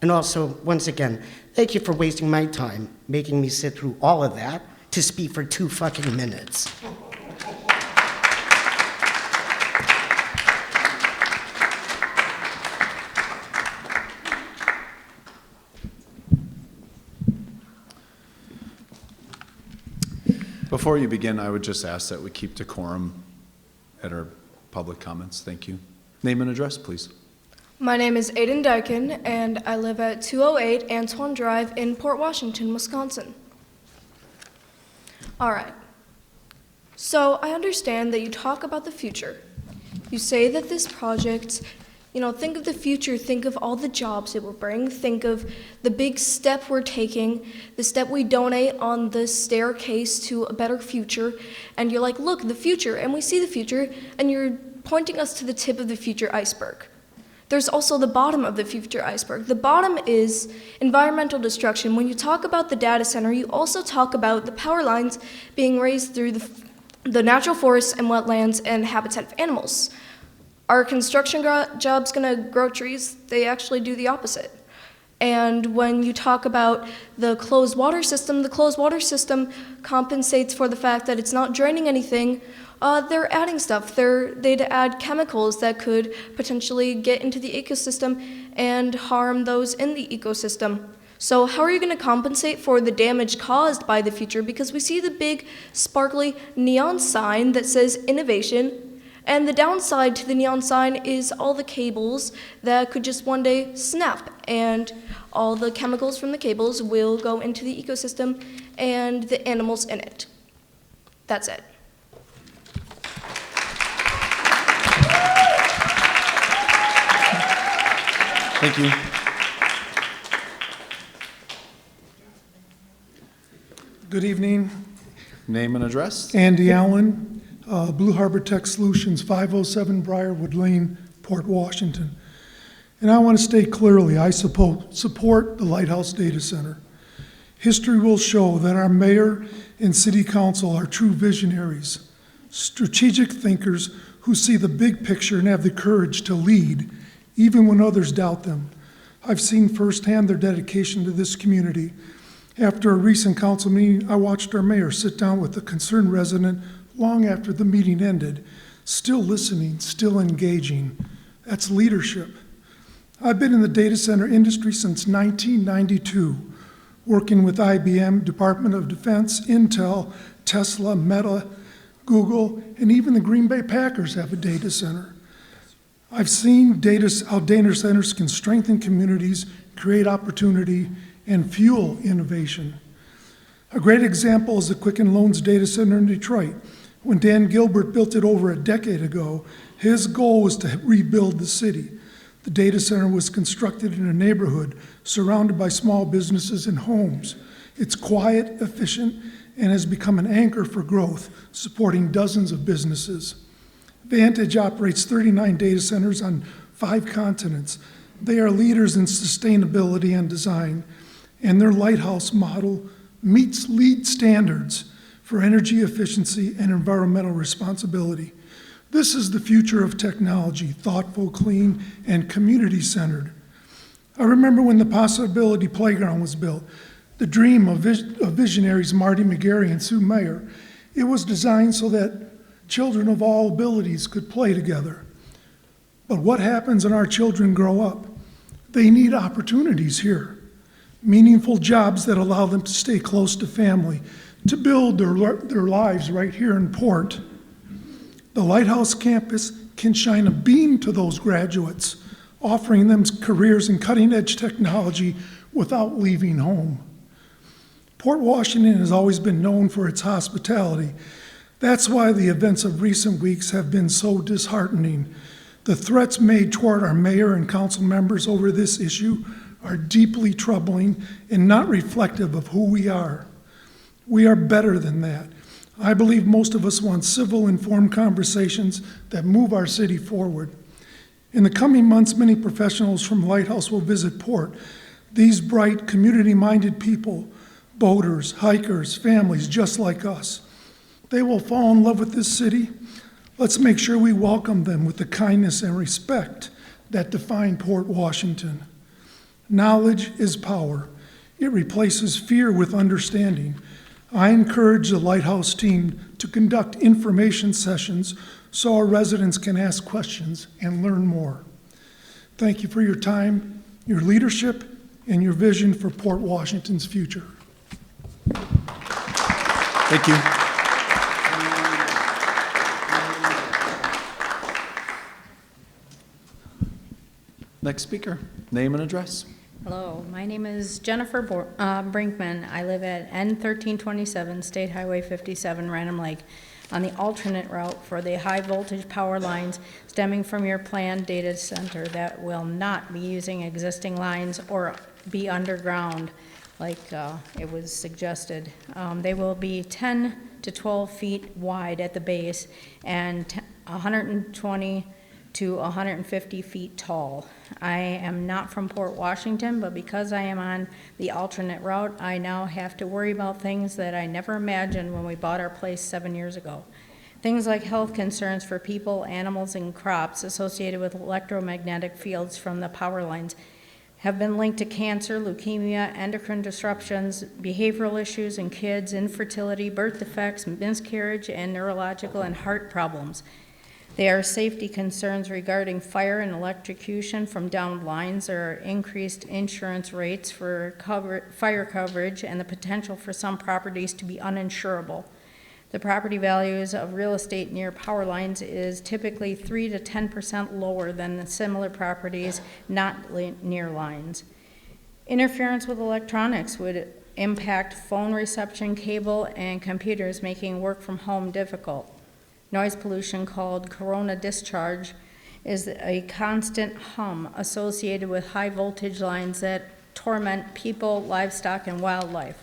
And also, once again, thank you for wasting my time, making me sit through all of that to speak for 2 fucking minutes. Before you begin, I would just ask that we keep decorum at our public comments. Thank you. Name and address, please. My name is Aiden Dyken, and I live at 208 Antoine Drive in Port Washington, Wisconsin. All right. So I understand that you talk about the future. You say that this project, think of the future, think of all the jobs it will bring, think of the big step we're taking, the step we donate on the staircase to a better future, and you're like, look, the future, and we see the future, and you're pointing us to the tip of the future iceberg. There's also the bottom of the future iceberg. The bottom is environmental destruction. When you talk about the data center, you also talk about the power lines being raised through the natural forests and wetlands and habitat of animals. Are construction jobs going to grow trees? They actually do the opposite. And when you talk about the closed water system compensates for the fact that it's not draining anything. They're adding stuff. They'd add chemicals that could potentially get into the ecosystem and harm those in the ecosystem. So how are you going to compensate for the damage caused by the future? Because we see the big sparkly neon sign that says innovation, and the downside to the neon sign is all the cables that could just one day snap, and all the chemicals from the cables will go into the ecosystem and the animals in it. That's it. Thank you. Good evening. Name and address. Andy Allen, Blue Harbor Tech Solutions, 507 Briarwood Lane, Port Washington. And I want to state clearly, I support the Lighthouse Data Center. History will show that our mayor and city council are true visionaries, strategic thinkers who see the big picture and have the courage to lead, even when others doubt them. I've seen firsthand their dedication to this community. After a recent council meeting, I watched our mayor sit down with a concerned resident long after the meeting ended, still listening, still engaging. That's leadership. I've been in the data center industry since 1992, working with IBM, Department of Defense, Intel, Tesla, Meta, Google, and even the Green Bay Packers have a data center. I've seen how data centers can strengthen communities, create opportunity, and fuel innovation. A great example is the Quicken Loans data center in Detroit. When Dan Gilbert built it over a decade ago, his goal was to rebuild the city. The data center was constructed in a neighborhood surrounded by small businesses and homes. It's quiet, efficient, and has become an anchor for growth, supporting dozens of businesses. Vantage operates 39 data centers on 5 continents. They are leaders in sustainability and design, and their Lighthouse model meets LEED standards for energy efficiency and environmental responsibility. This is the future of technology, thoughtful, clean, and community-centered. I remember when the Possibility Playground was built, the dream of visionaries Marty McGarry and Sue Mayer. It was designed so that children of all abilities could play together. But what happens when our children grow up? They need opportunities here, meaningful jobs that allow them to stay close to family, to build their lives right here in Port. The Lighthouse campus can shine a beam to those graduates, offering them careers in cutting-edge technology without leaving home. Port Washington has always been known for its hospitality. That's why the events of recent weeks have been so disheartening. The threats made toward our mayor and council members over this issue are deeply troubling and not reflective of who we are. We are better than that. I believe most of us want civil, informed conversations that move our city forward. In the coming months, many professionals from Lighthouse will visit Port. These bright, community-minded people, boaters, hikers, families just like us. They will fall in love with this city. Let's make sure we welcome them with the kindness and respect that define Port Washington. Knowledge is power. It replaces fear with understanding. I encourage the Lighthouse team to conduct information sessions so our residents can ask questions and learn more. Thank you for your time, your leadership, and your vision for Port Washington's future. Thank you. Next speaker, name and address. Hello, my name is Jennifer Brinkman. I live at N1327 State Highway 57, Random Lake, on the alternate route for the high voltage power lines stemming from your planned data center that will not be using existing lines or be underground like it was suggested. They will be 10 to 12 feet wide at the base and 120 to 150 feet tall. I am not from Port Washington, but because I am on the alternate route, I now have to worry about things that I never imagined when we bought our place 7 years ago. Things like health concerns for people, animals, and crops associated with electromagnetic fields from the power lines have been linked to cancer, leukemia, endocrine disruptions, behavioral issues in kids, infertility, birth defects, miscarriage, and neurological and heart problems. There are safety concerns regarding fire and electrocution from downed lines. There are increased insurance rates for fire coverage and the potential for some properties to be uninsurable. The property values of real estate near power lines is typically 3 to 10% lower than similar properties not near lines. Interference with electronics would impact phone reception, cable, and computers, making work from home difficult. Noise pollution, called corona discharge, is a constant hum associated with high voltage lines that torment people, livestock, and wildlife.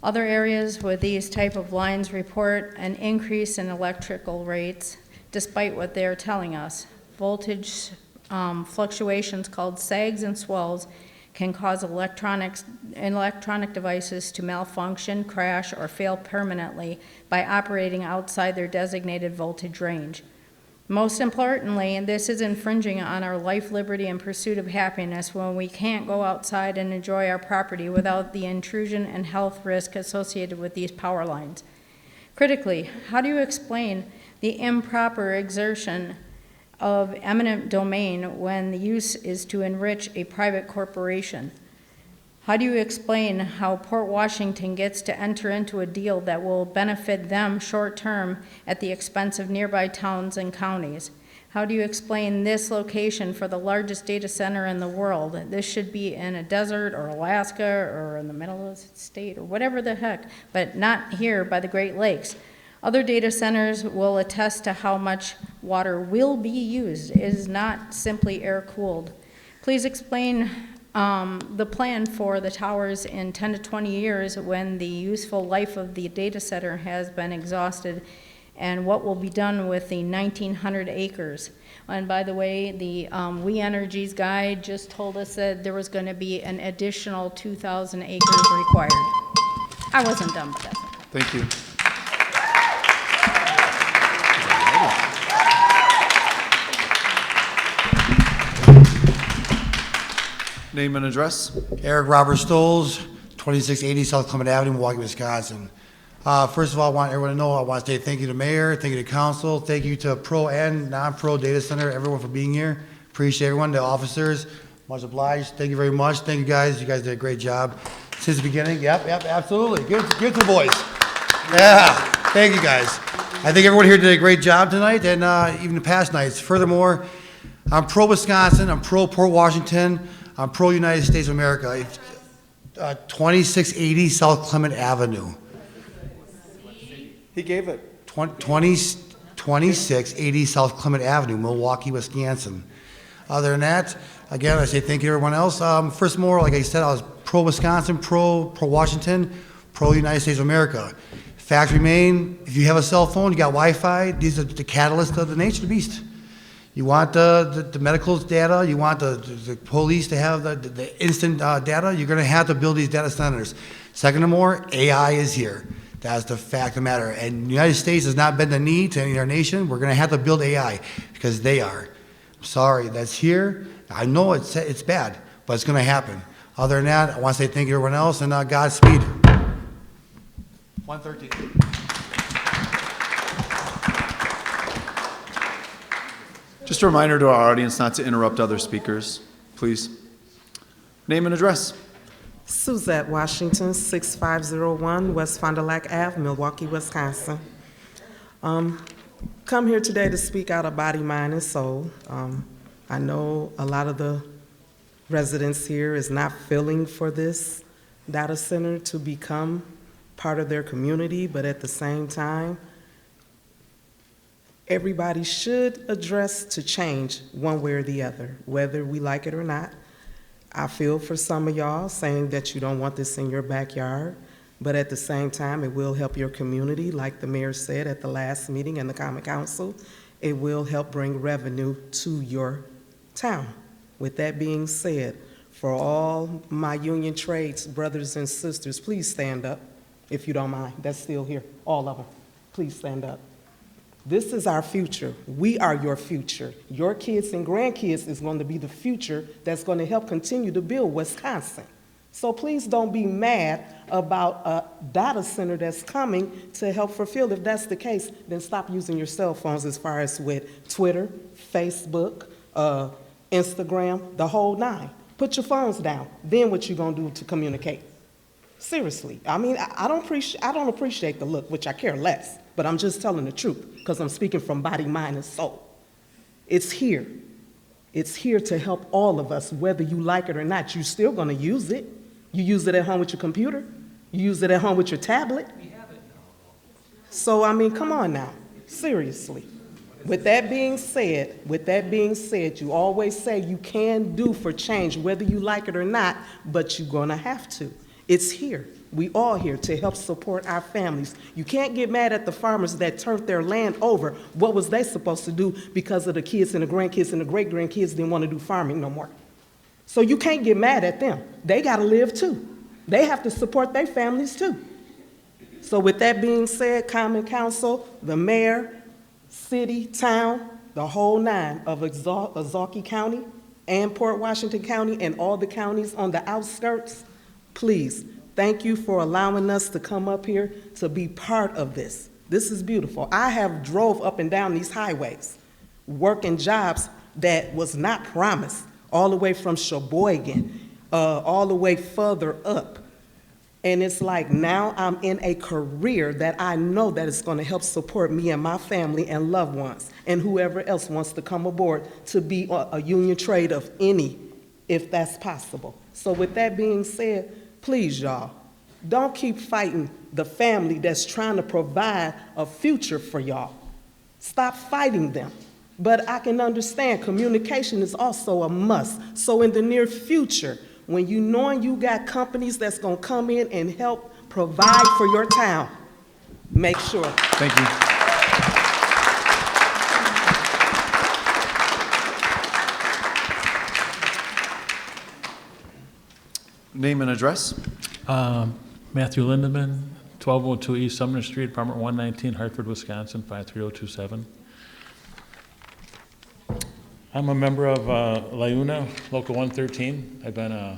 Other areas with these type of lines report an increase in electrical rates, despite what they're telling us. Voltage fluctuations, called sags and swells, can cause electronic devices to malfunction, crash, or fail permanently by operating outside their designated voltage range. Most importantly, and this is infringing on our life, liberty, and pursuit of happiness when we can't go outside and enjoy our property without the intrusion and health risk associated with these power lines. Critically, how do you explain the improper exertion of eminent domain when the use is to enrich a private corporation? How do you explain how Port Washington gets to enter into a deal that will benefit them short-term at the expense of nearby towns and counties? How do you explain this location for the largest data center in the world? This should be in a desert or Alaska or in the middle of the state or whatever the heck, but not here by the Great Lakes. Other data centers will attest to how much water will be used. It is not simply air-cooled. Please explain the plan for the towers in 10 to 20 years when the useful life of the data center has been exhausted, and what will be done with the 1,900 acres. And by the way, the We Energies guy just told us that there was going to be an additional 2,000 acres required. I wasn't done, but that's okay. Thank you. Name and address. Eric Robert Stoles, 2680 South Clement Avenue, Milwaukee, Wisconsin. First of all, I want everyone to know, I want to say thank you to Mayor, thank you to Council, thank you to pro and non-pro data center, everyone for being here. Appreciate everyone, the officers, much obliged. Thank you very much. Thank you guys. You guys did a great job since the beginning. Yep, absolutely. Give it to the boys. Yeah, thank you guys. I think everyone here did a great job tonight and even the past nights. Furthermore, I'm pro Wisconsin, I'm pro Port Washington, I'm pro United States of America. 2680 South Clement Avenue. He gave it. 2680 South Clement Avenue, Milwaukee, Wisconsin. Other than that, again, I say thank you to everyone else. First more, like I said, I was pro Wisconsin, pro Washington, pro United States of America. Facts remain, if you have a cell phone, you got Wi-Fi, these are the catalysts of the nature of the beast. You want the medical data, you want the police to have the instant data, you're going to have to build these data centers. Second and more, AI is here. That's the fact of the matter. And the United States has not been the need to any of our nation. We're going to have to build AI because they are. I'm sorry, that's here. I know it's bad, but it's going to happen. Other than that, I want to say thank you to everyone else and Godspeed. 113. Just a reminder to our audience not to interrupt other speakers, please. Name and address. Suzette Washington, 6501 West Fond du Lac Ave, Milwaukee, Wisconsin. Come here today to speak out of body, mind, and soul. I know a lot of the residents here is not feeling for this data center to become part of their community, but at the same time, everybody should address to change one way or the other, whether we like it or not. I feel for some of y'all saying that you don't want this in your backyard, but at the same time, it will help your community, like the mayor said at the last meeting in the Common Council. It will help bring revenue to your town. With that being said, for all my union trades brothers and sisters, please stand up, if you don't mind. That's still here, all of them. Please stand up. This is our future. We are your future. Your kids and grandkids is going to be the future that's going to help continue to build Wisconsin. So please don't be mad about a data center that's coming to help fulfill. If that's the case, then stop using your cell phones as far as with Twitter, Facebook, Instagram, the whole nine. Put your phones down. Then what you going to do to communicate? Seriously. I mean, I don't appreciate the look, which I care less, but I'm just telling the truth because I'm speaking from body, mind, and soul. It's here. It's here to help all of us, whether you like it or not. You're still going to use it. You use it at home with your computer. You use it at home with your tablet. So, I mean, come on now. Seriously. With that being said, you always say you can do for change, whether you like it or not, but you're going to have to. It's here. We all here to help support our families. You can't get mad at the farmers that turned their land over. What was they supposed to do because of the kids and the grandkids and the great-grandkids didn't want to do farming no more? So you can't get mad at them. They got to live too. They have to support their families too. So with that being said, Common Council, the mayor, city, town, the whole nine of Ozaukee County and Port Washington County and all the counties on the outskirts, please, thank you for allowing us to come up here to be part of this. This is beautiful. I have drove up and down these highways, working jobs that was not promised, all the way from Sheboygan, all the way further up. And it's like now I'm in a career that I know that is going to help support me and my family and loved ones and whoever else wants to come aboard to be a union trade of any, if that's possible. So with that being said, please, y'all, don't keep fighting the family that's trying to provide a future for y'all. Stop fighting them. But I can understand communication is also a must. So in the near future, when you knowing you got companies that's going to come in and help provide for your town, make sure. Thank you. Name and address. Matthew Lindeman, 1202 East Sumner Street, apartment 119, Hartford, Wisconsin, 53027. I'm a member of LIUNA, Local 113. I've been a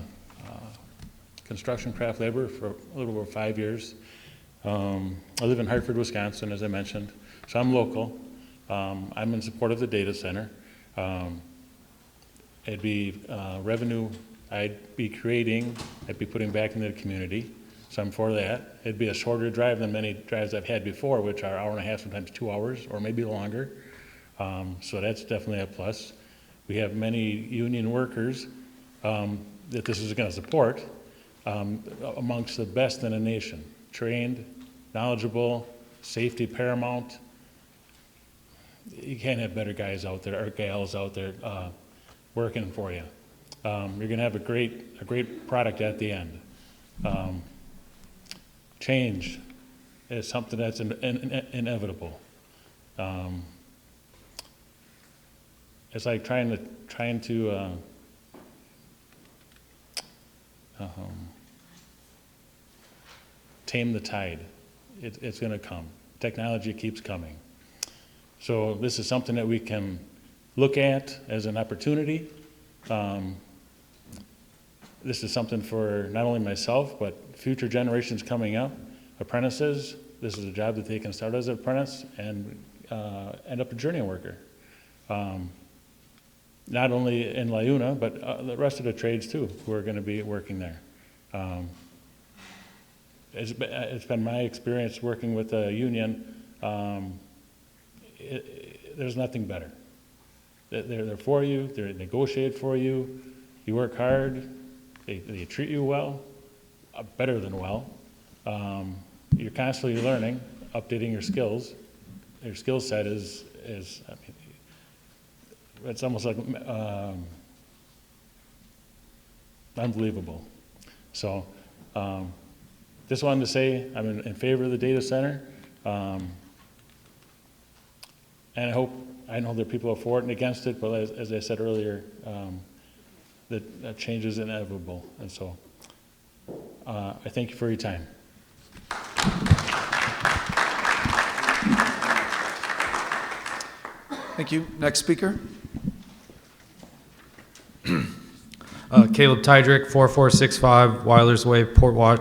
construction craft laborer for a little over 5 years. I live in Hartford, Wisconsin, as I mentioned, so I'm local. I'm in support of the data center. It'd be revenue I'd be creating, I'd be putting back into the community, so I'm for that. It'd be a shorter drive than many drives I've had before, which are hour and a half, sometimes 2 hours, or maybe longer. So that's definitely a plus. We have many union workers that this is going to support, amongst the best in the nation. Trained, knowledgeable, safety paramount. You can't have better guys out there, or gals out there working for you. You're going to have a great product at the end. Change is something that's inevitable. It's like trying to tame the tide. It's going to come. Technology keeps coming. So this is something that we can look at as an opportunity. This is something for not only myself, but future generations coming up, apprentices. This is a job that they can start as an apprentice and end up a journeyman worker. Not only in LIUNA, but the rest of the trades too, who are going to be working there. It's been my experience working with a union. There's nothing better. They're for you, they're negotiated for you, you work hard, they treat you well, better than well. You're constantly learning, updating your skills. Your skill set is I mean, it's almost like unbelievable. So just wanted to say I'm in favor of the data center. And I know there are people for it and against it, but as I said earlier, that change is inevitable. And so I thank you for your time. Thank you. Next speaker. Caleb Tydrick, 4465 Weilers Way,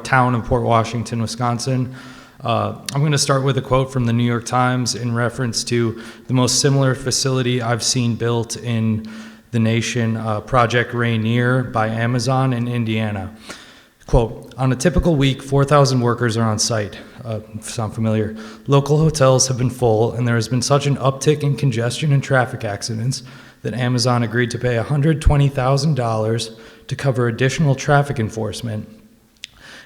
town of Port Washington, Wisconsin. I'm going to start with a quote from the New York Times in reference to the most similar facility I've seen built in the nation, Project Rainier by Amazon in Indiana. Quote, on a typical week, 4,000 workers are on site. Sound familiar? Local hotels have been full, and there has been such an uptick in congestion and traffic accidents that Amazon agreed to pay $120,000 to cover additional traffic enforcement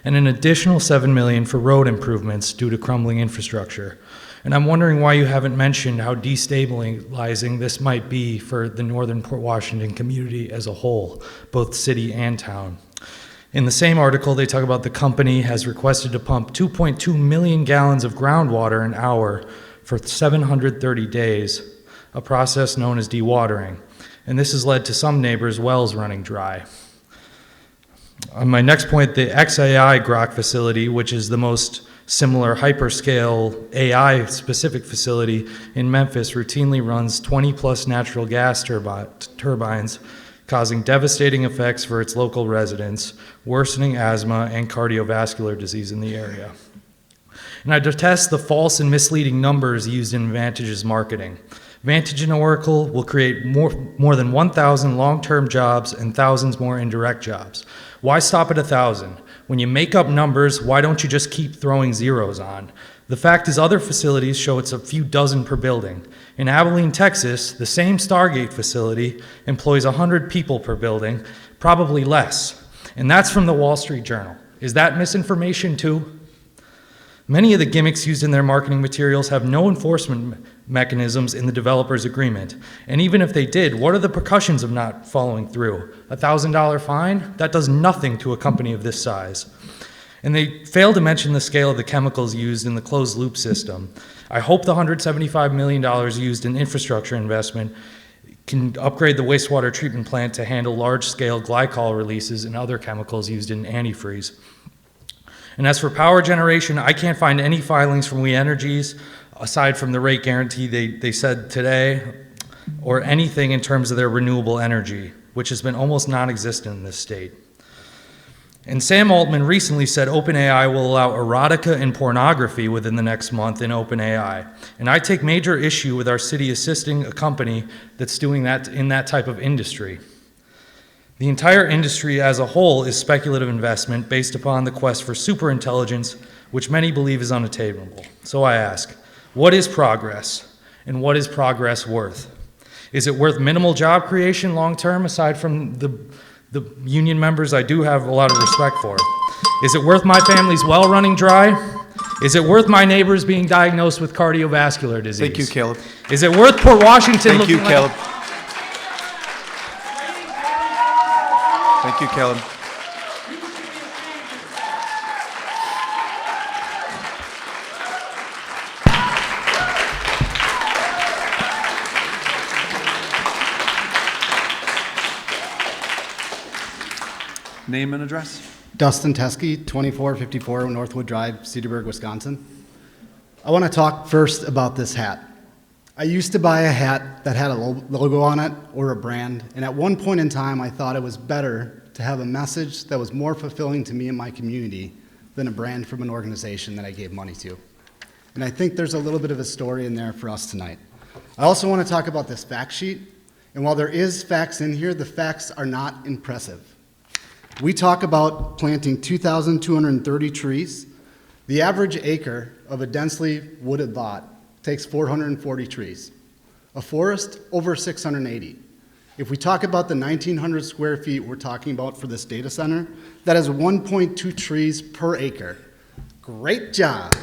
and an additional $7 million for road improvements due to crumbling infrastructure. And I'm wondering why you haven't mentioned how destabilizing this might be for the northern Port Washington community as a whole, both city and town. In the same article, they talk about the company has requested to pump 2.2 million gallons of groundwater an hour for 730 days, a process known as dewatering. And this has led to some neighbors' wells running dry. On my next point, the XAI Grok facility, which is the most similar hyperscale AI-specific facility in Memphis, routinely runs 20-plus natural gas turbines, causing devastating effects for its local residents, worsening asthma and cardiovascular disease in the area. And I detest the false and misleading numbers used in Vantage's marketing. Vantage and Oracle will create more than 1,000 long-term jobs and thousands more indirect jobs. Why stop at 1,000? When you make up numbers, why don't you just keep throwing zeros on? The fact is other facilities show it's a few dozen per building. In Abilene, Texas, the same Stargate facility employs 100 people per building, probably less. And that's from the Wall Street Journal. Is that misinformation too? Many of the gimmicks used in their marketing materials have no enforcement mechanisms in the developer's agreement. And even if they did, what are the repercussions of not following through? A $1,000 fine? That does nothing to a company of this size. And they fail to mention the scale of the chemicals used in the closed loop system. I hope the $175 million used in infrastructure investment can upgrade the wastewater treatment plant to handle large-scale glycol releases and other chemicals used in antifreeze. And as for power generation, I can't find any filings from We Energies, aside from the rate guarantee they said today, or anything in terms of their renewable energy, which has been almost non-existent in this state. And Sam Altman recently said OpenAI will allow erotica and pornography within the next month in OpenAI. And I take major issue with our city assisting a company that's doing that in that type of industry. The entire industry as a whole is speculative investment based upon the quest for superintelligence, which many believe is unattainable. So I ask, what is progress, and what is progress worth? Is it worth minimal job creation long-term, aside from the union members I do have a lot of respect for? Is it worth my family's well running dry? Is it worth my neighbors being diagnosed with cardiovascular disease? Thank you, Caleb. Is it worth Port Washington Thank you, looking Caleb. like... Thank you, Caleb. Name and address. Dustin Teskey, 2454 Northwood Drive, Cedarburg, Wisconsin. I want to talk first about this hat. I used to buy a hat that had a logo on it or a brand, and at one point in time I thought it was better to have a message that was more fulfilling to me and my community than a brand from an organization that I gave money to. And I think there's a little bit of a story in there for us tonight. I also want to talk about this fact sheet, and while there is facts in here, the facts are not impressive. We talk about planting 2,230 trees. The average acre of a densely wooded lot takes 440 trees. A forest, over 680. If we talk about the 1,900 square feet we're talking about for this data center, that is 1.2 trees per acre. Great job.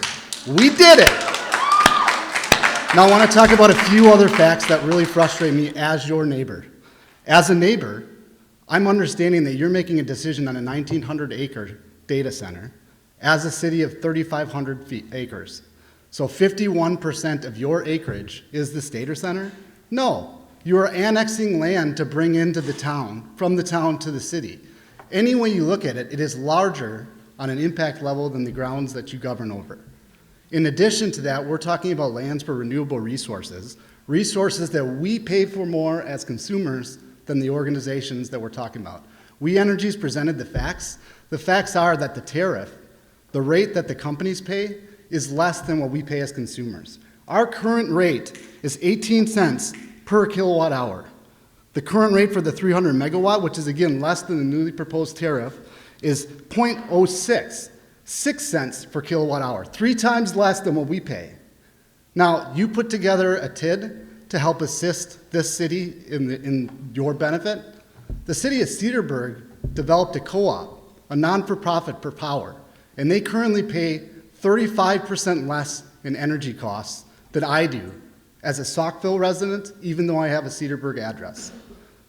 We did it. Now I want to talk about a few other facts that really frustrate me as your neighbor. As a neighbor, I'm understanding that you're making a decision on a 1,900 acre data center as a city of 3,500 acres. So 51% of your acreage is this data center? No. You are annexing land to bring into the town, from the town to the city. Any way you look at it, it is larger on an impact level than the grounds that you govern over. In addition to that, we're talking about lands for renewable resources, resources that we pay for more as consumers than the organizations that we're talking about. We Energies presented the facts. The facts are that the tariff, the rate that the companies pay, is less than what we pay as consumers. Our current rate is 18 cents per kilowatt hour. The current rate for the 300 megawatt, which is again less than the newly proposed tariff, is 0.06, 6 cents per kilowatt hour, 3 times less than what we pay. Now, you put together a TID to help assist this city in your benefit. The city of Cedarburg developed a co-op, a non-for-profit per power, and they currently pay 35% less in energy costs than I do as a Saukville resident, even though I have a Cedarburg address.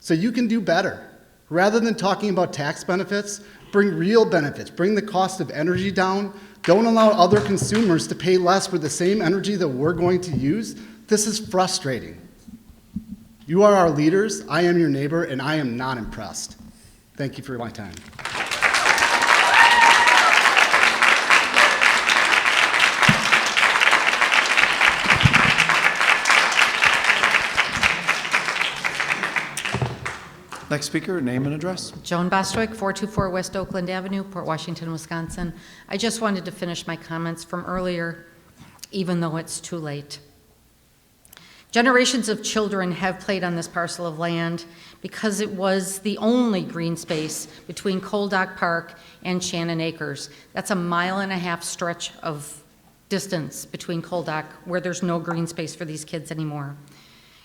So you can do better. Rather than talking about tax benefits, bring real benefits, bring the cost of energy down. Don't allow other consumers to pay less for the same energy that we're going to use. This is frustrating. You are our leaders, I am your neighbor, and I am not impressed. Thank you for my time. Next speaker, name and address. Joan Bostwick, 424 West Oakland Avenue, Port Washington, Wisconsin. I just wanted to finish my comments from earlier, even though it's too late. Generations of children have played on this parcel of land because it was the only green space between Coal Dock Park and Shannon Acres. That's a 1.5 mile stretch of distance between Coal Dock where there's no green space for these kids anymore.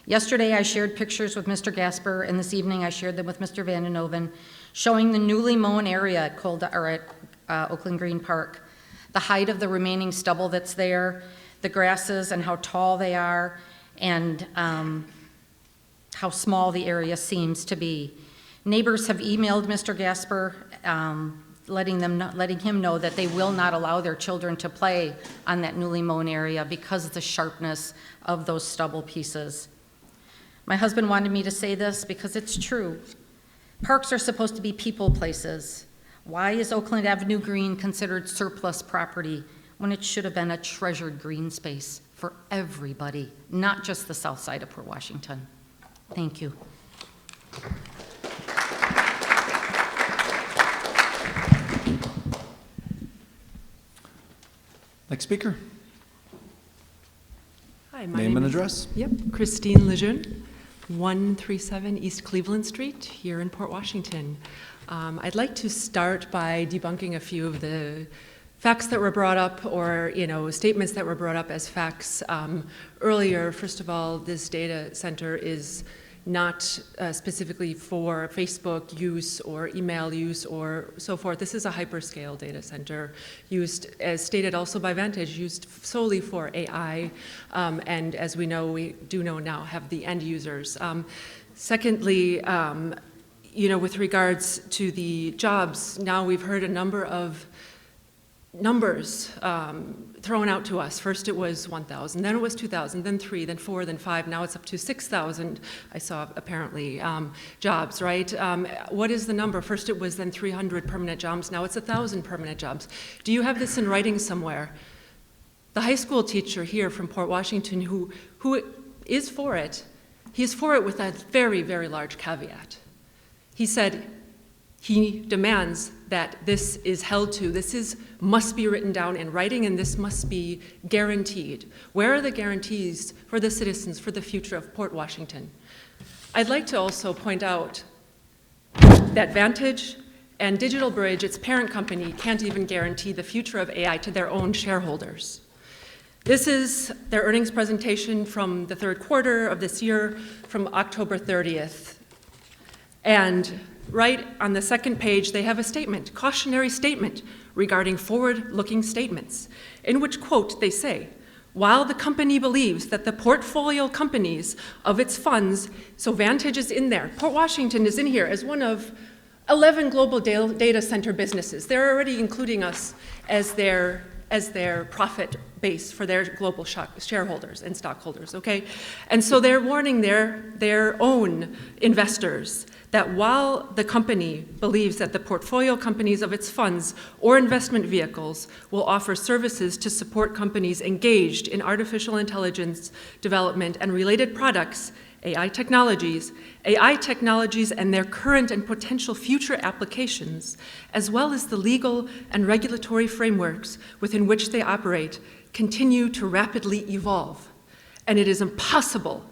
Yesterday, I shared pictures with Mr. Gasper, and this evening I shared them with Mr. Vandenoven, showing the newly mown area at Oakland Green Park, the height of the remaining stubble that's there, the grasses and how tall they are, and how small the area seems to be. Neighbors have emailed Mr. Gasper, letting him know that they will not allow their children to play on that newly mown area because of the sharpness of those stubble pieces. My husband wanted me to say this because it's true. Parks are supposed to be people places. Why is Oakland Avenue Green considered surplus property when it should have been a treasured green space for everybody, not just the south side of Port Washington? Thank you. Next speaker. Hi, my name name and is, address. Yep, Christine Lejeune, 137 East Cleveland Street here in Port Washington. I'd like to start by debunking a few of the facts that were brought up, or statements that were brought up as facts earlier. First of all, this data center is not specifically for Facebook use or email use or so forth. This is a hyperscale data center used, as stated also by Vantage, used solely for AI, and as we do know now, have the end users. Secondly, with regards to the jobs, now we've heard a number of numbers thrown out to us. First it was 1,000, then it was 2,000, then 3, then 4, then 5, now it's up to 6,000, I saw apparently, jobs, right? What is the number? First it was then 300 permanent jobs, now it's 1,000 permanent jobs. Do you have this in writing somewhere? The high school teacher here from Port Washington who is for it, he's for it with a very, very large caveat. He said he demands that this is held to, must be written down in writing, and this must be guaranteed. Where are the guarantees for the citizens for the future of Port Washington? I'd like to also point out that Vantage and Digital Bridge, its parent company, can't even guarantee the future of AI to their own shareholders. This is their earnings presentation from the third quarter of this year, from October 30th. And right on the second page, they have a statement, cautionary statement regarding forward-looking statements, in which, quote, they say, while the company believes that the portfolio companies of its funds, so Vantage is in there, Port Washington is in here as one of 11 global data center businesses. They're already including us as their profit base for their global shareholders and stockholders, okay? And so they're warning their own investors that while the company believes that the portfolio companies of its funds or investment vehicles will offer services to support companies engaged in artificial intelligence development and related products, AI technologies and their current and potential future applications, as well as the legal and regulatory frameworks within which they operate, continue to rapidly evolve. And it is impossible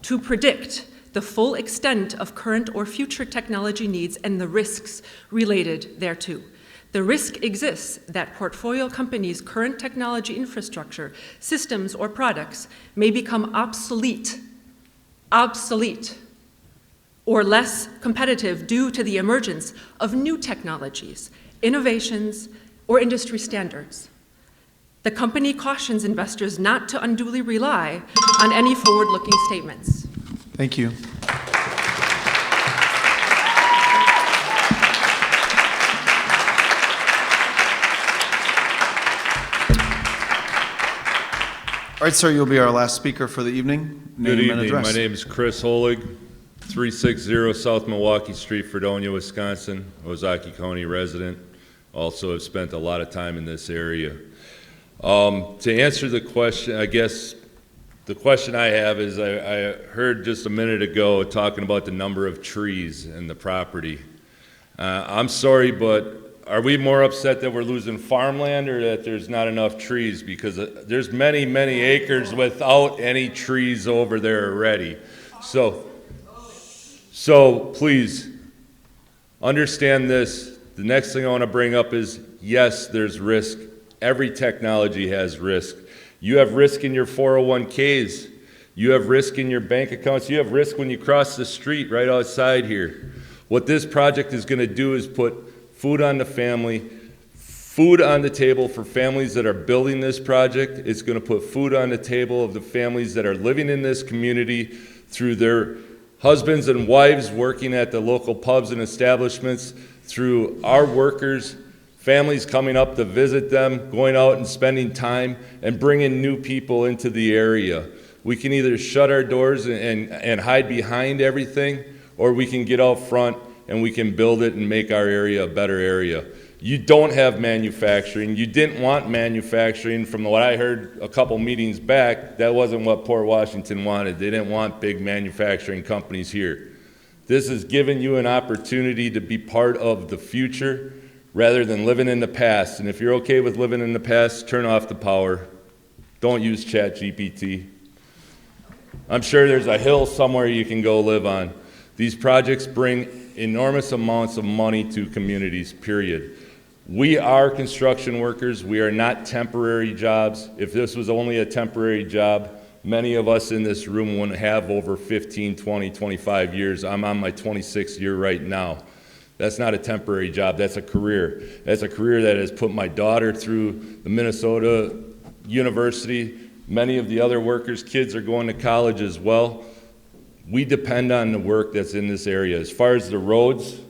to predict the full extent of current or future technology needs and the risks related thereto. The risk exists that portfolio companies' current technology infrastructure, systems, or products may become obsolete, or less competitive due to the emergence of new technologies, innovations, or industry standards. The company cautions investors not to unduly rely on any forward-looking statements. Thank you. All right, sir, you'll be our last speaker for the evening. Good Name and evening. address. My name is Chris Holig, 360 South Milwaukee Street, Fredonia, Wisconsin. Ozaki County resident. Also have spent a lot of time in this area. To answer the question, I guess the question I have is I heard just a minute ago talking about the number of trees in the property. I'm sorry, but are we more upset that we're losing farmland or that there's not enough trees? Because there's many, many acres without any trees over there already. So please understand this. The next thing I want to bring up is, yes, there's risk. Every technology has risk. You have risk in your 401ks. You have risk in your bank accounts. You have risk when you cross the street right outside here. What this project is going to do is put food on the family, food on the table for families that are building this project. It's going to put food on the table of the families that are living in this community through their husbands and wives working at the local pubs and establishments, through our workers, families coming up to visit them, going out and spending time, and bringing new people into the area. We can either shut our doors and hide behind everything, or we can get out front and we can build it and make our area a better area. You don't have manufacturing. You didn't want manufacturing. From what I heard a couple meetings back, that wasn't what Port Washington wanted. They didn't want big manufacturing companies here. This is giving you an opportunity to be part of the future rather than living in the past. And if you're okay with living in the past, turn off the power. Don't use ChatGPT. I'm sure there's a hill somewhere you can go live on. These projects bring enormous amounts of money to communities, period. We are construction workers. We are not temporary jobs. If this was only a temporary job, many of us in this room wouldn't have over 15, 20, 25 years. I'm on my 26th year right now. That's not a temporary job. That's a career. That's a career that has put my daughter through the Minnesota University. Many of the other workers' kids are going to college as well. We depend on the work that's in this area. As far as the roads, in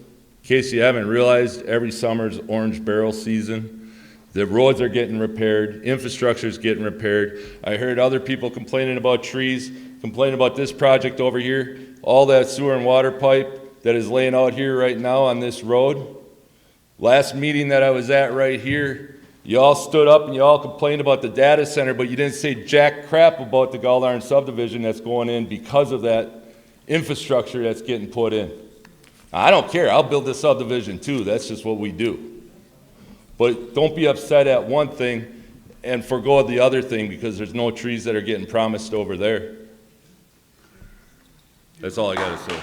case you haven't realized, every summer's orange barrel season. The roads are getting repaired. Infrastructure is getting repaired. I heard other people complaining about trees, complaining about this project over here. All that sewer and water pipe that is laying out here right now on this road. Last meeting that I was at right here, you all stood up and you all complained about the data center, but you didn't say jack crap about the Galdarn subdivision that's going in because of that infrastructure that's getting put in. I don't care. I'll build this subdivision too. That's just what we do. But don't be upset at one thing and forgo the other thing because there's no trees that are getting promised over there. That's all I got to say.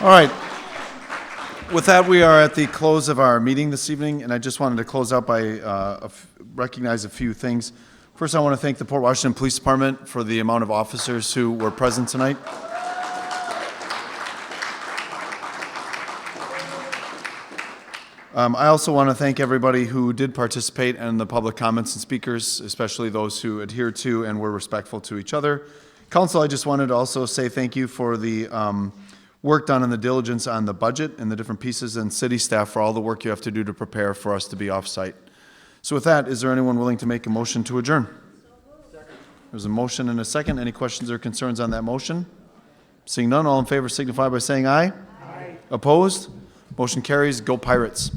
All right. With that, we are at the close of our meeting this evening, and I just wanted to close out by recognize a few things. First, I want to thank the Port Washington Police Department for the amount of officers who were present tonight. I also want to thank everybody who did participate in the public comments and speakers, especially those who adhered to and were respectful to each other. Council, I just wanted to also say thank you for the work done and the diligence on the budget and the different pieces, and city staff for all the work you have to do to prepare for us to be off-site. So with that, is there anyone willing to make a motion to adjourn? There's a motion and a second. Any questions or concerns on that motion? Seeing none, all in favor signify by saying aye. Aye. Opposed? Motion carries. Go Pirates.